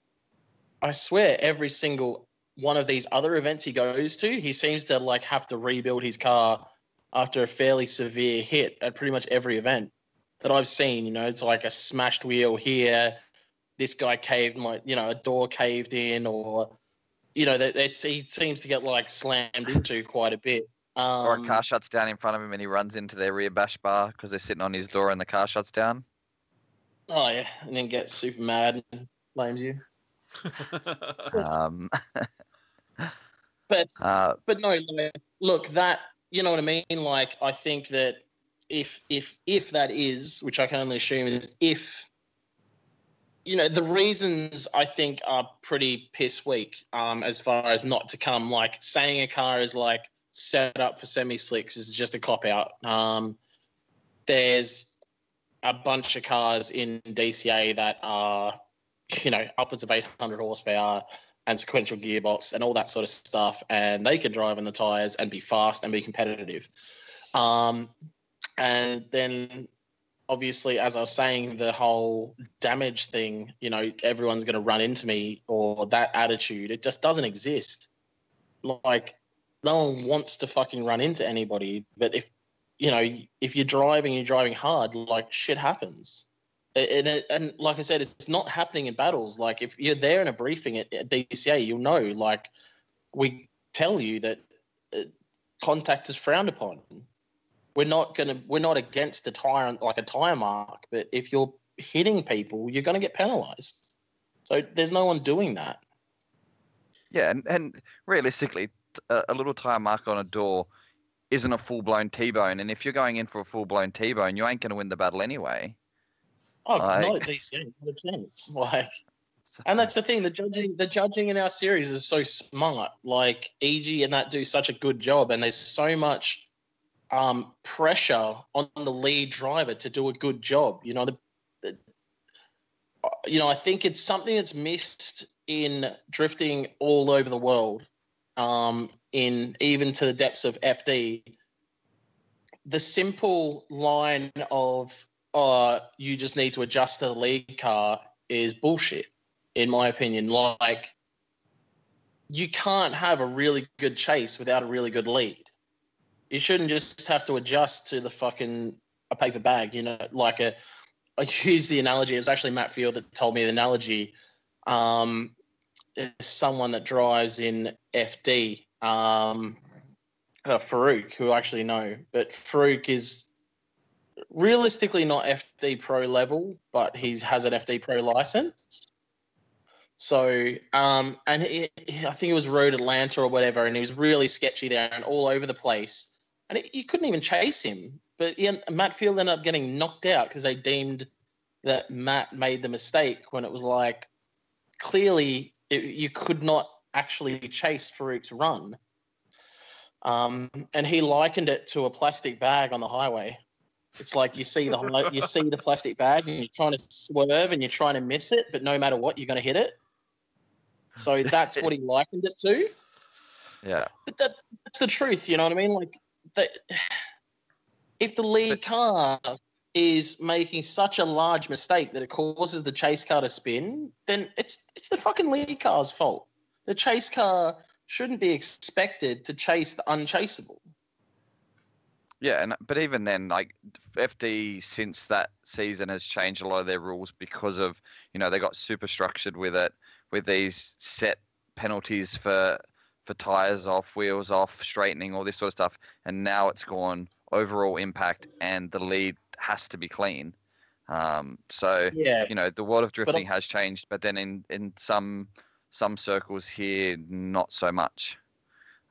B: I swear every single one of these other events he goes to, he seems to like have to rebuild his car after a fairly severe hit at pretty much every event that I've seen. It's like a smashed wheel here. This guy caved, a door caved in, or, he seems to get like slammed into quite a bit.
C: Or a car shuts down in front of him and he runs into their rear bash bar because they're sitting on his door and the car shuts down.
B: Oh, yeah. And then gets super mad and blames you. But no, look, that, you know what I mean? Like, I think that if that is, which I can only assume is if, the reasons I think are pretty piss weak as far as not to come. Like saying a car is like set up for semi-slicks is just a cop-out. There's a bunch of cars in DCA that are, upwards of 800 horsepower and sequential gearbox and all that sort of stuff, and they can drive in the tyres and be fast and be competitive. And then, obviously, as I was saying, the whole damage thing, everyone's going to run into me, or that attitude, it just doesn't exist. Like, no one wants to fucking run into anybody, but if you're driving hard, like, shit happens. And like I said, it's not happening in battles. Like, if you're there in a briefing at DCA, you'll know, like, we tell you that contact is frowned upon. We're not against a tire mark, but if you're hitting people, you're going to get penalised. So there's no one doing that.
C: Yeah, and realistically, a little tire mark on a door isn't a full-blown T-bone, and if you're going in for a full-blown T-bone, you ain't going to win the battle anyway.
B: Oh, not at DCA, not a chance. Like, and that's the thing. The judging in our series is so smart. Like, EG and that do such a good job, and there's so much pressure on the lead driver to do a good job. I think it's something that's missed in drifting all over the world, in even to the depths of FD. The simple line of you just need to adjust to the lead car is bullshit, in my opinion. Like, you can't have a really good chase without a really good lead. You shouldn't just have to adjust to a paper bag, like I use the analogy. It was actually Matt Field that told me the analogy. There's someone that drives in FD, Farouk, who I actually know, but Farouk is realistically not FD Pro level, but he has an FD Pro license. So, and I think it was Road Atlanta or whatever, and he was really sketchy there and all over the place. And you couldn't even chase him. But Matt Field ended up getting knocked out because they deemed that Matt made the mistake, when it was like, clearly you could not actually chase Farouk's run. And he likened it to a plastic bag on the highway. It's like you see the plastic bag and you're trying to swerve and you're trying to miss it, but no matter what, you're going to hit it. So that's what he likened it to.
C: Yeah.
B: But that's the truth, you know what I mean? Like, if the lead car is making such a large mistake that it causes the chase car to spin, then it's the fucking lead car's fault. The chase car shouldn't be expected to chase the unchaseable.
C: Yeah, but even then, like, FD since that season has changed a lot of their rules because of, they got super structured with it, with these set penalties for tires off, wheels off, straightening, all this sort of stuff. And now it's gone overall impact, and the lead has to be clean. So
B: yeah,
C: the world of drifting has changed, but then in some circles here, not so much.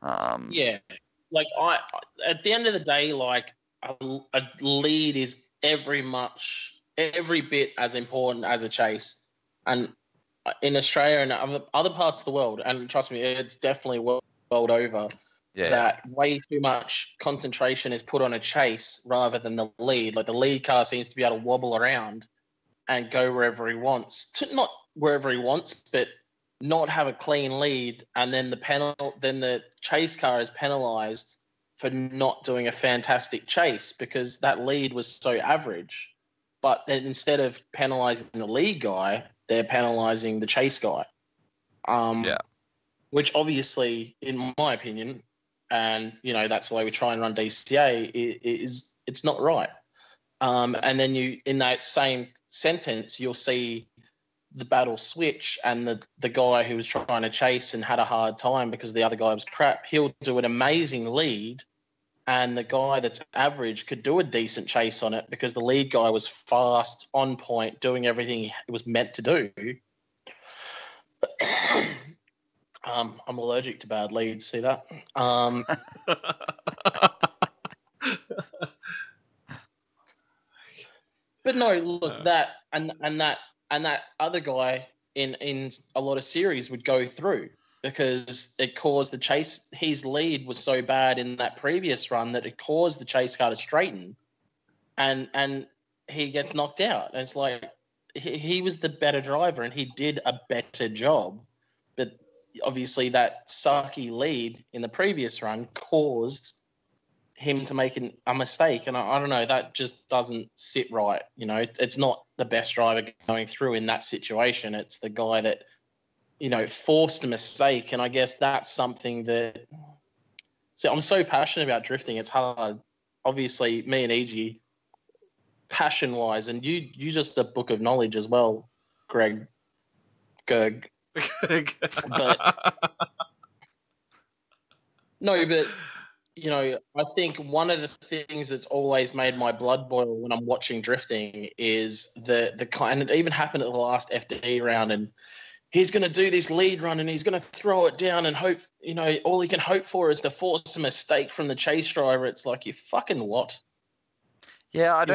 B: Yeah, like at the end of the day, like a lead is every bit as important as a chase, and in Australia and other parts of the world, and trust me, it's definitely world over.
C: Yeah.
B: That way too much concentration is put on a chase rather than the lead. Like, the lead car seems to be able to wobble around and go wherever he wants. Not wherever he wants, but not have a clean lead. And then the chase car is penalised for not doing a fantastic chase because that lead was so average. But then instead of penalising the lead guy, they're penalising the chase guy. Which obviously, in my opinion, and that's the way we try and run DCA, it's not right. And then in that same sentence, you'll see the battle switch, and the guy who was trying to chase and had a hard time because the other guy was crap, he'll do an amazing lead, and the guy that's average could do a decent chase on it because the lead guy was fast, on point, doing everything he was meant to do. I'm allergic to bad leads. See that? But no, look, that other guy in a lot of series would go through because it caused the chase. His lead was so bad in that previous run that it caused the chase car to straighten, and he gets knocked out. And it's like he was the better driver and he did a better job, but obviously that sucky lead in the previous run caused him to make a mistake. And I don't know, that just doesn't sit right. You know, it's not the best driver going through in that situation. It's the guy that, you know, forced a mistake. And I guess that's something that, I'm so passionate about drifting. It's hard. Obviously, me and EG, passion-wise, and you just a book of knowledge as well, Greg. Gerg. But no, but you know, I think one of the things that's always made my blood boil when I'm watching drifting is the kind. And it even happened at the last FD round, and he's going to do this lead run and he's going to throw it down and hope. You know, all he can hope for is to force a mistake from the chase driver. It's like, you fucking what?
C: Yeah, I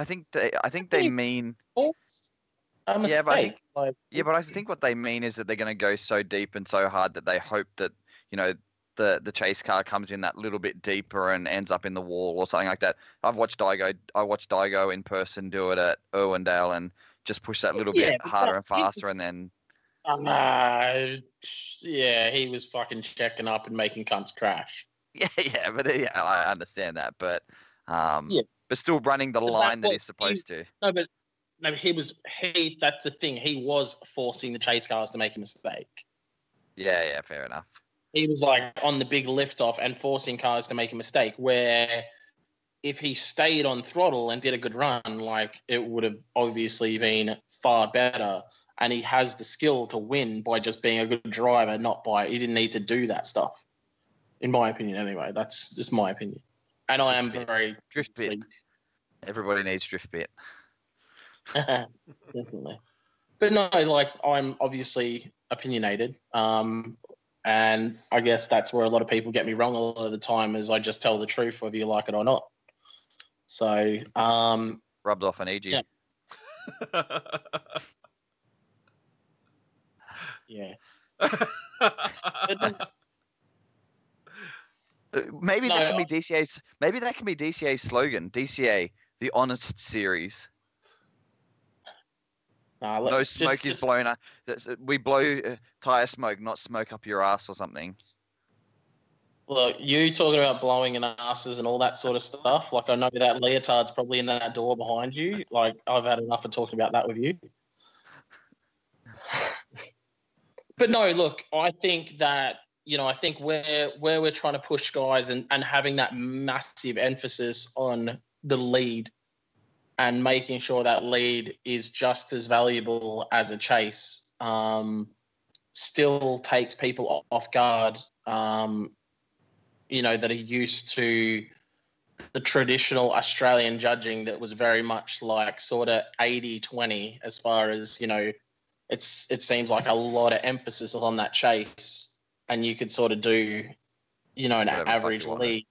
C: think they mean
B: a mistake.
C: But I think what they mean is that they're going to go so deep and so hard that they hope that, you know, the chase car comes in that little bit deeper and ends up in the wall or something like that. I watched Daigo in person do it at Irwindale and just push that little bit harder and faster, and then.
B: Yeah, he was fucking checking up and making cunts crash.
C: But I understand that, but but still running the line that he's supposed to.
B: No, but that's the thing. He was forcing the chase cars to make a mistake.
C: Yeah, fair enough.
B: He was like on the big lift off and forcing cars to make a mistake, where if he stayed on throttle and did a good run, like, it would have obviously been far better. And he has the skill to win by just being a good driver, he didn't need to do that stuff. In my opinion, anyway. That's just my opinion. And I am very
C: drift bit. Everybody needs drift bit.
B: Definitely. But no, like, I'm obviously opinionated. And I guess that's where a lot of people get me wrong a lot of the time, is I just tell the truth whether you like it or not. So
C: rubbed off on EG.
B: Yeah.
C: Maybe that can be DCA's. Maybe that can be DCA's slogan. DCA, the honest series. No smoke is blown up. We blow tire smoke, not smoke up your ass or something.
B: Look, you talking about blowing in asses and all that sort of stuff. Like, I know that leotard's probably in that door behind you. Like, I've had enough of talking about that with you. But no, look, I think that, you know, I think where we're trying to push guys and having that massive emphasis on the lead and making sure that lead is just as valuable as a chase still takes people off guard, you know, that are used to the traditional Australian judging that was very much like sort of 80-20 as far as, you know, it seems like a lot of emphasis on that chase, and you could sort of do, you know, an average lead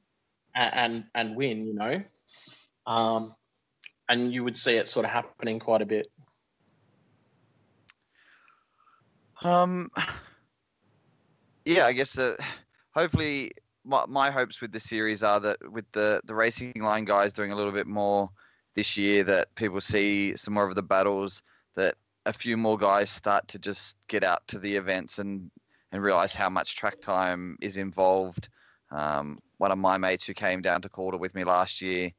B: and win, you know. And you would see it sort of happening quite a bit.
C: Yeah, I guess hopefully my hopes with the series are that with the racing line guys doing a little bit more this year, that people see some more of the battles, that a few more guys start to just get out to the events and realize how much track time is involved. One of my mates who came down to Calder with me last year,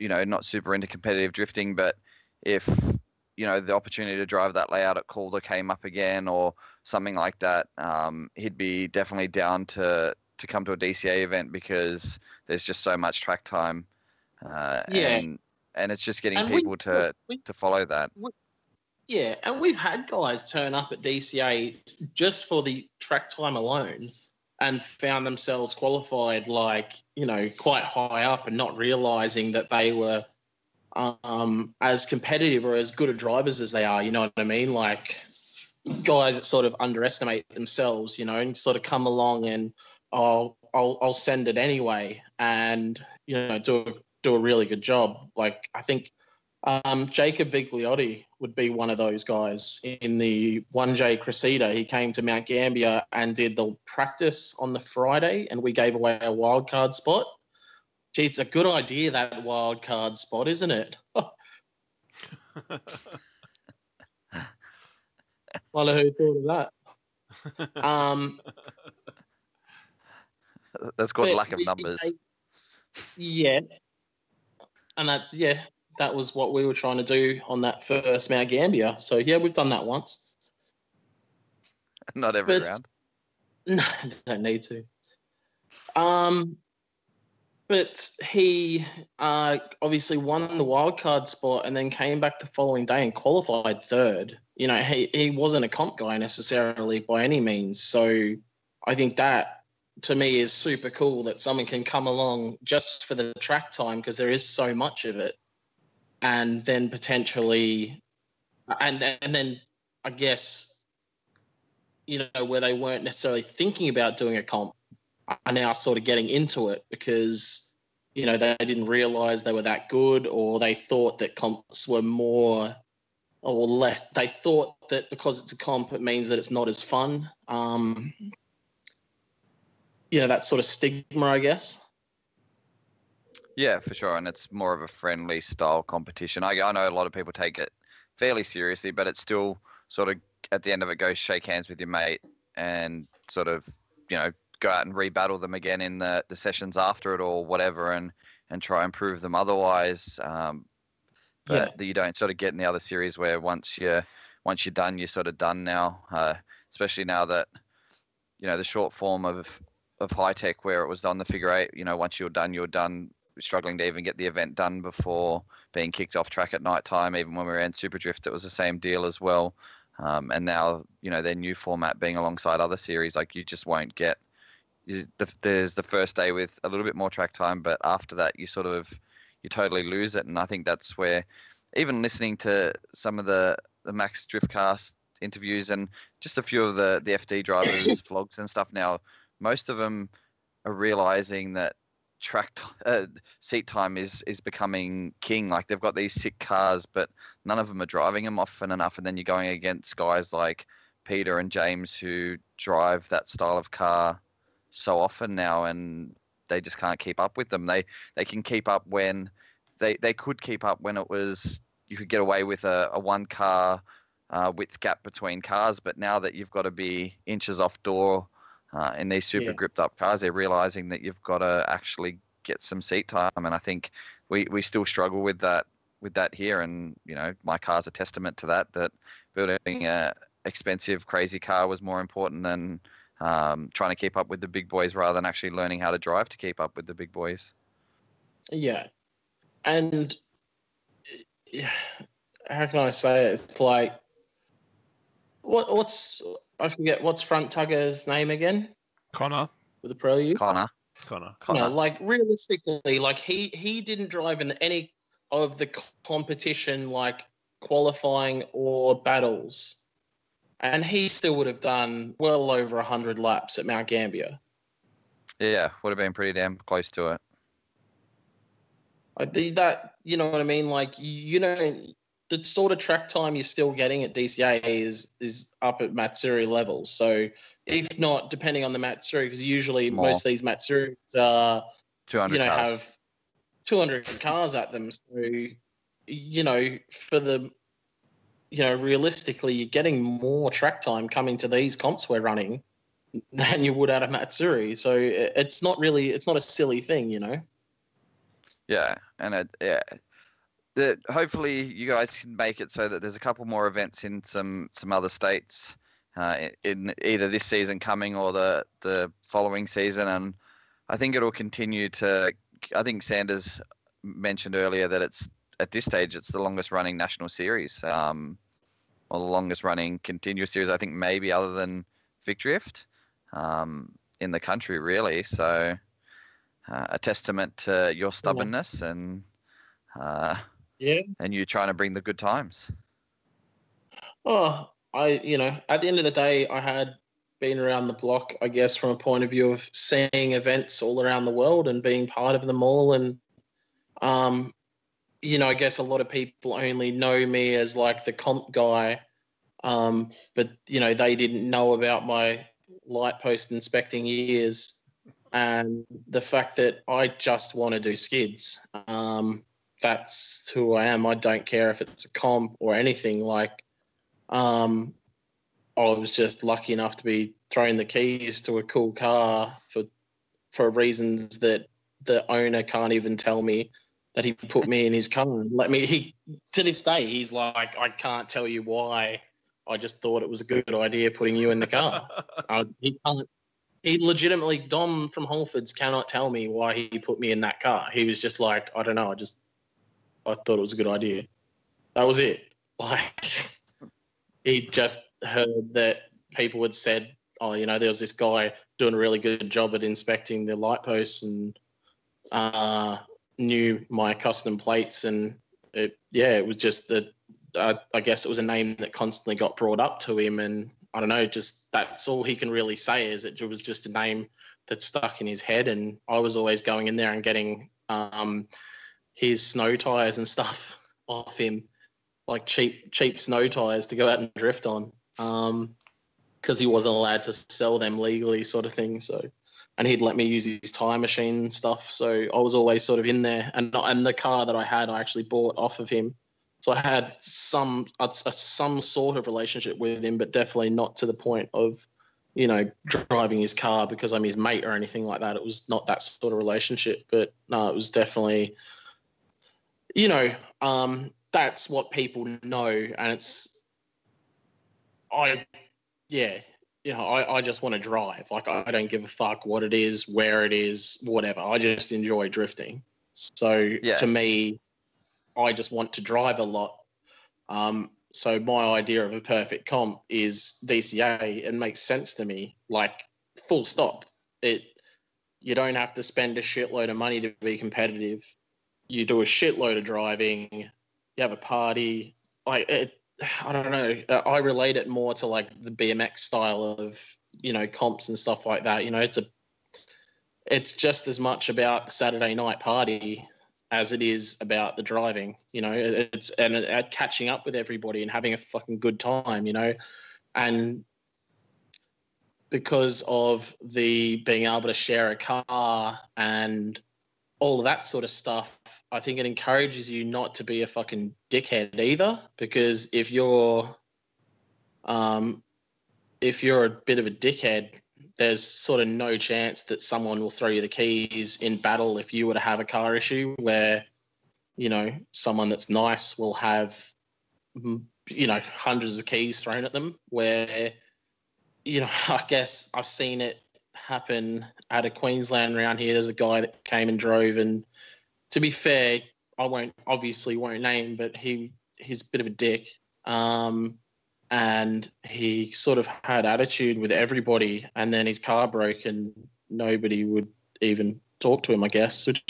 C: you know, not super into competitive drifting, but if, you know, the opportunity to drive that layout at Calder came up again or something like that, he'd be definitely down to come to a DCA event because there's just so much track time. And it's just getting people to follow that.
B: Yeah, and we've had guys turn up at DCA just for the track time alone and found themselves qualified, like, you know, quite high up and not realising that they were as competitive or as good at drivers as they are, you know what I mean? Like, guys that sort of underestimate themselves, you know, and sort of come along and I'll send it anyway and, you know, do a really good job. Like, I think Jacob Vigliotti would be one of those guys in the 1J Cressida. He came to Mount Gambier and did the practice on the Friday, and we gave away a wildcard spot. Gee, it's a good idea, that wildcard spot, isn't it? Wonder who thought of that.
C: That's called lack of numbers.
B: Yeah. And that was what we were trying to do on that first Mount Gambier. So, yeah, we've done that once.
C: Not every round.
B: No, don't need to. But he obviously won the wildcard spot and then came back the following day and qualified third. You know, he wasn't a comp guy necessarily by any means. So I think that, to me, is super cool that someone can come along just for the track time, because there is so much of it. And then potentially, and then I guess, you know, where they weren't necessarily thinking about doing a comp, are now sort of getting into it because, you know, they didn't realize they were that good, or they thought that comps were more or less. They thought that because it's a comp, it means that it's not as fun. You know, that sort of stigma, I guess.
C: Yeah, for sure. And it's more of a friendly style competition. I know a lot of people take it fairly seriously, but it's still sort of, at the end of it, go shake hands with your mate and sort of, you know, go out and rebattle them again in the sessions after it or whatever, and try and prove them otherwise. But you don't sort of get in the other series where once you're done, you're sort of done now. Especially now that, you know, the short form of high tech, where it was on the figure eight, you know, once you're done, struggling to even get the event done before being kicked off track at night time. Even when we ran Super Drift, it was the same deal as well. And now, you know, their new format being alongside other series, like, you just won't get. There's the first day with a little bit more track time, but after that you totally lose it. And I think that's where, even listening to some of the Max Driftcast interviews and just a few of the FD drivers vlogs and stuff now, most of them are realizing that seat time is becoming king. Like, they've got these sick cars, but none of them are driving them often enough, and then you're going against guys like Peter and James who drive that style of car so often now, and they just can't keep up with them. They can keep up when they could keep up when it was, you could get away with a one car width gap between cars, but now that you've got to be inches off door in these super gripped up cars, they're realizing that you've got to actually get some seat time. And I think we still struggle with that here. And, you know, my car's a testament to that building a expensive, crazy car was more important than trying to keep up with the big boys, rather than actually learning how to drive to keep up with the big boys.
B: Yeah. And how can I say it? It's like, I forget, what's Front Tugger's name again?
A: Connor.
B: With the Prelude?
C: Connor.
B: You know, like, realistically, like, he didn't drive in any of the competition, like qualifying or battles, and he still would have done well over 100 laps at Mount Gambier.
C: Yeah, would have been pretty damn close to it.
B: That, you know what I mean? Like, you know, the sort of track time you're still getting at DCA is up at Matsuri levels. So, if not, depending on the Matsuri, because usually most of these Matsuris
C: 200
B: you know,
C: cars.
B: have 200 cars at them. So, you know, for the, you know, realistically, you're getting more track time coming to these comps we're running than you would out of Matsuri. So it's not a silly thing, you know?
C: Yeah. And hopefully you guys can make it so that there's a couple more events in some other states in either this season coming or the following season. And I think it'll continue to, I think Sanders mentioned earlier that it's, at this stage, it's the longest running national series, or the longest running continuous series, I think, maybe other than Vic Drift in the country, really. So a testament to your stubbornness and you trying to bring the good times.
B: Oh, you know, at the end of the day, I had been around the block, I guess, from a point of view of seeing events all around the world and being part of them all. And I guess a lot of people only know me as like the comp guy, but they didn't know about my light post inspecting years and the fact that I just want to do skids. That's who I am. I don't care if it's a comp or anything. Like, I was just lucky enough to be thrown the keys to a cool car for reasons that the owner can't even tell me, that he put me in his car and let me. He, to this day, he's like, I can't tell you why. I just thought it was a good idea putting you in the car. He can't. He legitimately, Dom from Holfords cannot tell me why he put me in that car. He was just like, I don't know. I thought it was a good idea. That was it. Like, he just heard that people had said, oh, there was this guy doing a really good job at inspecting the light posts and knew my custom plates. And it was just that, I guess it was a name that constantly got brought up to him. And I don't know, just that's all he can really say, is it was just a name that stuck in his head. And I was always going in there and getting his snow tires and stuff off him, like cheap snow tires to go out and drift on, because he wasn't allowed to sell them legally, sort of thing. So, and he'd let me use his tire machine and stuff. So I was always sort of in there. And the car that I had, I actually bought off of him. So I had some sort of relationship with him, but definitely not to the point of, driving his car because I'm his mate or anything like that. It was not that sort of relationship. But no, it was definitely, that's what people know. And I just want to drive. Like, I don't give a fuck what it is, where it is, whatever. I just enjoy drifting. So to me, I just want to drive a lot. So my idea of a perfect comp is DCA. It makes sense to me, like, full stop. You don't have to spend a shitload of money to be competitive. You do a shitload of driving. You have a party. I don't know. I relate it more to like the BMX style of, comps and stuff like that. It's just as much about the Saturday night party as it is about the driving. It's catching up with everybody and having a fucking good time. And because of the being able to share a car and all of that sort of stuff, I think it encourages you not to be a fucking dickhead either. Because if you're a bit of a dickhead, there's sort of no chance that someone will throw you the keys in battle if you were to have a car issue where, someone that's nice will have, hundreds of keys thrown at them where, I guess I've seen it happen at a Queensland around here. There's a guy that came and drove, and to be fair, I won't name, but he's a bit of a dick. And he sort of had attitude with everybody, and then his car broke and nobody would even talk to him, I guess, which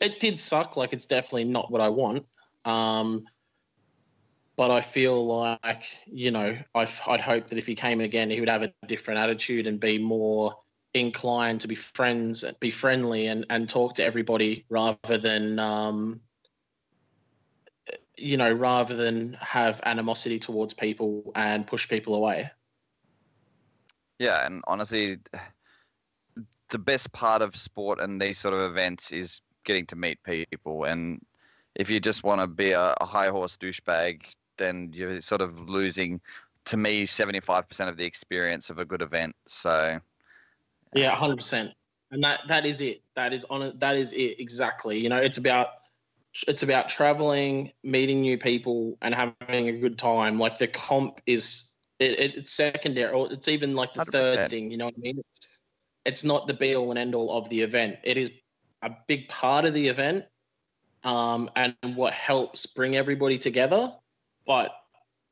B: it did suck. Like, it's definitely not what I want. But I feel like, I'd hope that if he came again, he would have a different attitude and be more inclined to be friendly and talk to everybody rather than have animosity towards people and push people away.
C: Yeah, and honestly, the best part of sport and these sort of events is getting to meet people. And if you just want to be a high horse douchebag, then you're sort of losing, to me, 75% of the experience of a good event. So
B: yeah, 100%. And that is it. That is it exactly. It's about traveling, meeting new people, and having a good time. Like, the comp is it's secondary, or it's even like the 100%. Third thing. You know what I mean? It's not the be all and end all of the event. It is a big part of the event, and what helps bring everybody together. But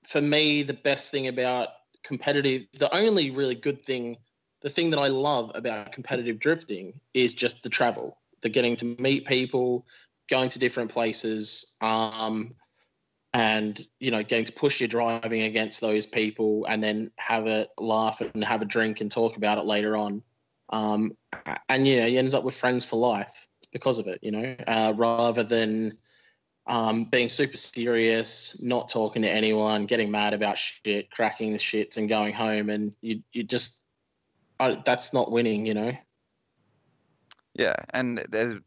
B: for me, the best thing about competitive, the only really good thing, the thing that I love about competitive drifting is just the travel, the getting to meet people, going to different places, and, getting to push your driving against those people and then have a laugh and have a drink and talk about it later on. And, you end up with friends for life because of it, rather than being super serious, not talking to anyone, getting mad about shit, cracking the shits and going home. And you just, that's not winning, you know?
C: Yeah, and there's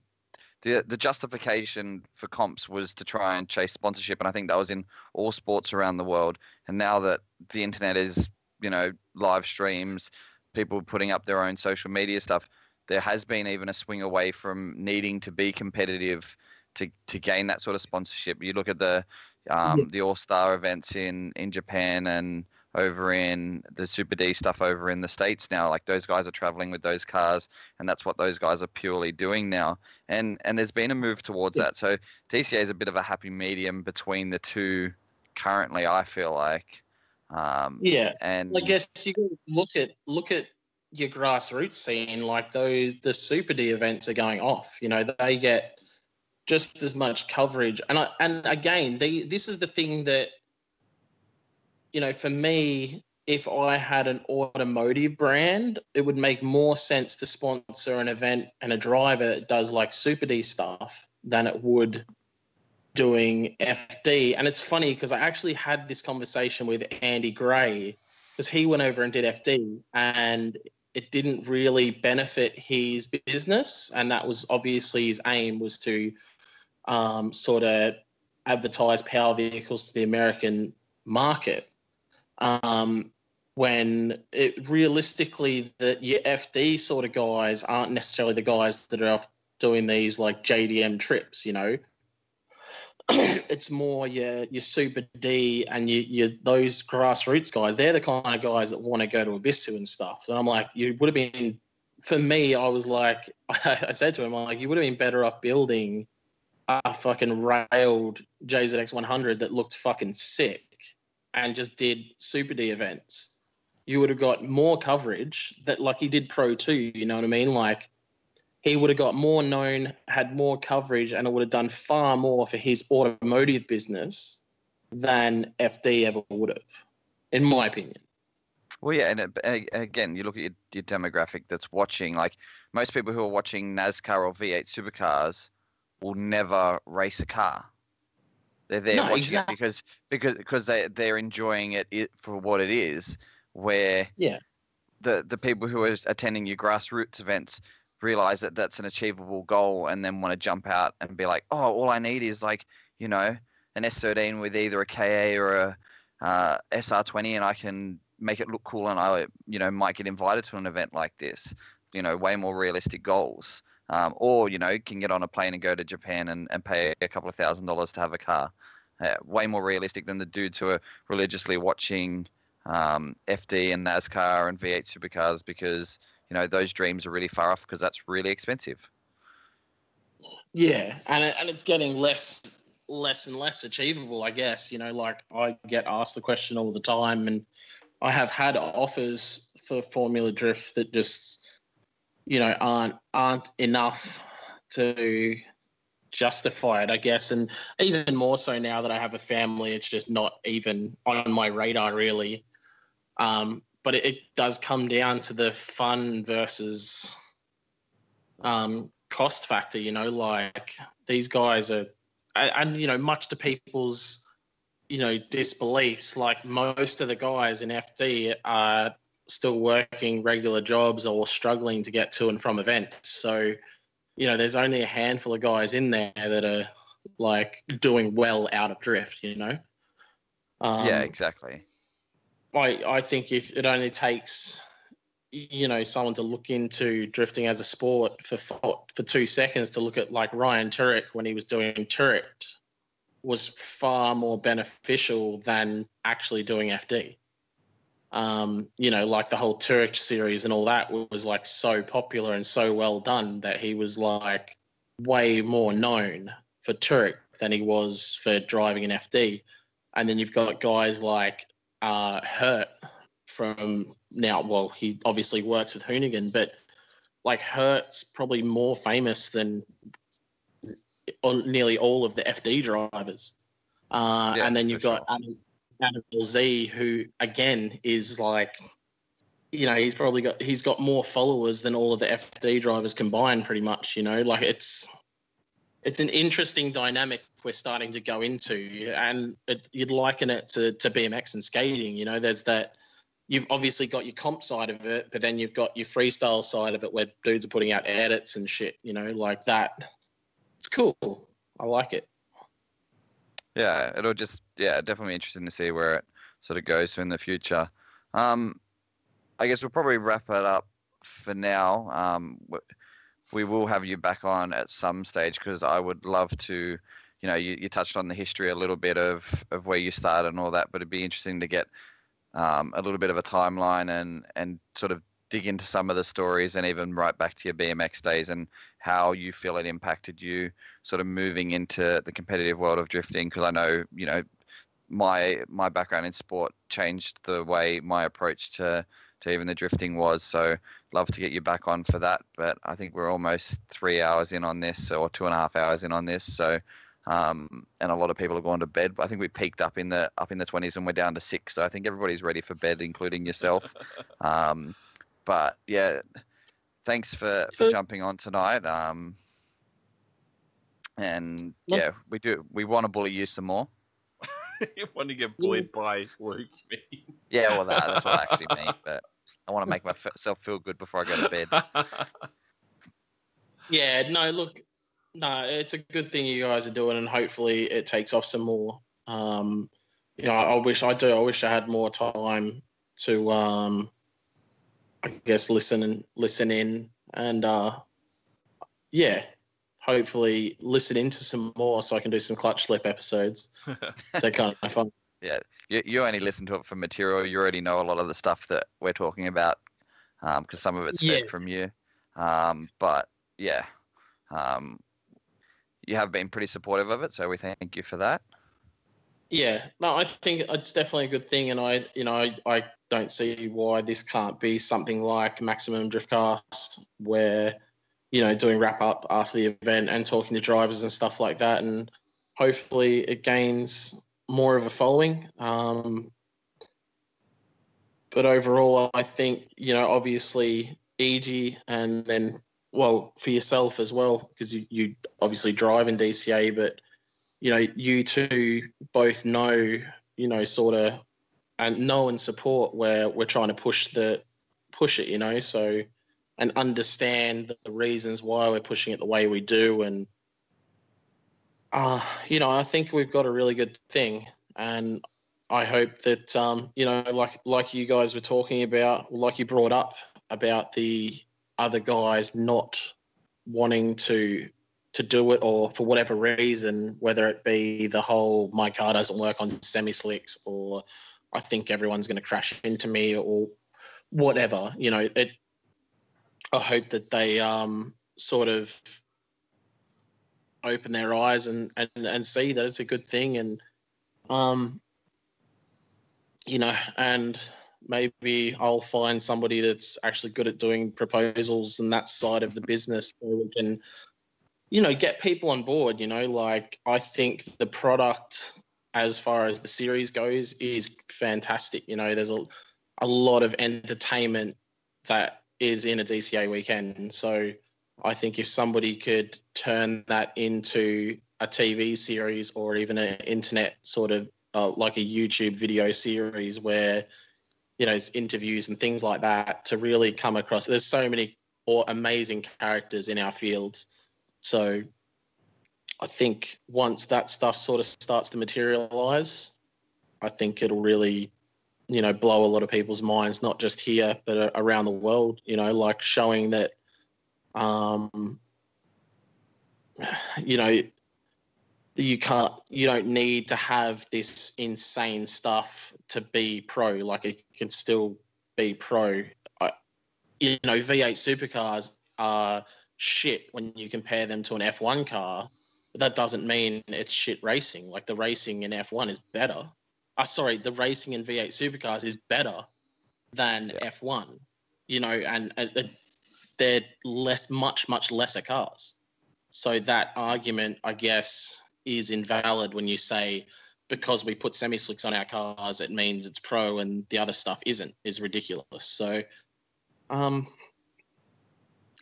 C: the justification for comps was to try and chase sponsorship, and I think that was in all sports around the world. And now that the internet is, live streams, people putting up their own social media stuff, there has been even a swing away from needing to be competitive to gain that sort of sponsorship. You look at the All-Star events in Japan and over in the Super D stuff over in the States now. Like, those guys are traveling with those cars, and that's what those guys are purely doing now. And there's been a move towards that. So TCA is a bit of a happy medium between the two currently, I feel like. And
B: I guess you got to look at your grassroots scene. Like, the Super D events are going off. They get just as much coverage. And again, this is the thing that, for me, if I had an automotive brand, it would make more sense to sponsor an event and a driver that does like Super D stuff than it would doing FD. And it's funny because I actually had this conversation with Andy Gray, because he went over and did FD and it didn't really benefit his business. And that was obviously his aim, was to sort of advertise power vehicles to the American market. When it realistically, that your FD sort of guys aren't necessarily the guys that are off doing these like JDM trips, It's more your Super D and your those grassroots guys. They're the kind of guys that want to go to Abisu and stuff. So I'm like, you would have been, for me, I was like, I said to him, I'm like, you would have been better off building a fucking railed JZX 100 that looked fucking sick and just did Super D events. You would have got more coverage, that like he did Pro 2, you know what I mean? Like, he would have got more known, had more coverage, and it would have done far more for his automotive business than FD ever would have, in my opinion.
C: Well, yeah, and again, you look at your demographic that's watching. Like, most people who are watching NASCAR or V8 supercars will never race a car. They're there watching it because they're enjoying it for what it is. Where the people who are attending your grassroots events realize that that's an achievable goal, and then want to jump out and be like, oh, all I need is like, an S13 with either a KA or a SR20, and I can make it look cool, and I might get invited to an event like this. Way more realistic goals. Or can get on a plane and go to Japan and pay a couple of $1,000s to have a car. Way more realistic than the dudes who are religiously watching FD and NASCAR and V8 supercars, because those dreams are really far off, because that's really expensive.
B: Yeah, and it's getting less and less achievable, I guess. Like, I get asked the question all the time, and I have had offers for Formula Drift that just aren't enough to justify it, I guess. And even more so now that I have a family, it's just not even on my radar, really. But it does come down to the fun versus cost factor, like, these guys are, and much to people's, disbeliefs, like, most of the guys in FD are still working regular jobs or struggling to get to and from events. So, there's only a handful of guys in there that are like doing well out of drift, Yeah,
C: exactly.
B: I think if it only takes, someone to look into drifting as a sport for 2 seconds to look at like Ryan Turek when he was doing Turek, was far more beneficial than actually doing FD. Like the whole Turek series and all that was like so popular and so well done that he was like way more known for Turek than he was for driving an FD. And then you've got guys like Hurt from now. Well, he obviously works with Hoonigan, but like Hurt's probably more famous than nearly all of the FD drivers. And then you've got Adam LZ, who again is like, he's got more followers than all of the FD drivers combined, pretty much. Like, it's an interesting dynamic we're starting to go into, and you'd liken it to BMX and skating. You know, there's that. You've obviously got your comp side of it, but then you've got your freestyle side of it where dudes are putting out edits and shit, you know, like that. It's cool. I like it.
C: Yeah, it'll just, definitely interesting to see where it sort of goes in the future. I guess we'll probably wrap it up for now. We will have you back on at some stage because I would love to, you know, you touched on the history a little bit of where you started and all that, but it'd be interesting to get a little bit of a timeline and sort of dig into some of the stories and even right back to your BMX days and how you feel it impacted you sort of moving into the competitive world of drifting. Because I know, you know, my background in sport changed the way my approach to even the drifting was. So love to get you back on for that. But I think we're almost 3 hours in on this, or 2.5 hours in on this. So and a lot of people are going to bed. But I think we peaked up in the 20s and we're down to 6. So I think everybody's ready for bed, including yourself. But yeah, thanks for jumping on tonight. And yeah, we want to bully you some more.
A: You want to get bullied by Luke Smith?
C: Yeah, well, that's what I actually mean. But I want to make myself feel good before I go to bed.
B: Yeah, no, look, no, it's a good thing you guys are doing, and hopefully it takes off some more. You know, I wish I had more time to, I guess, listen in, and yeah, hopefully listen into some more so I can do some clutch slip episodes. They're kind of fun.
C: Yeah, you only listen to it for material. You already know a lot of the stuff that we're talking about because some of it's fed from you. But yeah, you have been pretty supportive of it, so we thank you for that.
B: Yeah, no, I think it's definitely a good thing, and I don't see why this can't be something like Maximum Driftcast, where, you know, doing wrap up after the event and talking to drivers and stuff like that, and hopefully it gains more of a following. But overall, I think, you know, obviously EG, and then, well, for yourself as well, because you obviously drive in DCA, but, you know, you two both know, you know, sort of, and know and support where we're trying to push it, you know, so, and understand the reasons why we're pushing it the way we do. And, you know, I think we've got a really good thing. And I hope that, you know, like you guys were talking about, like you brought up about the other guys not wanting to do it, or for whatever reason, whether it be the whole my car doesn't work on semi-slicks, or I think everyone's going to crash into me, or whatever, you know, I hope that they sort of open their eyes and see that it's a good thing, and you know, and maybe I'll find somebody that's actually good at doing proposals and that side of the business, so we can, you know, get people on board. You know, like, I think the product, as far as the series goes, is fantastic. You know, there's a lot of entertainment that is in a DCA weekend. So I think if somebody could turn that into a TV series, or even an internet sort of like a YouTube video series where, you know, it's interviews and things like that, to really come across. There's so many amazing characters in our field. So I think once that stuff sort of starts to materialize, I think it'll really, you know, blow a lot of people's minds, not just here, but around the world, you know, like showing that, you know, you don't need to have this insane stuff to be pro. Like, it can still be pro. You know, V8 supercars are shit when you compare them to an F1 car, but that doesn't mean it's shit racing. Like, the racing in F1 is better. The racing in V8 supercars is better than F1, you know, and they're much lesser cars. So that argument, I guess, is invalid when you say, because we put semi-slicks on our cars, it means it's pro and the other stuff isn't, is ridiculous. So,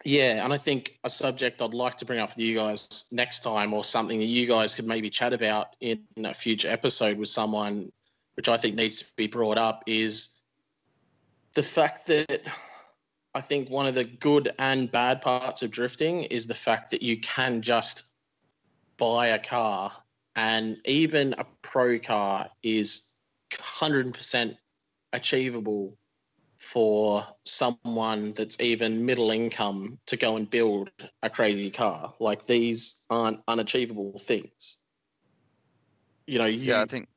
B: Yeah, and I think a subject I'd like to bring up with you guys next time, or something that you guys could maybe chat about in a future episode with someone, which I think needs to be brought up, is the fact that I think one of the good and bad parts of drifting is the fact that you can just buy a car, and even a pro car is 100% achievable for someone that's even middle income to go and build a crazy car. Like, these aren't unachievable things. You know,
C: I think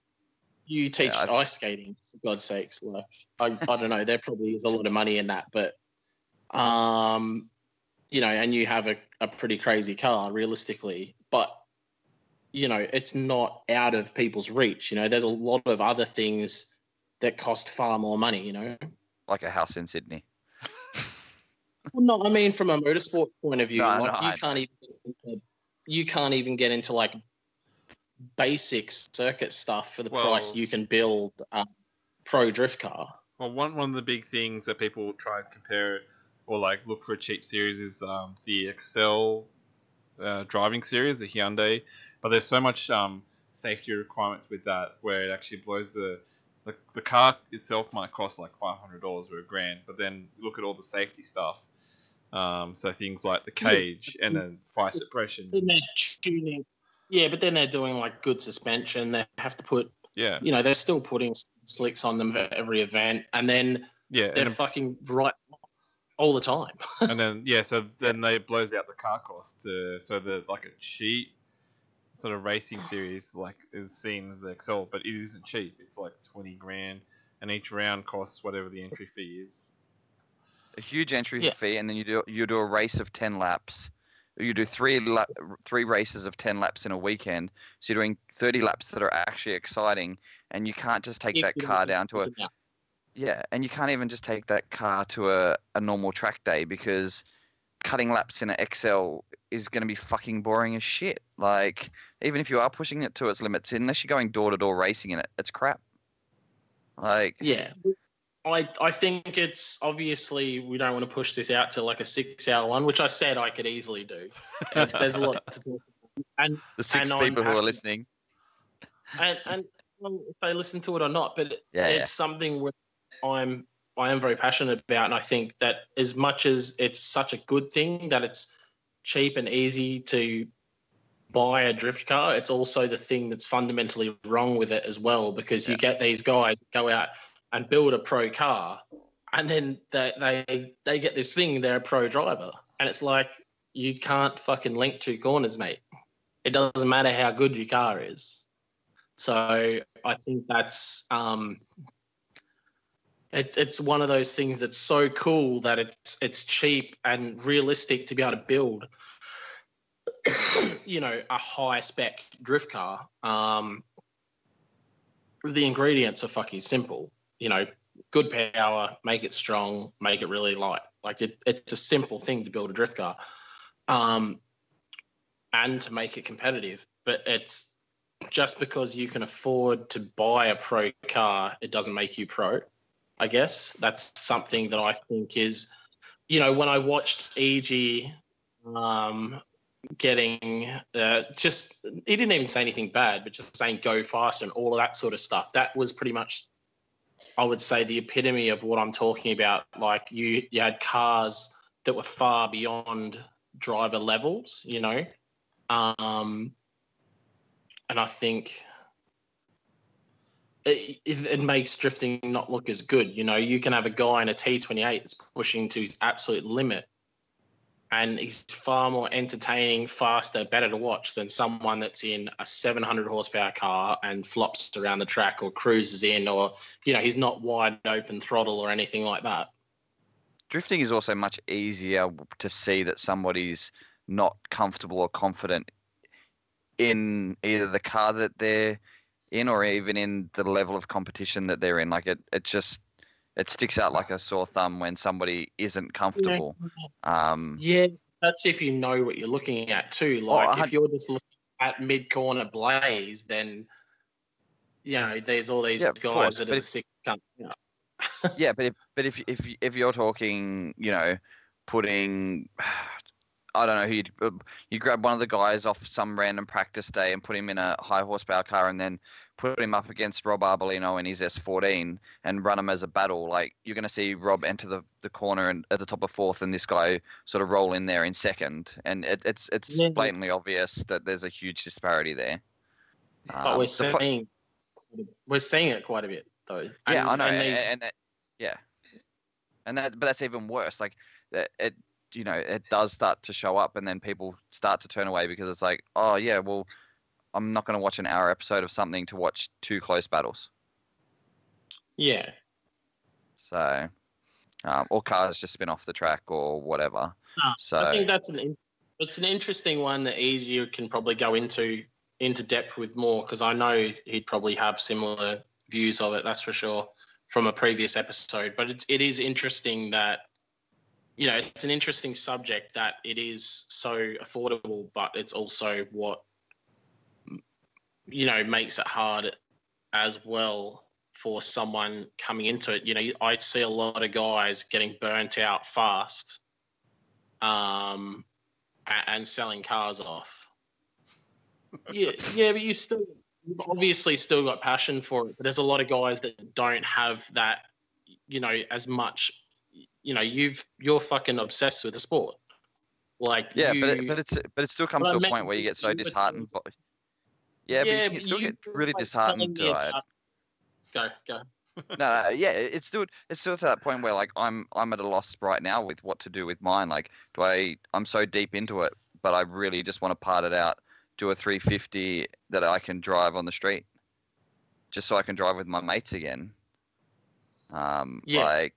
B: you teach ice skating, for God's sakes. Like, I don't know, there probably is a lot of money in that, but you know, and you have a pretty crazy car realistically, but you know, it's not out of people's reach. You know, there's a lot of other things that cost far more money, you know.
C: like a house in Sydney.
B: Well, no, I mean from a motorsport point of view, you can't even get into like basic circuit stuff for the price you can build a pro drift car.
A: Well, one of the big things that people try to compare or like look for a cheap series is the Excel driving series, the Hyundai. But there's so much safety requirements with that where it actually blows the car itself might cost like $500 or $1,000, but then look at all the safety stuff. So things like the cage and then fire suppression.
B: Then they're tuning. Yeah, but then they're doing like good suspension. They have to put.
A: Yeah.
B: You know, they're still putting slicks on them for every event, and then they're fucking right all the time.
A: And then so then they blows out the car cost so that like a cheap sort of racing series like is seen as the Excel, but it isn't cheap. It's like $20,000, and each round costs whatever the entry fee is.
C: A huge entry fee, and then you do a race of 10 laps. You do three races of 10 laps in a weekend. So you're doing 30 laps that are actually exciting, and you can't just take that car down to and you can't even just take that car to a normal track day, because cutting laps in an XL is going to be fucking boring as shit. Like, even if you are pushing it to its limits, unless you're going door-to-door racing in it, it's crap. Like,
B: yeah. I think it's obviously we don't want to push this out to like a 6-hour one, which I said I could easily do. There's a lot to talk about. And
C: the six people who are listening.
B: And well, if they listen to it or not, but it's something where I am very passionate about, and I think that as much as it's such a good thing that it's cheap and easy to buy a drift car, it's also the thing that's fundamentally wrong with it as well, because you get these guys go out and build a pro car, and then they get this thing, they're a pro driver, and it's like, you can't fucking link two corners, mate. It doesn't matter how good your car is. So I think that's it's one of those things that's so cool that it's cheap and realistic to be able to build you know, a high spec drift car. The ingredients are fucking simple. You know, good power, make it strong, make it really light. Like it's a simple thing to build a drift car, and to make it competitive. But it's just because you can afford to buy a pro car, it doesn't make you pro. I guess that's something that I think is, you know, when I watched EG getting just, he didn't even say anything bad, but just saying go fast and all of that sort of stuff. That was pretty much, I would say, the epitome of what I'm talking about. Like you had cars that were far beyond driver levels, you know, and I think it makes drifting not look as good. You know, you can have a guy in a T28 that's pushing to his absolute limit, and he's far more entertaining, faster, better to watch than someone that's in a 700 horsepower car and flops around the track or cruises in, or, you know, he's not wide open throttle or anything like that.
C: Drifting is also much easier to see that somebody's not comfortable or confident in either the car that they're in or even in the level of competition that they're in. Like it sticks out like a sore thumb when somebody isn't comfortable.
B: Yeah, that's if you know what you're looking at too. Like if you're just looking at mid-corner Blaze, then, you know, there's all these guys that are sick.
C: Yeah, but if you're talking, you know, putting, I don't know who you grab one of the guys off some random practice day and put him in a high horsepower car and then put him up against Rob Arbolino in his S14 and run him as a battle. Like, you're going to see Rob enter the corner and at the top of fourth and this guy sort of roll in there in second. And it's blatantly obvious that there's a huge disparity there.
B: But we're seeing it quite a bit though.
C: Yeah, I know. But that's even worse. Like, it does start to show up, and then people start to turn away because it's like, oh yeah, well, I'm not going to watch an hour episode of something to watch two close battles.
B: Yeah.
C: So, or cars just spin off the track or whatever. So
B: I think that's an interesting one that Easier can probably go into depth with more, because I know he'd probably have similar views of it. That's for sure from a previous episode. But it is interesting that, it's an interesting subject that it is so affordable, but it's also what, makes it hard as well for someone coming into it. I see a lot of guys getting burnt out fast and selling cars off. Yeah, but you've obviously still got passion for it. But there's a lot of guys that don't have that, as much. You're fucking obsessed with the sport. Like,
C: yeah, but it still comes to a point where you get so disheartened. But you can still get really disheartened to it.
B: Go.
C: No, yeah, it's still to that point where, like, I'm at a loss right now with what to do with mine. Like, I'm so deep into it, but I really just want to part it out, do a 350 that I can drive on the street, just so I can drive with my mates again. You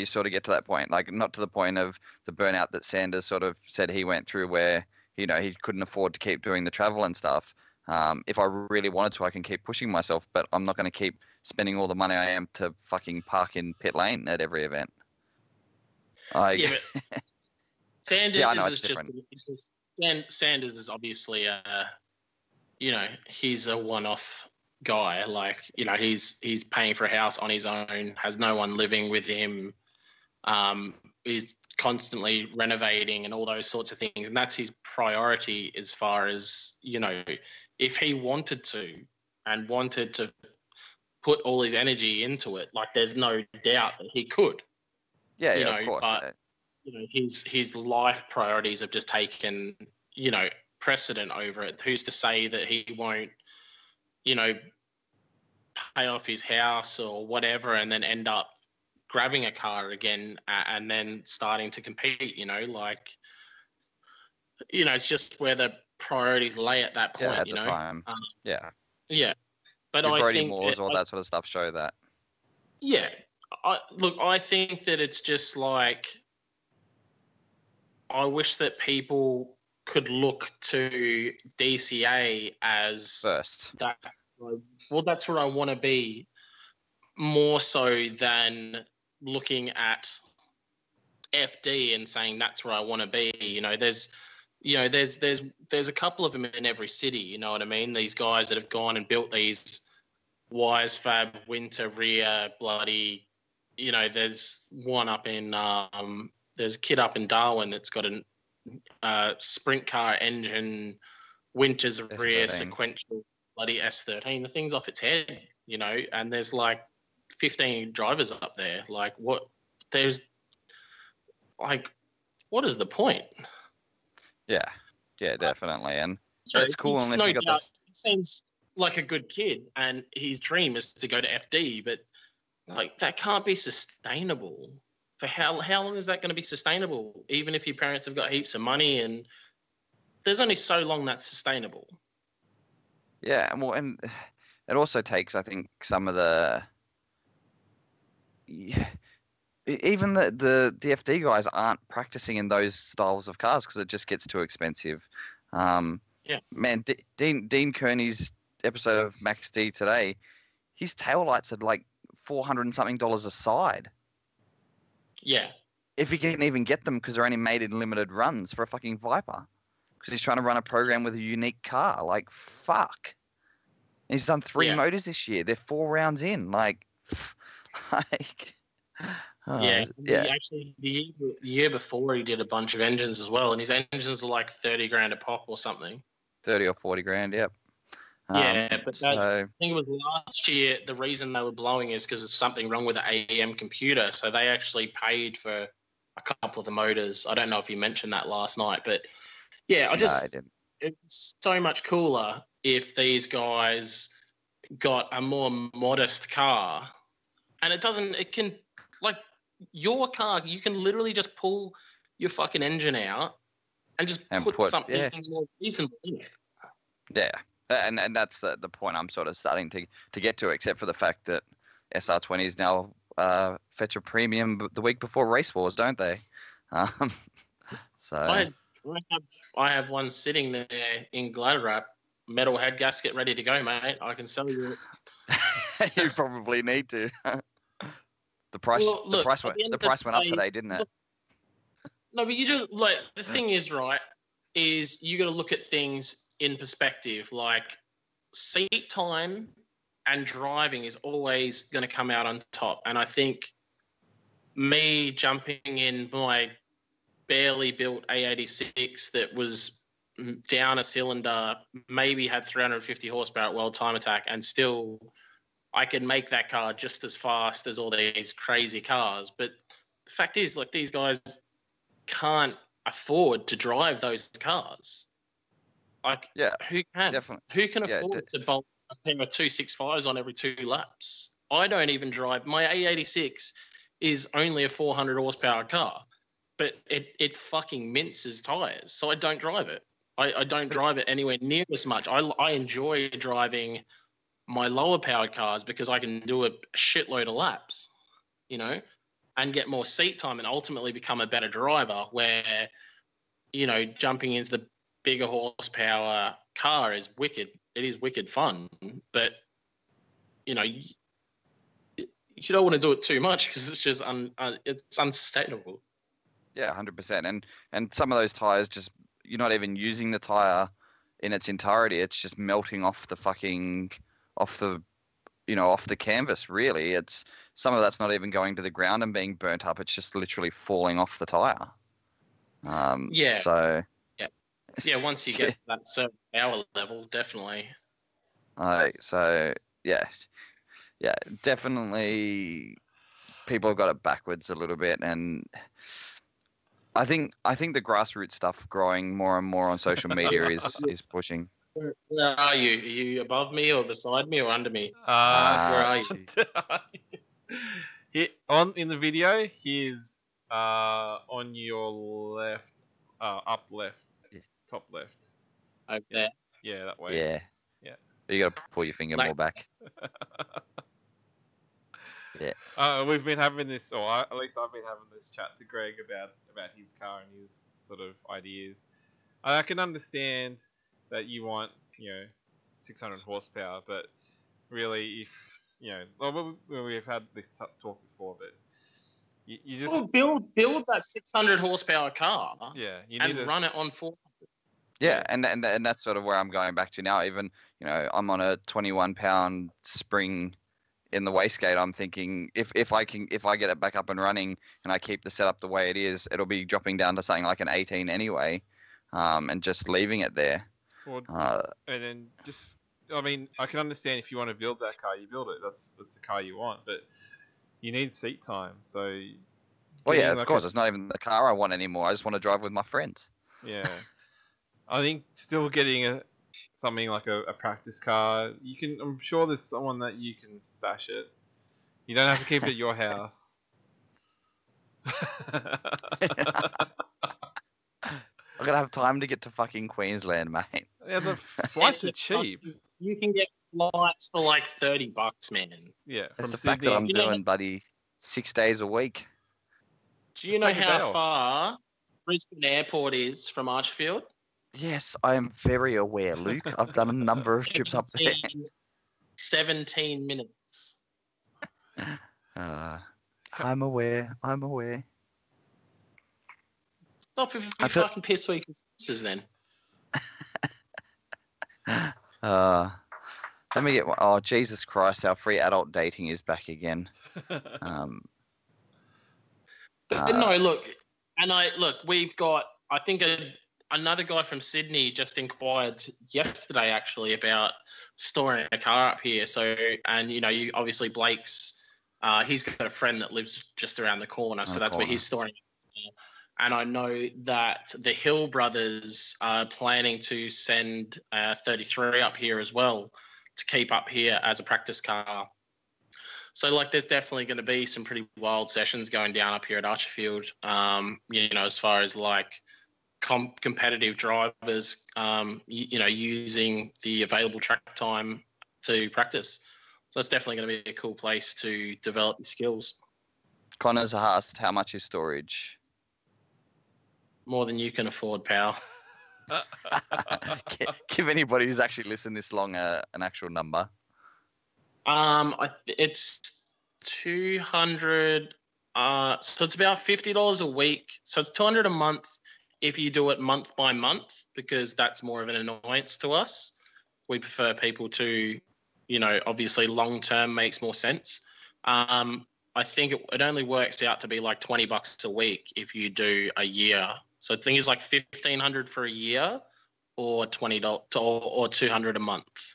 C: sort of get to that point, like, not to the point of the burnout that Sanders sort of said he went through, where he couldn't afford to keep doing the travel and stuff. If I really wanted to, I can keep pushing myself, but I'm not going to keep spending all the money I am to fucking park in pit lane at every event.
B: But Sanders
C: I know
B: is Sanders is obviously he's a one-off guy. Like, he's paying for a house on his own, has no one living with him, is constantly renovating and all those sorts of things, and that's his priority. As far as, if he wanted to put all his energy into it, like, there's no doubt that he could.
C: Of course.
B: But his life priorities have just taken precedent over it. Who's to say that he won't pay off his house or whatever and then end up grabbing a car again and then starting to compete? It's just where the priorities lay at that point.
C: At the time.
B: But
C: I
B: I
C: think all that sort of stuff show that.
B: I think that it's just like, I wish that people could look to DCA as
C: first.
B: That. Well, that's where I want to be, more so than looking at FD and saying that's where I want to be. There's a couple of them in every city. You know what I mean? These guys that have gone and built these Wise Fab Winter rear bloody. There's one up in there's a kid up in Darwin that's got a sprint car engine, Winters rear sequential bloody S13. The thing's off its head, and there's like 15 drivers up there. Like, what is the point?
C: Yeah, definitely. And it's cool. And
B: no doubt, he seems like a good kid, and his dream is to go to FD, but like, that can't be sustainable. For how long is that going to be sustainable? Even if your parents have got heaps of money, and there's only so long that's sustainable.
C: Yeah, well, and it also takes, I think, some of the even the FD guys aren't practicing in those styles of cars because it just gets too expensive. Man, Dean Kearney's episode of Max D today, his taillights are like $400 and something a side.
B: Yeah.
C: If he can even get them, because they're only made in limited runs for a fucking Viper. Because he's trying to run a program with a unique car. Like, fuck. And he's done 3 motors this year. They're 4 rounds in.
B: Yeah,
C: yeah.
B: actually, the year before he did a bunch of engines as well, and his engines were like 30 grand a pop or something.
C: 30 or 40 grand, yep.
B: Yeah, but I
C: so
B: think it was last year. The reason they were blowing is because there's something wrong with the AEM computer. So they actually paid for a couple of the motors. I don't know if you mentioned that last night, but yeah,
C: I didn't.
B: it's so much cooler if these guys got a more modest car, and it can, like, your car, you can literally just pull your fucking engine out and just
C: And
B: put
C: put-
B: something
C: yeah.
B: more reasonable in it.
C: Yeah, and that's the point I'm sort of starting to get to, except for the fact that SR20s now fetch a premium the week before race wars, don't they? So
B: I have one sitting there in glad wrap, metal head gasket ready to go, mate. I can sell you it.
C: you probably need to. The price went up today, didn't it?
B: No, but you just, like, the thing is, right, is you got to look at things in perspective. Like, seat time and driving is always going to come out on top. And I think me jumping in my barely built A86 that was down a cylinder, maybe had 350 horsepower at World Time Attack, and still I could make that car just as fast as all these crazy cars. But the fact is, like, these guys can't afford to drive those cars. Like,
C: Yeah,
B: who can?
C: definitely.
B: Who can afford to bolt a pair of 265s on every 2 laps? I don't even drive. My A86 is only a 400 horsepower car, but it fucking minces tires, so I don't drive it. I don't drive it anywhere near as much. I enjoy driving my lower powered cars because I can do a shitload of laps, you know, and get more seat time and ultimately become a better driver, where, you know, jumping into the bigger horsepower car is wicked. It is wicked fun, but, you know, you don't want to do it too much because it's just it's unsustainable.
C: Yeah, 100%. And some of those tires, just you're not even using the tire in its entirety. It's just melting off the canvas. Really, it's some of that's not even going to the ground and being burnt up. It's just literally falling off the tire.
B: Yeah.
C: So.
B: Yeah. Once you get that certain power level, definitely.
C: So yeah, definitely. People have got it backwards a little bit, and I think the grassroots stuff growing more and more on social media is pushing.
B: Where are you? Are you above me or beside me or under me? Where are you?
A: In the video, he's on your left, up left, top left.
B: Over there.
A: Yeah, that way.
C: Yeah. You got to pull your finger more back. Yeah.
A: We've been having this, or at least I've been having this chat to Greg about his car and his sort of ideas. I can understand that you want, 600 horsepower, but really, if we've had this talk before, but you just
B: build that 600 horsepower car.
A: Yeah, you
B: and
A: need
B: run it on 400.
C: Yeah, and that's sort of where I'm going back to now. Even, I'm on a 21-pound spring in the wastegate. I'm thinking if I get it back up and running and I keep the setup the way it is, it'll be dropping down to something like an 18 anyway, and just leaving it there.
A: And then just, I can understand if you want to build that car, you build it. That's the car you want, but you need seat time. So.
C: Well, yeah, of course. It's not even the car I want anymore. I just want to drive with my friends.
A: Yeah. I think still getting something like a practice car, I'm sure there's someone that you can stash it. You don't have to keep it at your house.
C: I'm gonna have time to get to fucking Queensland, mate.
A: Yeah, the flights are cheap.
B: You can get flights for like $30, man.
A: Yeah,
C: it's the fact that I'm doing, buddy, 6 days a week.
B: Do you know how far Brisbane Airport is from Archfield?
C: Yes, I am very aware, Luke. I've done a number of trips up there.
B: 17 minutes.
C: I'm aware.
B: Stop if you fucking piss weak excuses then.
C: Let me get one. Oh, Jesus Christ, our free adult dating is back again.
B: But no, look, we've got, I think, another guy from Sydney just inquired yesterday actually about storing a car up here. So, and you obviously Blake's, he's got a friend that lives just around the corner, so that's where he's storing it. And I know that the Hill brothers are planning to send 33 up here as well to keep up here as a practice car. So, like, there's definitely going to be some pretty wild sessions going down up here at Archerfield, as far as, like, competitive drivers, using the available track time to practice. So it's definitely going to be a cool place to develop your skills.
C: Connor's asked, how much is storage?
B: More than you can afford, pal.
C: Give anybody who's actually listened this long an actual number.
B: It's 200. So it's about $50 a week. So it's 200 a month if you do it month by month, because that's more of an annoyance to us. We prefer people to, obviously long term makes more sense. I think it only works out to be like $20 a week if you do a year. So the thing is like $1,500 for a year, or $20 or $200 a month.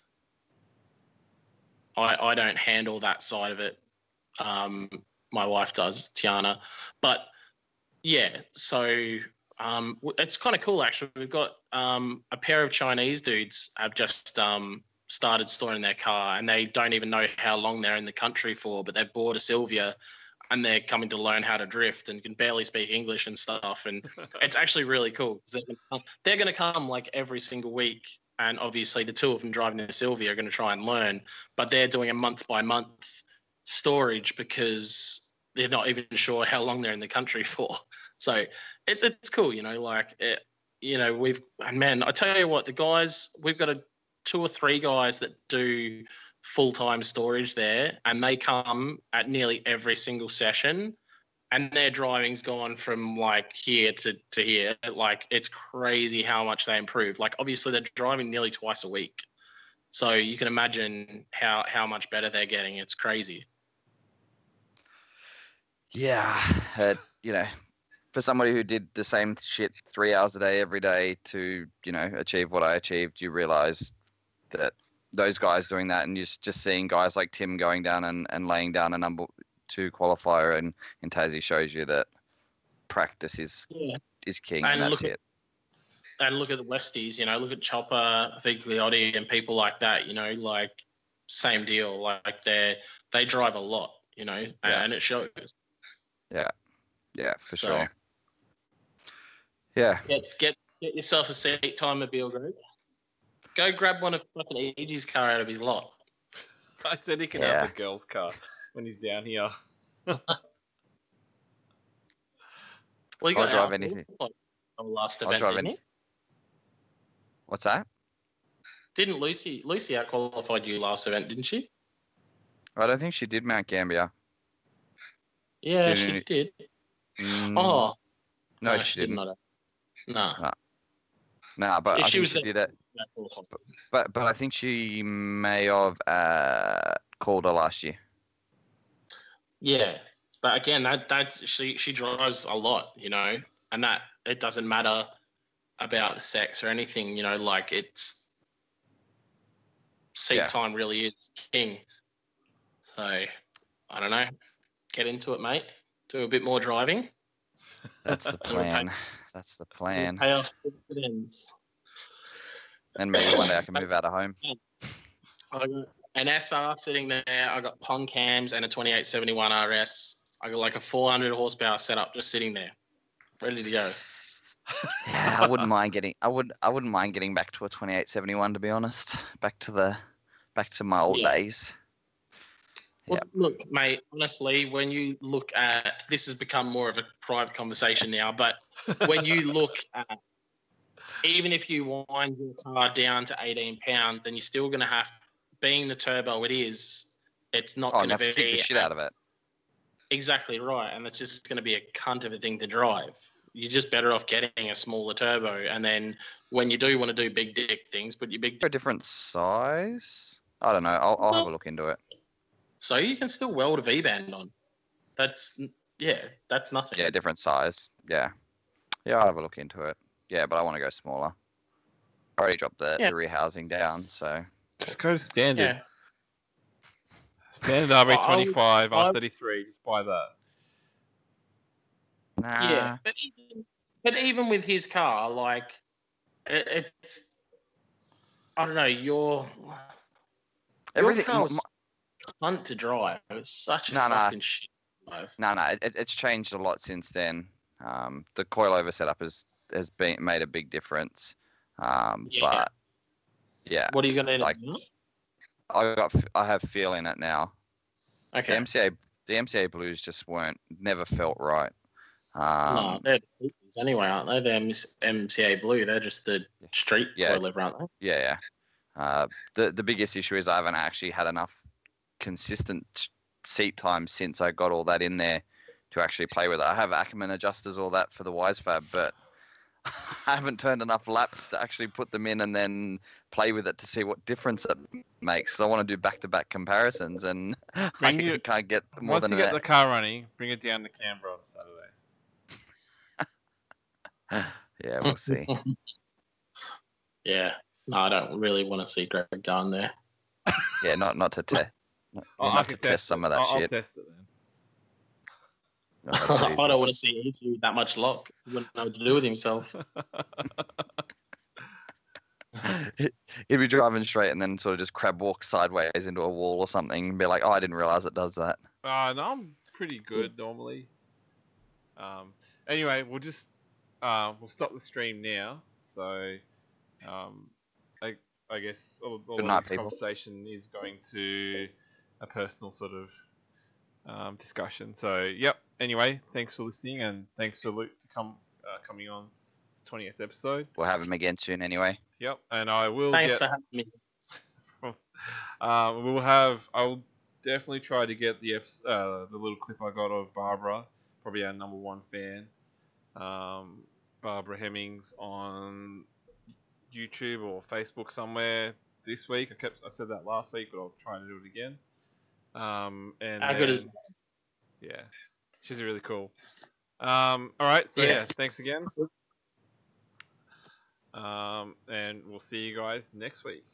B: I don't handle that side of it. My wife does, Tiana. But yeah, so it's kind of cool actually. We've got a pair of Chinese dudes have just started storing their car, and they don't even know how long they're in the country for, but they've bought a Sylvia and they're coming to learn how to drift and can barely speak English and stuff. And it's actually really cool. They're going to come like every single week. And obviously the two of them driving the Sylvia are going to try and learn, but they're doing a month by month storage because they're not even sure how long they're in the country for. So it's cool, I tell you what, the guys, we've got 2 or 3 guys that do full-time storage there, and they come at nearly every single session, and their driving's gone from like here to here. Like, it's crazy how much they improve. Like, obviously they're driving nearly twice a week, so you can imagine how much better they're getting. It's crazy.
C: Yeah, for somebody who did the same shit 3 hours a day every day to achieve what I achieved, you realize that those guys doing that, and just seeing guys like Tim going down and laying down a number 2 qualifier in Tassie shows you that practice is king, and that's it.
B: And look at the Westies, look at Chopper, Vigliotti, and people like that, like same deal. Like they drive a lot, and it shows. Yeah, for sure. Yeah. Get yourself a seat time-mobile group. Go grab one of fucking EG's car out of his lot.
A: I said he can have the girl's car when he's down here.
B: Well, you got
C: I'll drive anything.
B: Last event,
C: I'll drive
B: didn't he?
C: What's that?
B: Didn't Lucy out-qualified you last event, didn't she?
C: I don't think she did Mount Gambier.
B: Yeah, she did.
C: No, she didn't. No, but I think she did it. But I think she may have called her last year. Yeah,
B: but again, that she drives a lot, and that it doesn't matter about sex or anything, like it's seat time really is king. So I don't know. Get into it, mate. Do a bit more driving.
C: That's the plan. That's the plan.
B: Pay off dividends.
C: And maybe one day I can move out of home.
B: I got an SR sitting there. I got Pong cams and a 2871 RS. I got like a 400 horsepower setup just sitting there, ready to go.
C: Yeah, I wouldn't mind getting back to a 2871, to be honest. Back to my old days.
B: Well, look, mate, honestly, when you look at, this has become more of a private conversation now, but when you look at, even if you wind your car down to 18 pounds, then you're still going to have, being the turbo it is, it's not going to be...
C: kick the shit out of it.
B: Exactly right, and it's just going to be a cunt of a thing to drive. You're just better off getting a smaller turbo, and then when you do want to do big dick things, put your big...
C: A different size? I don't know. I'll have a look into it.
B: So you can still weld a V-band on. That's Yeah, that's nothing.
C: Yeah, different size. Yeah. Yeah, I'll have a look into it. Yeah, but I want to go smaller. I already dropped the rear housing down, so.
A: Just go to standard.
B: Yeah.
A: Standard RB25, R33. Just buy that.
C: Nah.
B: Yeah, but even with his car, like it's, I don't know. Your car was fun to drive. It was such a fucking shit drive.
C: No, it's changed a lot since then. The coilover setup has made a big difference. But yeah,
B: what are you gonna
C: like?
B: do?
C: I have feel in it now.
B: Okay.
C: The MCA blues just never felt right.
B: No, they're the Coopers anyway, aren't they? They're MCA blue. They're just the street coilover, aren't they?
C: Yeah. The biggest issue is I haven't actually had enough consistent seat time since I got all that in there to actually play with it. I have Ackerman adjusters, all that for the Wisefab, but I haven't turned enough laps to actually put them in and then play with it to see what difference it makes. So I want to do back-to-back comparisons, and I can't get more than that.
A: Once you get the car running, bring it down to Canberra on Saturday.
C: Yeah, we'll see.
B: Yeah. No, I don't really want to see Greg going there.
C: Yeah, not to test. Not to test some of that shit.
A: I'll test it then.
C: Oh,
B: I don't want to see EG with that much luck. He wouldn't know what to do with himself.
C: He'd be driving straight and then sort of just crab walk sideways into a wall or something and be like, oh, I didn't realize it does that.
A: No, I'm pretty good normally. Anyway, we'll just we'll stop the stream now. So I guess all
C: Good
A: of
C: night,
A: this
C: people.
A: conversation is going to a personal sort of discussion. So yep. Anyway, thanks for listening and thanks to Luke to coming on this 20th episode.
C: We'll have him again soon anyway.
A: Yep, and I will.
B: Thanks for having me.
A: I'll definitely try to get the little clip I got of Barbara, probably our number one fan, Barbara Hemmings, on YouTube or Facebook somewhere this week. I said that last week, but I'll try and do it again. Yeah, she's really cool. All right, so yeah, thanks again. And we'll see you guys next week.